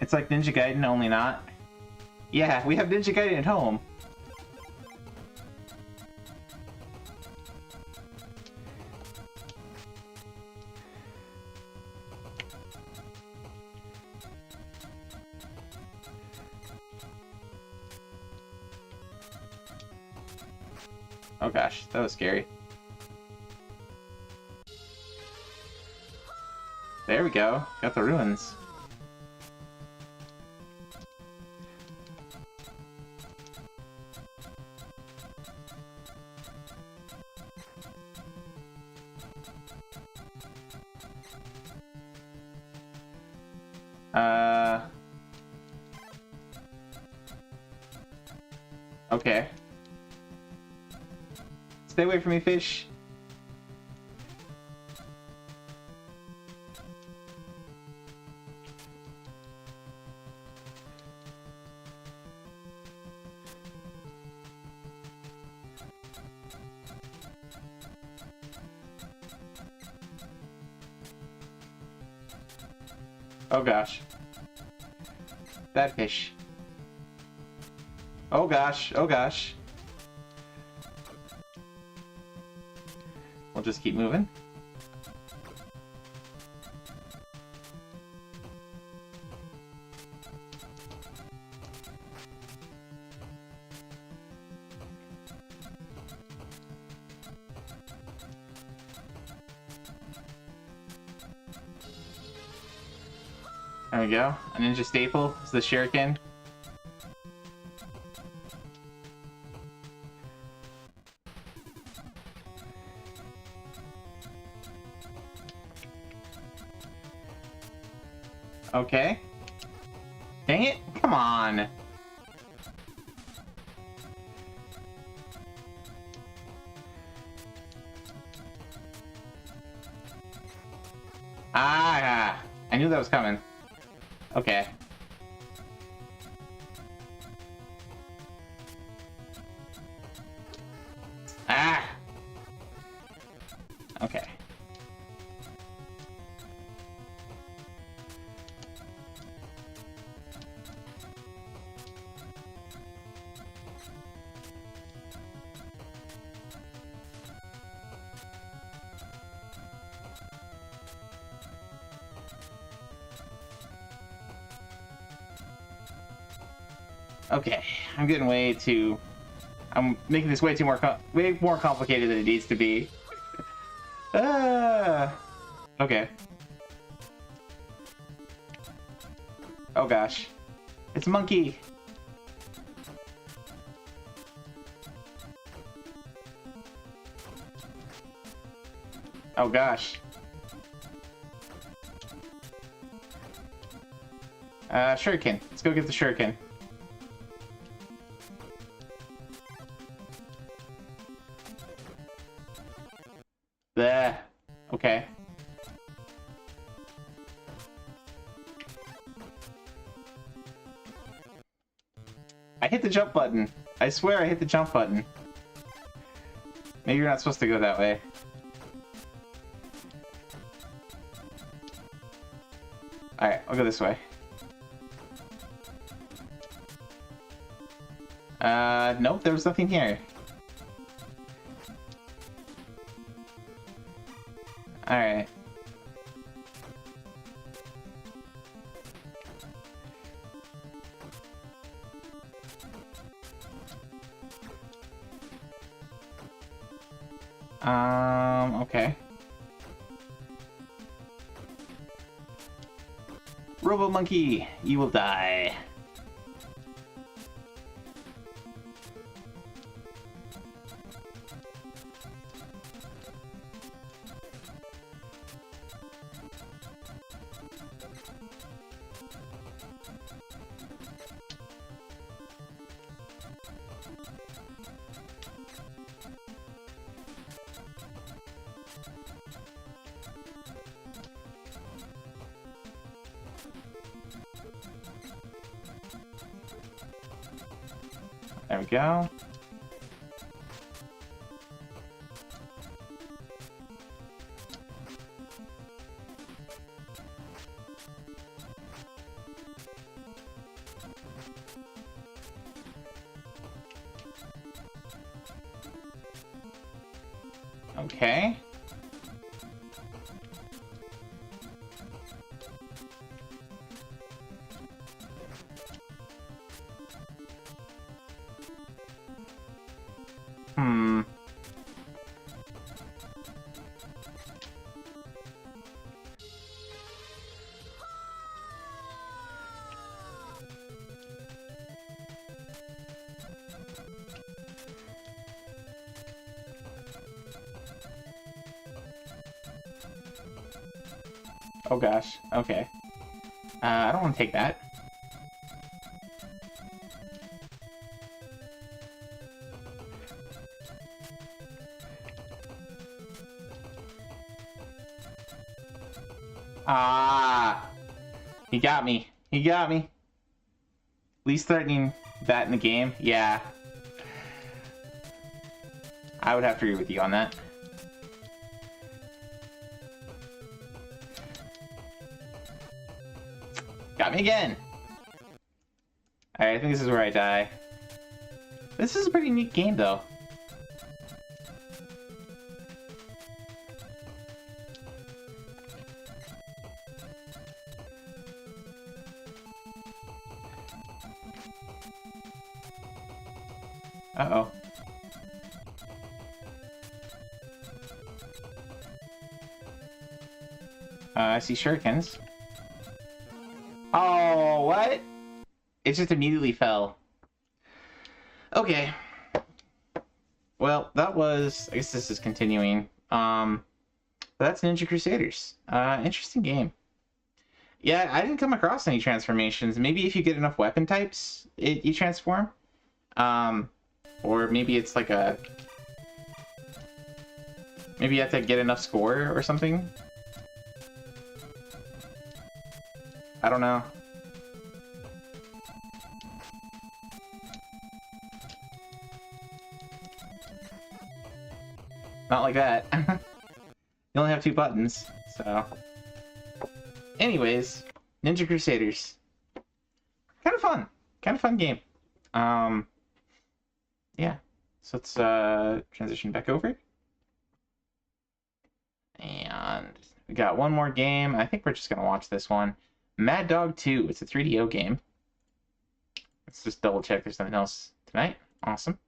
It's like Ninja Gaiden, only not. Yeah, we have Ninja Gaiden at home. Oh gosh, that was scary. There we go. Got the ruins. Okay. Stay away from me, fish. Oh gosh. Bad fish. Oh gosh, oh gosh. We'll just keep moving. There we go. A ninja staple is the shuriken. Okay. Dang it! Come on! Ah! I knew that was coming. Okay. Ah! Okay. Okay, I'm getting I'm making this way more complicated than it needs to be. Okay. Oh gosh. It's a monkey! Oh gosh. Shuriken. Let's go get the shuriken. There. Okay. I hit the jump button. I swear I hit the jump button. Maybe you're not supposed to go that way. Alright, I'll go this way. Nope, there was nothing here. Alright. Okay. Robo Monkey, you will die. There we go. Okay. Oh gosh, okay. I don't want to take that. Ah! He got me. He got me. Least threatening that in the game? Yeah. I would have to agree with you on that. Got me again! Alright, I think this is where I die. This is a pretty neat game, though. Uh-oh. I see shurikens. Oh, what? It just immediately fell. Okay. Well, that was... I guess this is continuing. That's Ninja Crusaders. Interesting game. Yeah, I didn't come across any transformations. Maybe if you get enough weapon types, you transform. Or maybe it's like a... Maybe you have to get enough score or something. I don't know. Not like that. You only have 2 buttons, so... Anyways, Ninja Crusaders. Kind of fun. Kind of fun game. Yeah. So let's transition back over. And we got one more game. I think we're just going to watch this one. Mad Dog 2. It's a 3DO game. Let's just double check there's nothing else tonight. Awesome.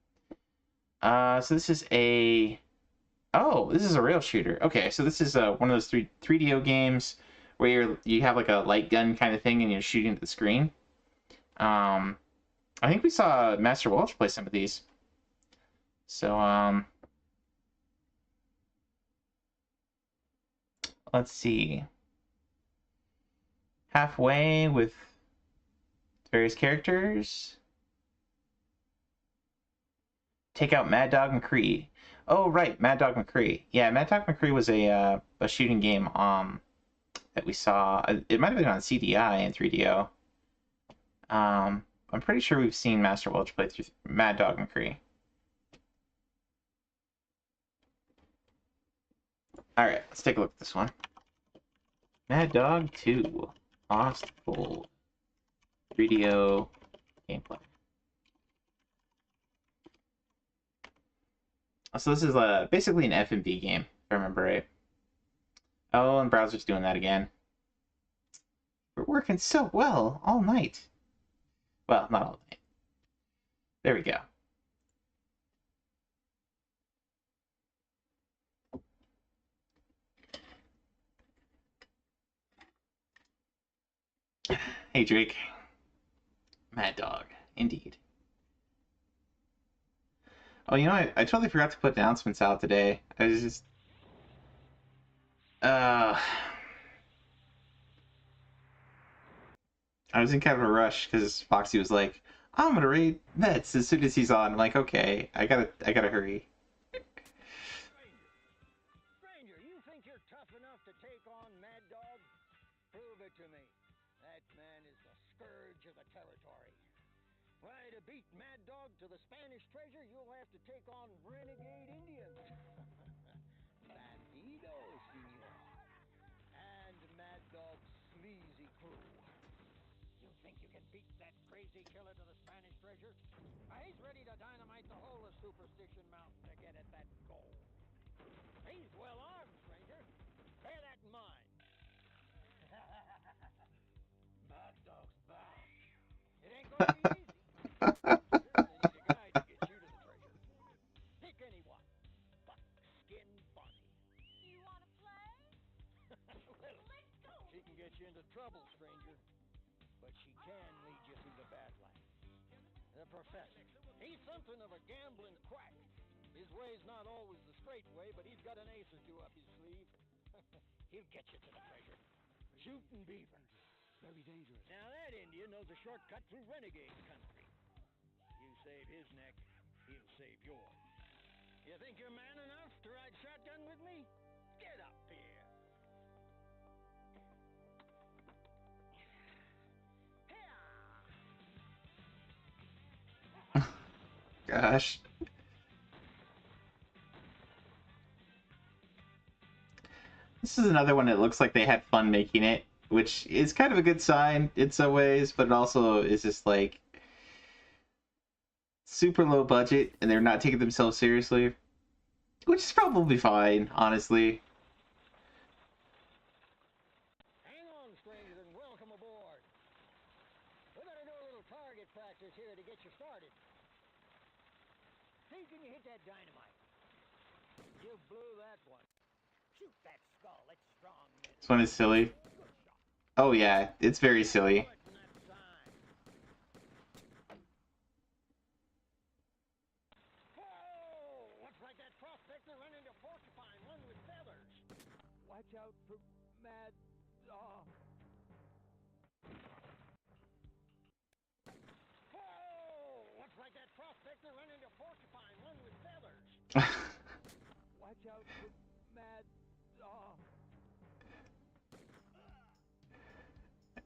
So this is a... Oh, this is a rail shooter. Okay, so this is one of those 3DO games where you have like a light gun kind of thing and you're shooting at the screen. I think we saw Master Welch play some of these. So, let's see. Halfway with various characters. Take out Mad Dog McCree. Oh, right, Mad Dog McCree. Yeah, Mad Dog McCree was a shooting game that we saw. It might have been on CDI and 3DO. I'm pretty sure we've seen Master Welch play through Mad Dog McCree. Alright, let's take a look at this one. Mad Dog 2. Lost Gold. 3DO gameplay. So this is basically an FMV game, if I remember right. Oh, and browser's doing that again. We're working so well all night. Well, not all night. There we go. Hey, Drake. Mad Dog, indeed. Oh, you know, I totally forgot to put announcements out today. I was just... I was in kind of a rush because Foxy was like, I'm gonna raid Mets as soon as he's on. I'm like, okay, I gotta hurry. Stranger, you think you're tough enough to take on Mad Dog? Prove it to me. That man is the scourge of the territory. Why, to beat Mad Dog to the Spanish treasure, you'll have to take on renegade Indians. Bandido, senor. And Mad Dog's sleazy crew. You think you can beat that crazy killer to the Spanish treasure? He's ready to dynamite the whole of Superstition Mountain to get at that gold. He's well armed, stranger. Bear that in mind. Mad Dog's back. It ain't gonna be easy. Certainly need a guide to get you to the treasure. Pick anyone. Buck, Skin, Bonnie. You want to play? Well, Let's go! she can get you into trouble, stranger. But she can lead you through the bad life. The professor. He's something of a gambling quack. His way's not always the straight way, but he's got an ace or two up his sleeve. He'll get you to the treasure. Shooting beaver. Very dangerous. Now that Indian knows a shortcut through renegade country. You save his neck, he'll save yours. You think you're man enough to ride shotgun with me? Get up here. Gosh. This is another one that looks like they had fun making it, which is kind of a good sign in some ways, but it also is just like super low budget and they're not taking themselves seriously, which is probably fine, honestly. Hang on, stranger, and welcome aboard. We're gonna do a little target practice here to get you started. See, can you hit that dynamite? You blew that one. Shoot that skull. It's strong. This one is silly. Oh yeah, it's very silly. Whoa! Looks like that prospector ran into porcupine, one with feathers. Watch out for Mad Dog. Whoa! Looks like that prospector ran into porcupine, one with feathers. Watch out for Mad Dog.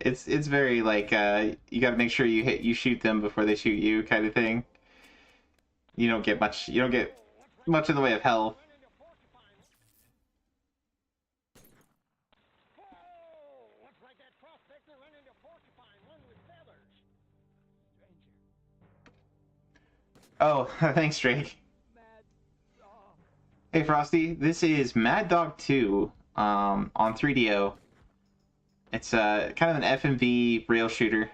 It's very like you got to make sure you shoot them before they shoot you kind of thing. You don't get much in the way of health. Whoa! Looks like that prospector ran into porcupine, one with feathers. Stranger. Oh, thanks, Drake. Hey, Frosty. This is Mad Dog 2 on 3DO. It's kind of an FMV rail shooter.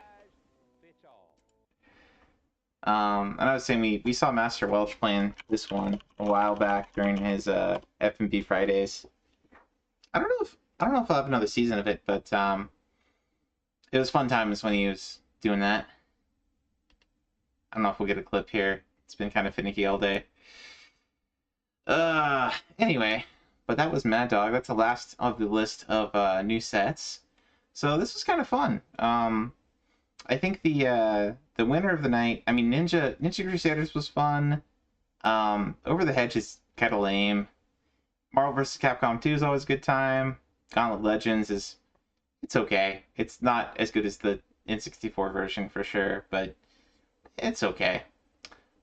And I was saying we saw Master Welch playing this one a while back during his FMV Fridays. I don't know if I'll have another season of it, but it was fun times when he was doing that. I don't know if we'll get a clip here. It's been kind of finicky all day. Anyway, but that was Mad Dog. That's the last of the list of new sets. So this was kind of fun. I think the winner of the night, I mean, Ninja Crusaders was fun. Over the Hedge is kind of lame. Marvel vs. Capcom 2 is always a good time. Gauntlet Legends it's okay. It's not as good as the N64 version for sure, but it's okay.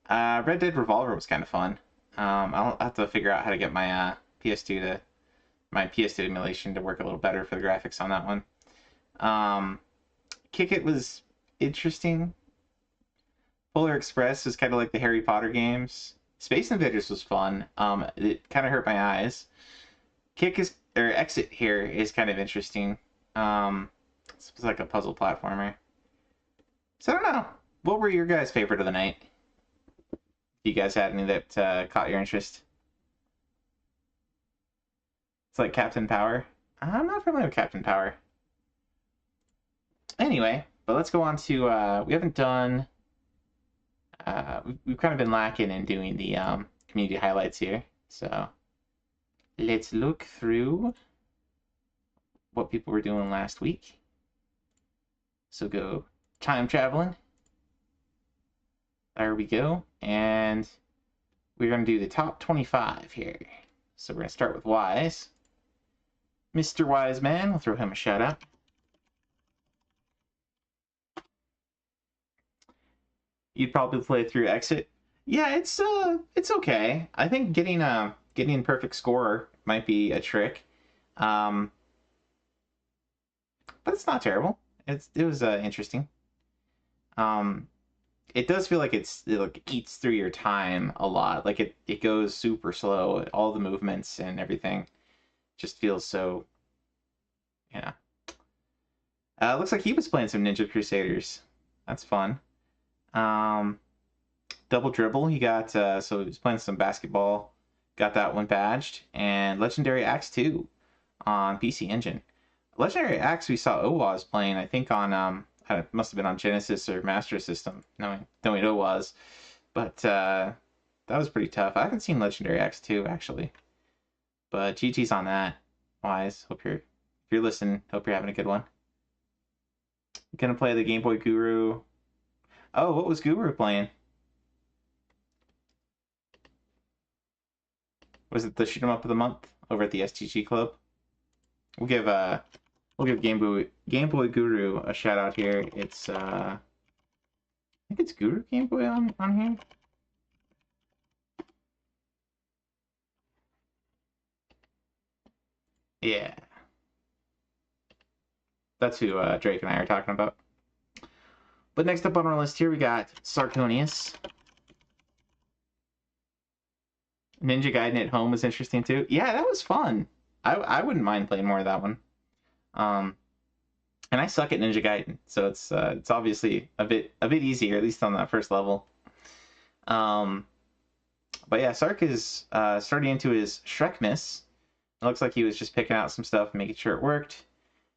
Red Dead Revolver was kind of fun. I'll have to figure out how to get my PS2 emulation to work a little better for the graphics on that one. Kick It was interesting. Polar Express was kind of like the Harry Potter games. Space Invaders was fun. It kind of hurt my eyes. Exit here is kind of interesting. It's like a puzzle platformer. So I don't know. What were your guys' favorite of the night? You guys had any that caught your interest? It's like Captain Power. I'm not familiar with Captain Power. Anyway, But let's go on to, we haven't done, we've kind of been lacking in doing the community highlights here. So let's look through what people were doing last week. So go time traveling. There we go. And we're going to do the top 25 here. So we're going to start with Wise. Mr. Wise Man, we'll throw him a shout out. You'd probably play through Exit. Yeah, it's okay. I think getting perfect score might be a trick. But it's not terrible. It was interesting. It does feel like it like eats through your time a lot. Like it goes super slow. All the movements and everything just feels so, yeah. Looks like he was playing some Ninja Crusaders. That's fun. Double Dribble. He got so he was playing some basketball. Got that one badged. And Legendary Axe 2 on PC Engine. Legendary Axe we saw Owaz playing. I think on it must have been on Genesis or Master System, knowing Owaz. But that was pretty tough. I haven't seen Legendary Axe 2 actually. But GG's on that. Wise. If you're listening, hope you're having a good one. Gonna play the Game Boy Guru. Oh, what was Guru playing? Was it the Shoot 'em Up of the Month over at the STG Club? We'll give Game Boy Guru a shout out here. It's I think it's Guru Game Boy on here. Yeah. That's who Drake and I are talking about. But next up on our list here, we got Sarconius. Ninja Gaiden at home was interesting too. Yeah, that was fun. I wouldn't mind playing more of that one. And I suck at Ninja Gaiden, so it's obviously a bit easier, at least on that first level. But yeah, Sark is starting into his Shrekmas. It looks like he was just picking out some stuff and making sure it worked.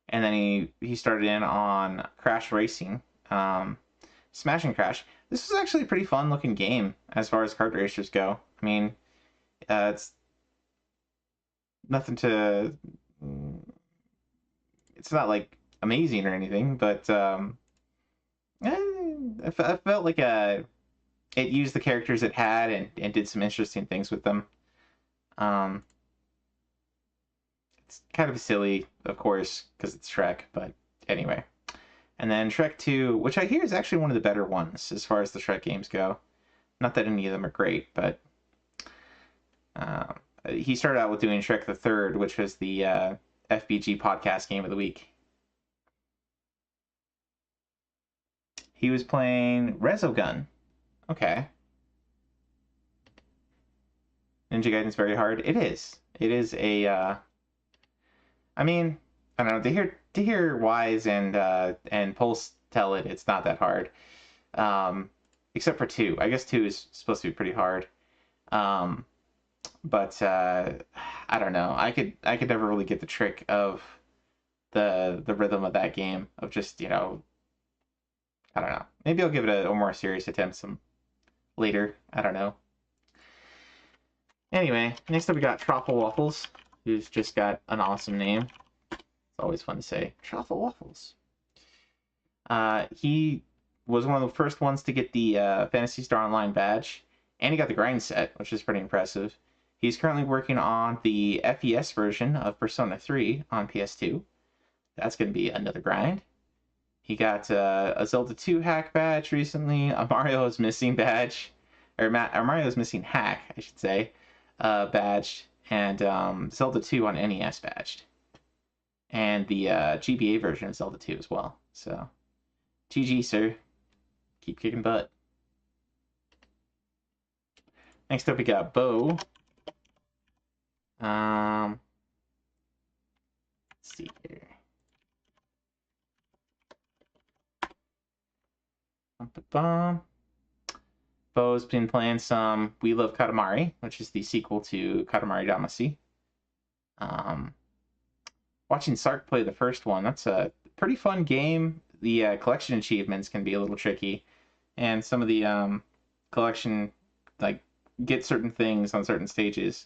And then he started in on Crash Racing. Smash and Crash. This was actually a pretty fun looking game as far as kart racers go. I mean, it's nothing to... It's not like amazing or anything, but I felt like it used the characters it had and did some interesting things with them. It's kind of silly, of course, because it's Shrek, but anyway. And then Shrek 2, which I hear is actually one of the better ones as far as the Shrek games go. Not that any of them are great, but he started out with doing Shrek the Third, which was the FBG podcast game of the week. He was playing Resogun. Okay. Ninja Gaiden's very hard. It is. It is a... I mean, I don't know. To hear Wise and Pulse tell it, it's not that hard. Except for 2. I guess 2 is supposed to be pretty hard. But I don't know. I could never really get the trick of the rhythm of that game of just, I don't know. Maybe I'll give it a more serious attempt some later. I don't know. Anyway, next up we got Truffle Waffles, who's just got an awesome name. It's always fun to say. Truffle Waffles. He was one of the first ones to get the Phantasy Star Online badge, and he got the grind set, which is pretty impressive. He's currently working on the FES version of Persona 3 on PS2. That's going to be another grind. He got a Zelda 2 hack badge recently, a Mario's Missing badge, or Mario's Missing hack, I should say, badged, and Zelda 2 on NES badged. And the GBA version of Zelda 2 as well. So, GG, sir. Keep kicking butt. Next up, we got Bo. Let's see here. Bo's been playing some We Love Katamari, which is the sequel to Katamari Damacy. Watching Sark play the first one, that's a pretty fun game. the collection achievements can be a little tricky, and some of the collection, like, get certain things on certain stages,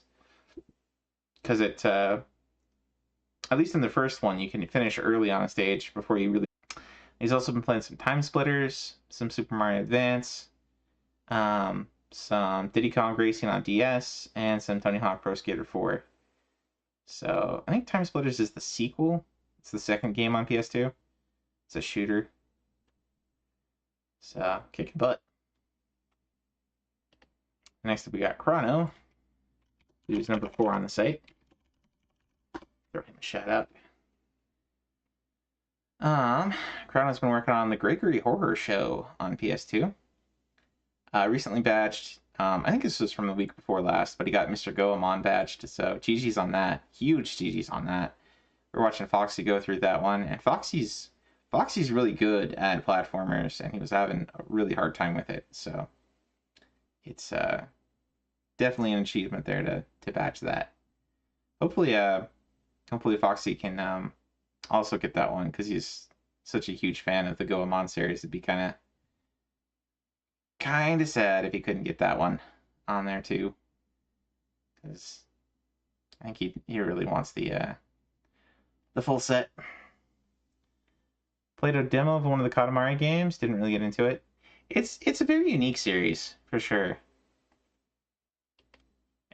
because it at least in the first one you can finish early on a stage before you really. He's also been playing some Time Splitters, some Super Mario Advance, some Diddy Kong Racing on DS, and some Tony Hawk Pro Skater 4. So I think Time Splitters is the sequel. It's the second game on PS2. It's a shooter. So kicking butt. Next up we got Chrono. He's number 4 on the site. Throw him a shout out. Chrono's been working on the Gregory Horror Show on PS2. Recently badged. I think this was from the week before last, but he got Mr. Goemon badged, so GG's on that. Huge GG's on that. We're watching Foxy go through that one, and Foxy's really good at platformers, and he was having a really hard time with it, so it's definitely an achievement there to badge that. Hopefully Foxy can also get that one, because he's such a huge fan of the Goemon series. It'd be kind of sad if he couldn't get that one on there too, because I think he really wants the full set. Played a demo of one of the Katamari games. Didn't really get into it. It's a very unique series for sure.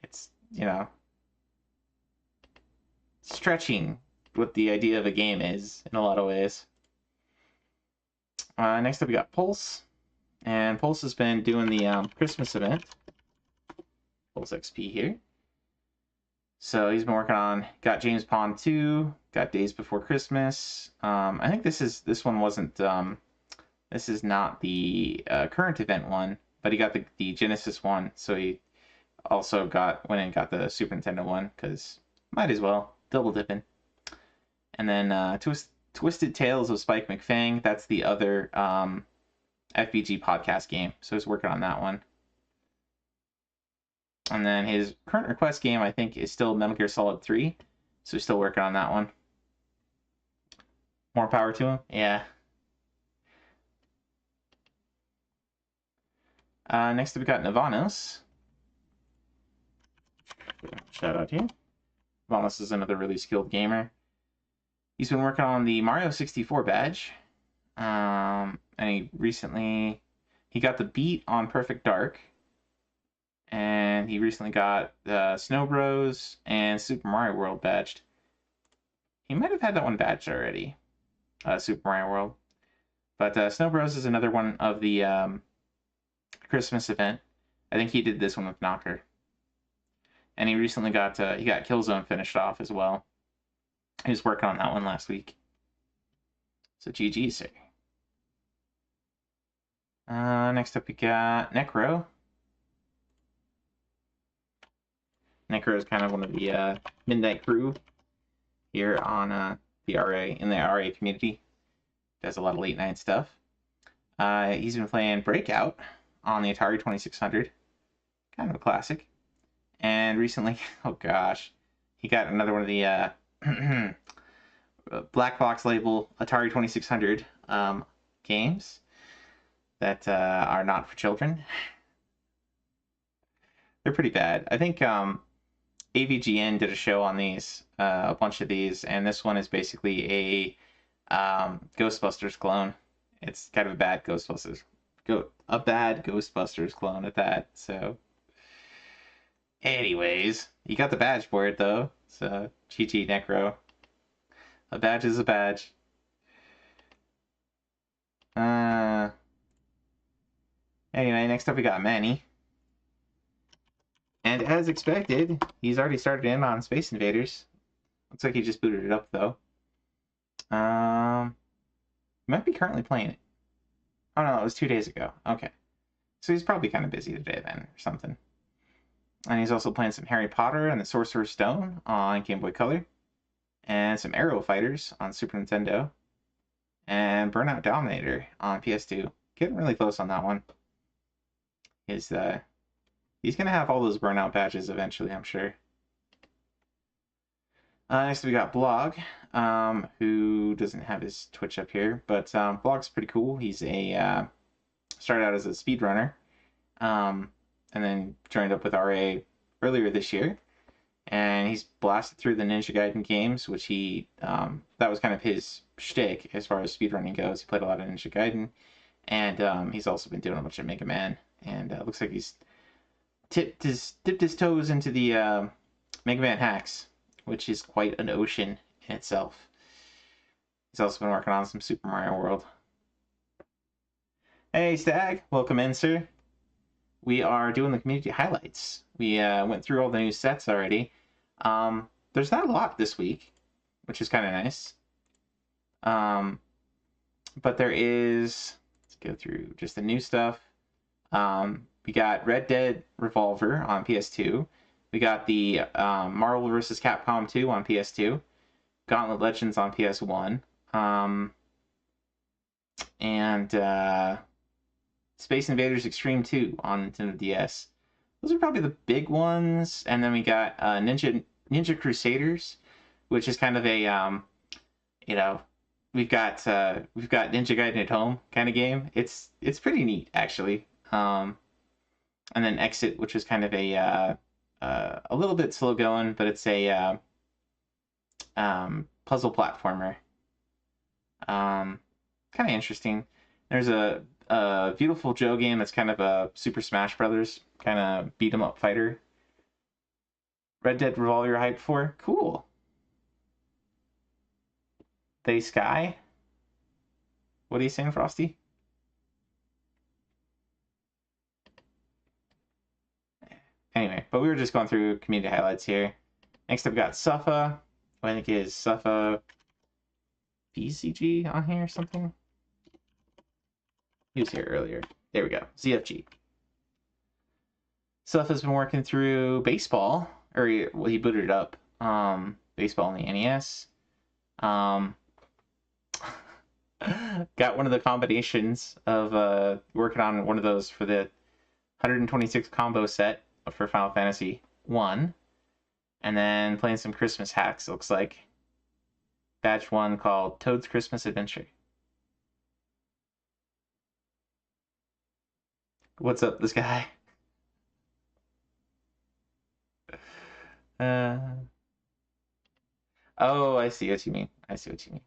It's, you know, stretching what the idea of a game is in a lot of ways. Next up we got Pulse. And Pulse has been doing the Christmas event. Pulse XP here. So he's been working on, got James Pond 2, got Days Before Christmas. I think this one wasn't, this is not the current event one, but he got the Genesis one, so he also went and got the Super Nintendo one, because might as well, double dipping. And then Twisted Tales of Spike McFang, that's the other FBG podcast game, so he's working on that one. And then his current request game, I think, is still Metal Gear Solid 3, so he's still working on that one. More power to him, yeah. Next up we got Navanos. Shout out here. Navanos is another really skilled gamer. He's been working on the Mario 64 badge. And he got the beat on Perfect Dark. And he recently got the Snow Bros and Super Mario World badged. He might have had that one badged already, Super Mario World. But Snow Bros is another one of the Christmas event. I think he did this one with Knocker. And he recently got Killzone finished off as well. He was working on that one last week. So GG, sir. Next up we got Necro. Necro is kind of one of the Midnight Crew here on the RA, in the RA community. Does a lot of late night stuff. He's been playing Breakout on the Atari 2600. Kind of a classic. And recently, oh gosh, he got another one of the black box label Atari 2600 games that are not for children. They're pretty bad. I think AVGN did a show on these, a bunch of these, and this one is basically a Ghostbusters clone. It's kind of a bad Ghostbusters clone at that. So, anyways, you got the badge for it though. So GG Necro. A badge is a badge. Anyway, next up we got Manny. And as expected, he's already started in on Space Invaders. Looks like he just booted it up though. He might be currently playing it. Oh no, it was 2 days ago. Okay. So he's probably kind of busy today then, or something. And he's also playing some Harry Potter and the Sorcerer's Stone on Game Boy Color. And some Aero Fighters on Super Nintendo. And Burnout Dominator on PS2. Getting really close on that one. He's going to have all those Burnout badges eventually, I'm sure. Next we got Blog, who doesn't have his Twitch up here, but Blog's pretty cool. He's a started out as a speedrunner, and then joined up with RA earlier this year, and he's blasted through the Ninja Gaiden games, which he that was kind of his shtick as far as speedrunning goes. He played a lot of Ninja Gaiden, and he's also been doing a bunch of Mega Man, and looks like he's dipped his toes into the Mega Man hacks, which is quite an ocean in itself. He's also been working on some Super Mario World. Hey, Stag. Welcome in, sir. We are doing the community highlights. We went through all the new sets already. There's not a lot this week, which is kind of nice. But there is... Let's go through just the new stuff. We got Red Dead Revolver on PS2. We got the Marvel vs. Capcom 2 on PS2, Gauntlet Legends on PS1, and Space Invaders Extreme 2 on Nintendo DS. Those are probably the big ones. And then we got Ninja Crusaders, which is kind of a we've got Ninja Gaiden at Home kind of game. It's pretty neat actually. And then Exit, which is kind of a little bit slow going, but it's a puzzle platformer. Kind of interesting. There's a Beautiful Joe game that's kind of a Super Smash Brothers kind of beat 'em up fighter. Red Dead Revolver hyped for? Cool. They Sky? What are you saying, Frosty? Anyway, but we were just going through community highlights here. Next up, we got Suffa. I think is Suffa VCG on here or something. He was here earlier. There we go. ZFG. Suffa's been working through baseball, or he booted it up. Baseball on the NES. Got one of the combinations of working on one of those for the 126 combo set for Final Fantasy 1, and then playing some Christmas hacks, it looks like. Batch 1 called Toad's Christmas Adventure. What's up, this guy? Oh, I see what you mean. I see what you mean.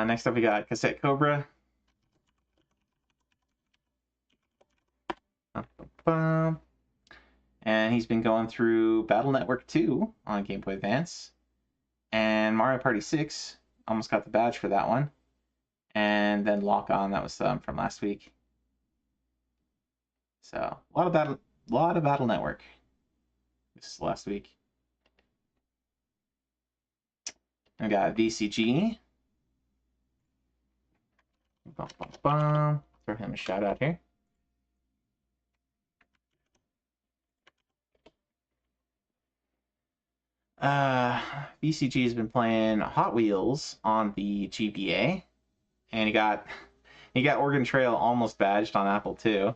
Next up, we got Cassette Cobra. And he's been going through Battle Network 2 on Game Boy Advance. And Mario Party 6. Almost got the badge for that one. And then Lock On, that was from last week. So, a lot of Battle Network. This is last week. I got VCG. Throw him a shout out here. VCG has been playing Hot Wheels on the GBA, and he got Oregon Trail almost badged on Apple II.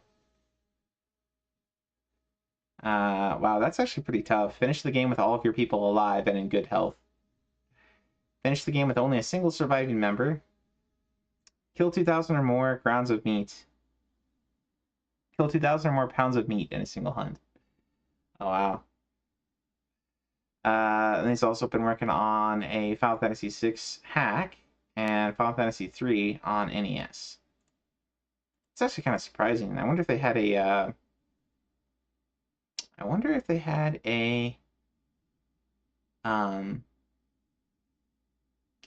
Wow, that's actually pretty tough. Finish the game with all of your people alive and in good health. Finish the game with only a single surviving member. Kill 2,000 or more grounds of meat. Kill 2,000 or more pounds of meat in a single hunt. Oh, wow. And he's also been working on a Final Fantasy VI hack and Final Fantasy III on NES. It's actually kind of surprising. I wonder if they had a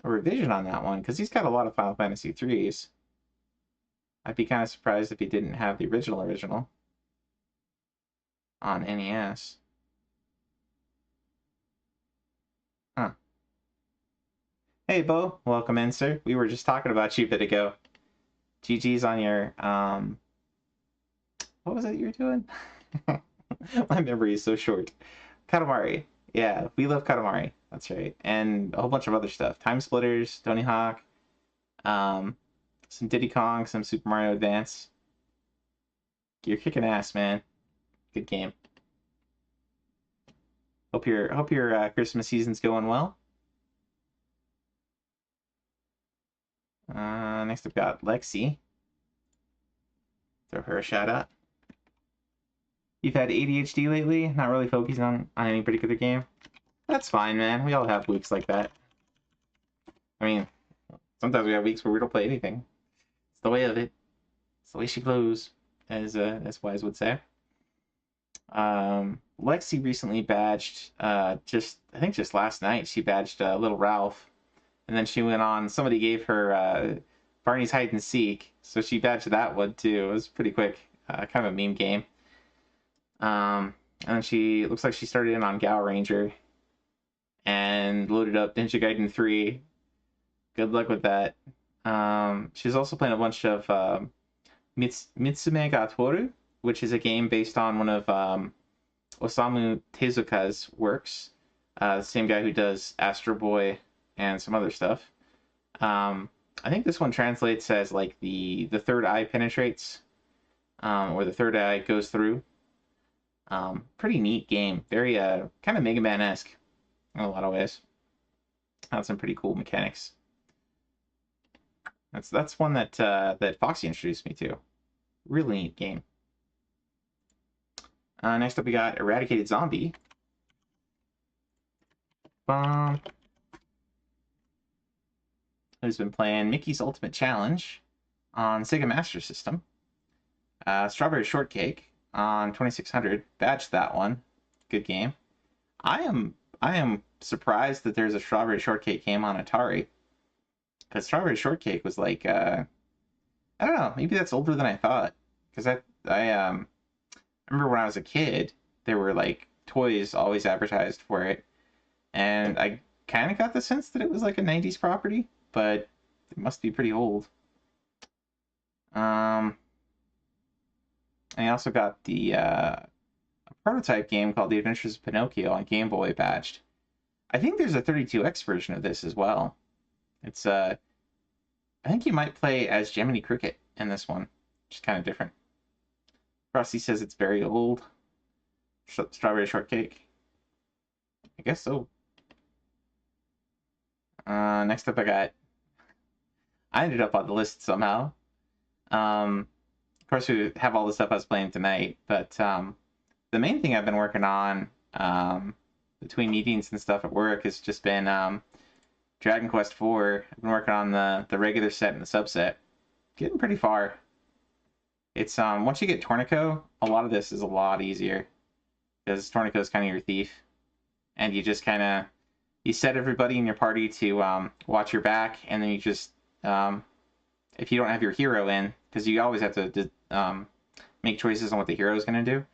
revision on that one, because he's got a lot of Final Fantasy IIIs. I'd be kind of surprised if he didn't have the original on NES. Huh. Hey, Bo. Welcome in, sir. We were just talking about you a bit ago. GG's on your, what was it you were doing? My memory is so short. Katamari. Yeah, we love Katamari. That's right. And a whole bunch of other stuff. Time Splitters, Tony Hawk, some Diddy Kong, some Super Mario Advance. You're kicking ass, man. Good game. Hope your Christmas season's going well. Next I've got Lexi. Throw her a shout out. You've had ADHD lately, not really focusing on any particular game. That's fine, man. We all have weeks like that. I mean, sometimes we have weeks where we don't play anything. It's the way of it. It's the way she blows, as Wise would say. Lexi recently badged, I think just last night, she badged Little Ralph. And then she went on, somebody gave her Barney's Hide and Seek, so she badged that one too. It was pretty quick, kind of a meme game. And then looks like she started in on Gao Ranger and loaded up Ninja Gaiden 3. Good luck with that. She's also playing a bunch of Mitsume ga Toru, which is a game based on one of Osamu Tezuka's works. The same guy who does Astro Boy and some other stuff. I think this one translates as like the third eye penetrates, or the third eye goes through. Pretty neat game. Very kind of Mega Man-esque in a lot of ways. Has some pretty cool mechanics. That's one that Foxy introduced me to. Really neat game. Next up we got Eradicated Zombie. Who's been playing Mickey's Ultimate Challenge on Sega Master System. Strawberry Shortcake on 2600. Badged that one. Good game. I am surprised that there's a Strawberry Shortcake game on Atari. Because Strawberry Shortcake was like, I don't know, maybe that's older than I thought. Because I remember when I was a kid, there were like toys always advertised for it. And I kind of got the sense that it was like a 90s property, but it must be pretty old. I also got a prototype game called The Adventures of Pinocchio on Game Boy badged. I think there's a 32X version of this as well. It's I think you might play as Jiminy Cricket in this one, which is kind of different. Frosty says it's very old. Strawberry Shortcake. I guess so. Next up I ended up on the list somehow. Of course, we have all the stuff I was playing tonight, but the main thing I've been working on between meetings and stuff at work has just been Dragon Quest IV. I've been working on the regular set and the subset. Getting pretty far. It's once you get Tornico, a lot of this is a lot easier. Because Tornico is kind of your thief. And you just kind of, you set everybody in your party to watch your back, and then you just, if you don't have your hero in, because you always have to make choices on what the hero is going to do.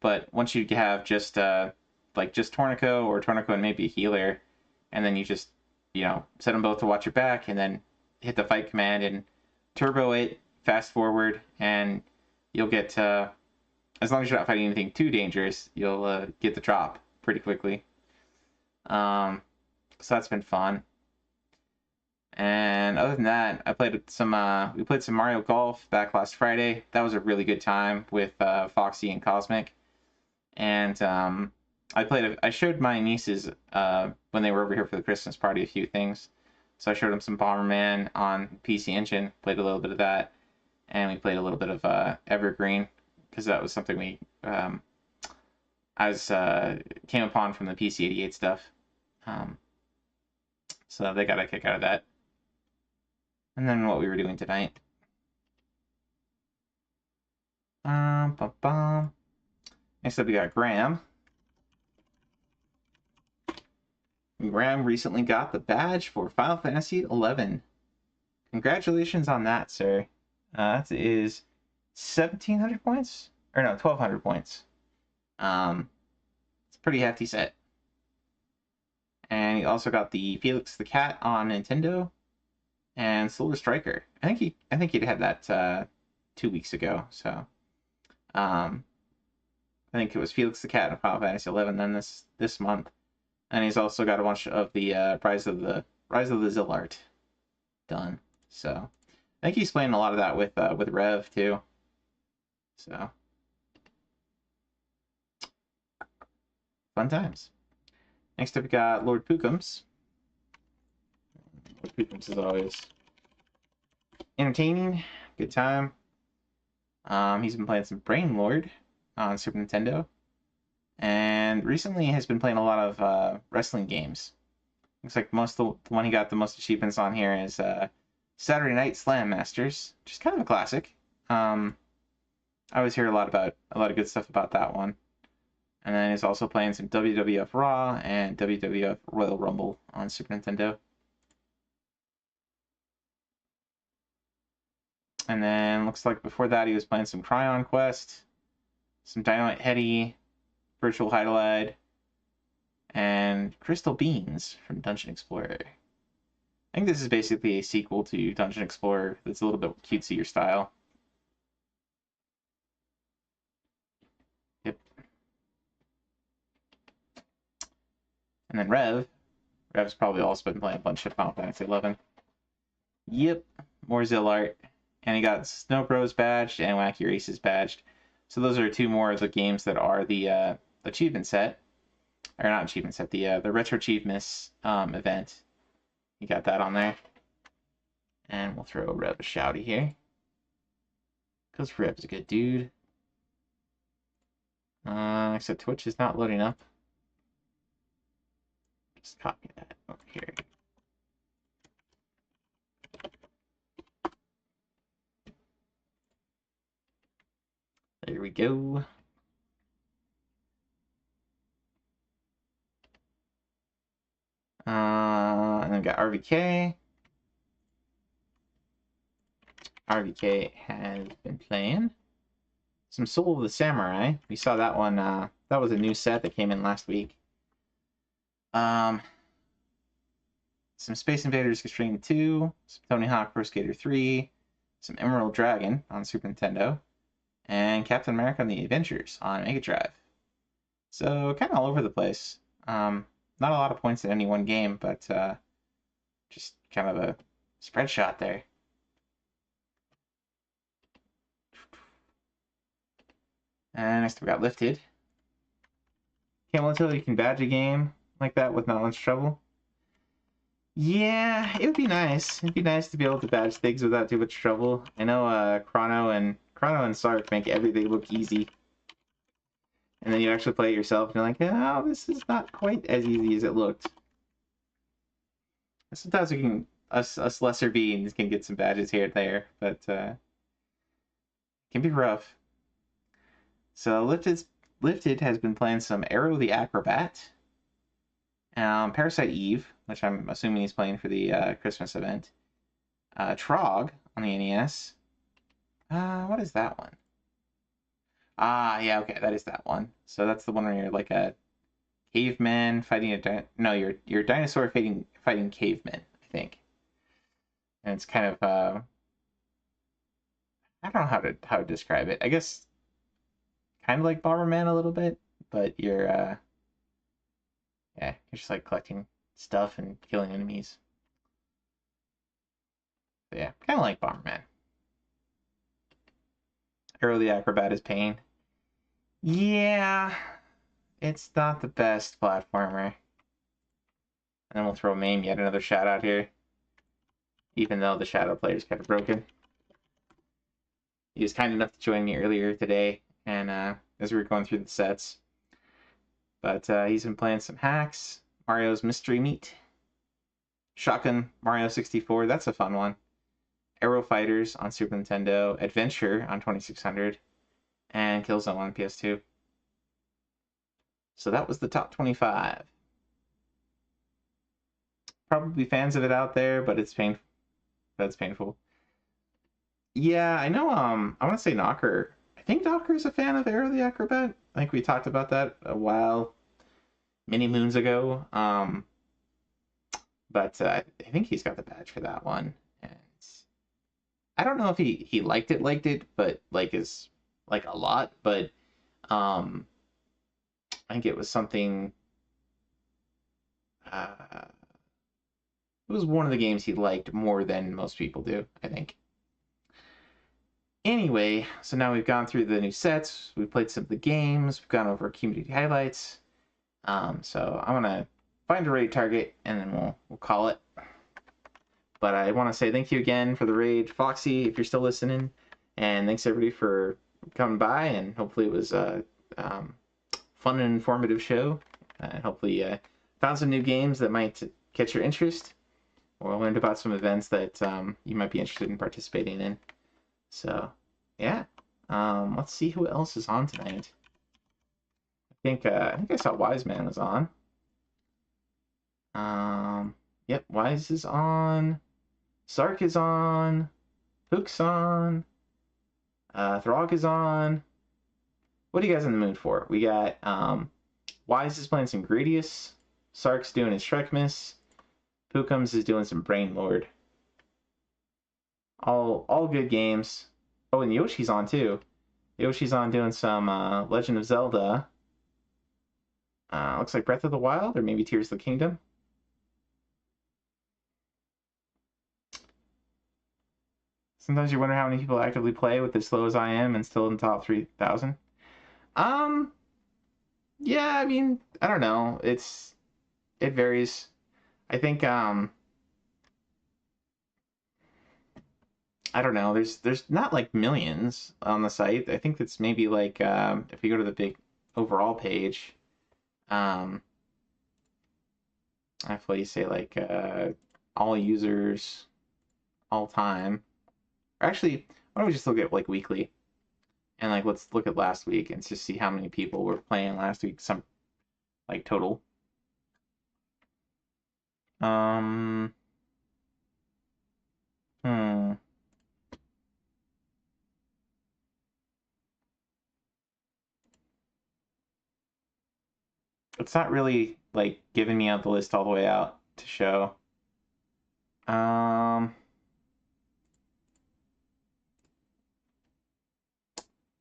But once you have just Tornico or Tornico and maybe a healer, and then you just, set them both to watch your back, and then hit the fight command and turbo it, fast forward, and you'll get, as long as you're not fighting anything too dangerous, you'll get the drop pretty quickly. So that's been fun. And other than that, we played some Mario Golf back last Friday. That was a really good time with Foxy and Cosmic. And I showed my nieces when they were over here for the Christmas party a few things. So I showed them some Bomberman on PC Engine, played a little bit of that, and we played a little bit of Evergreen, because that was something we came upon from the PC-88 stuff. So they got a kick out of that. And then what we were doing tonight. Next up we got Graham. Graham recently got the badge for Final Fantasy XI. Congratulations on that, sir. That is 1,700 points? Or no, 1,200 points. It's a pretty hefty set. And he also got the Felix the Cat on Nintendo and Solar Striker. I think he'd had that 2 weeks ago. So I think it was Felix the Cat and Final Fantasy XI then this month. And he's also got a bunch of the Rise of the Zillart done. So I think he's playing a lot of that with Rev too. So fun times. Next up, we got Lord Pookums. Lord Pookums is always entertaining, good time. He's been playing some Brain Lord on Super Nintendo, and recently has been playing a lot of wrestling games. Looks like the one he got the most achievements on here is Saturday Night Slam Masters, which is kind of a classic. I always hear a lot of good stuff about that one. And then he's also playing some WWF Raw and WWF Royal Rumble on Super Nintendo. And then looks like before that he was playing some Cryon Quest, some Dynamite Headdy, Virtual Hydolide, and Crystal Beans from Dungeon Explorer. I think this is basically a sequel to Dungeon Explorer that's a little bit cutesier style. Yep. And then Rev's probably also been playing a bunch of Final Fantasy 11. Yep, more Zillart. And he got Snow Bros badged and Wacky Races badged. So those are two more of the games that are the achievement set. Or not achievement set, the Retro Achievements event. You got that on there. And we'll throw Rev a shouty here. Because Rev's a good dude. Except Twitch is not loading up. Just copy that over here. There we go. And then we got RVK. RVK has been playing some Soul of the Samurai. We saw that one. That was a new set that came in last week. Some Space Invaders Extreme 2, some Tony Hawk Pro Skater 3, some Emerald Dragon on Super Nintendo, and Captain America and the Avengers on Mega Drive. So kind of all over the place. Not a lot of points in any one game, but just kind of a spread shot there. And next we got Lifted. Can't wait until you can badge a game like that with not much trouble. Yeah, it would be nice. It'd be nice to be able to badge things without too much trouble. I know Chrono and Sark make everything look easy. And then you actually play it yourself and you're like, oh, this is not quite as easy as it looked. Sometimes we can, us lesser beings can get some badges here and there, but it can be rough. So Lifted has been playing some Arrow the Acrobat, Parasite Eve, which I'm assuming he's playing for the Christmas event, Trog on the NES. What is that one? Yeah, okay, that is that one. So that's the one where you're like a caveman fighting you're a dinosaur fighting cavemen, I think. And it's kind of I don't know how to describe it. I guess kind of like Bomberman a little bit, but you're just like collecting stuff and killing enemies. So yeah, kind of like Bomberman. Arrow the Acrobat is pain. Yeah, it's not the best platformer. And then we'll throw Mame yet another shout out here. Even though the Shadow player is kind of broken. He was kind enough to join me earlier today, and as we were going through the sets. But he's been playing some hacks, Mario's Mystery Meat, Shotgun Mario 64, that's a fun one, Aero Fighters on Super Nintendo, Adventure on 2600, and Killzone on PS2. So that was the top 25. Probably fans of it out there, but it's painful. That's painful. Yeah, I know. I want to say Knocker. I think Knocker is a fan of Arrow the Acrobat. I think we talked about that a while, many moons ago. But I think he's got the badge for that one. And I don't know if he liked it, but is like a lot. But I think it was something. It was one of the games he liked more than most people do, I think. Anyway, so now we've gone through the new sets, we've played some of the games, we've gone over community highlights. So I'm gonna find a raid target, and then we'll call it. But I want to say thank you again for the raid, Foxy, if you're still listening, and thanks everybody for coming by. And hopefully it was a fun and informative show. And hopefully found some new games that might catch your interest, or learned about some events that you might be interested in participating in. So yeah, let's see who else is on tonight. I think I saw Wise Man was on. Yep, Wise is on. Sark is on. Hook's on. Throg is on. What are you guys in the mood for? We got Wise is playing some Gradius. Sark's doing his Shrekmas. Pookums is doing some Brain Lord. All good games. Oh, and Yoshi's on too. Yoshi's on doing some Legend of Zelda. Looks like Breath of the Wild, or maybe Tears of the Kingdom. Sometimes you wonder how many people actively play with as slow as I am and still in the top 3,000. Yeah, I mean, I don't know. It varies. I think I don't know. There's not like millions on the site. I think it's maybe like if you go to the big overall page, I feel you say like all users, all time. Or actually, why don't we just look at like weekly, and like let's look at last week and just see how many people were playing last week. Some like total. It's not really like giving me out the list all the way out to show.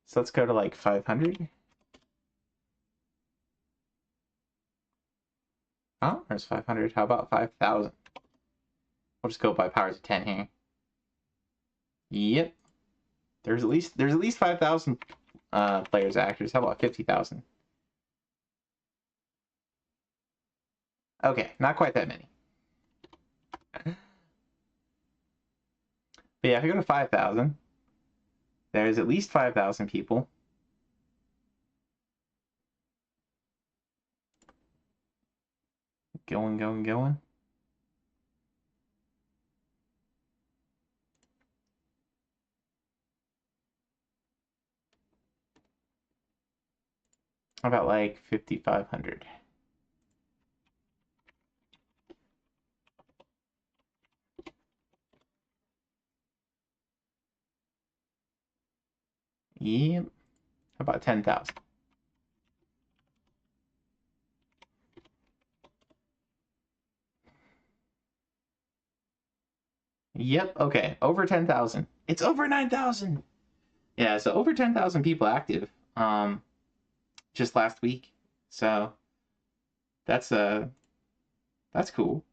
So let's go to like 500. Oh, there's 500. How about 5,000? We'll just go by powers of 10 here. Yep. There's at least 5,000 players actors. How about 50,000? Okay, not quite that many. But yeah, if you go to 5,000, there's at least 5,000 people. Going. How about like 5,500? Yep. How about 10,000? Yep, okay. Over 10,000. It's over 9,000. Yeah, so over 10,000 people active just last week. So that's cool.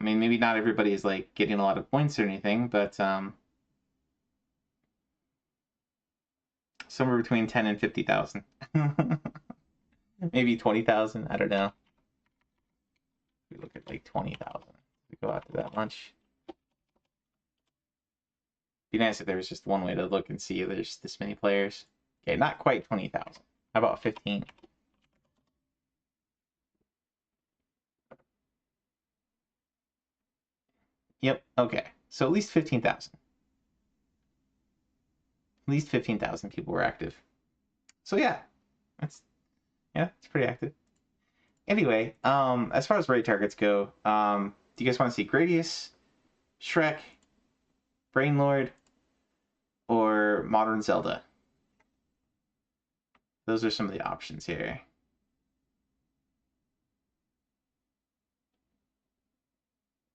I mean, maybe not everybody is like getting a lot of points or anything, but somewhere between 10 and 50,000. Maybe 20,000, I don't know. We look at like 20,000. We go out to that much. Be nice if there was just one way to look and see there's this many players. Okay, not quite 20,000. How about 15? Yep, okay. So at least 15,000. At least 15,000 people were active. So yeah, it's pretty active. Anyway, as far as raid targets go, do you guys want to see Gradius, Shrek, Brain Lord, or Modern Zelda? Those are some of the options here.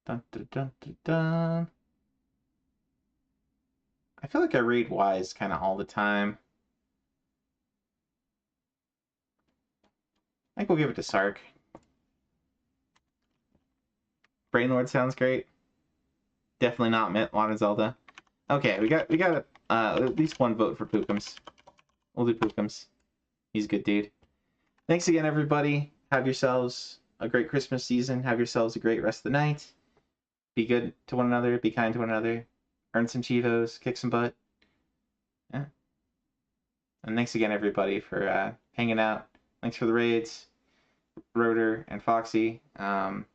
Dun, dun, dun, dun, dun. I feel like I raid Wise kind of all the time. I think we'll give it to Sark. Brain Lord sounds great. Definitely not Modern Zelda. Okay, we got at least one vote for Pookums. We'll do Pookums. He's a good dude. Thanks again, everybody. Have yourselves a great Christmas season. Have yourselves a great rest of the night. Be good to one another. Be kind to one another. Earn some Cheetos. Kick some butt. Yeah. And thanks again, everybody, for hanging out. Thanks for the raids, Rotor and Foxy. Thanks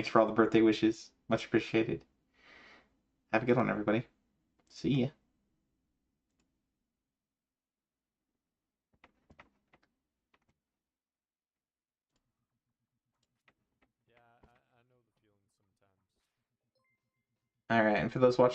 for all the birthday wishes. Much appreciated. Have a good one, everybody. See ya. All right, and for those watching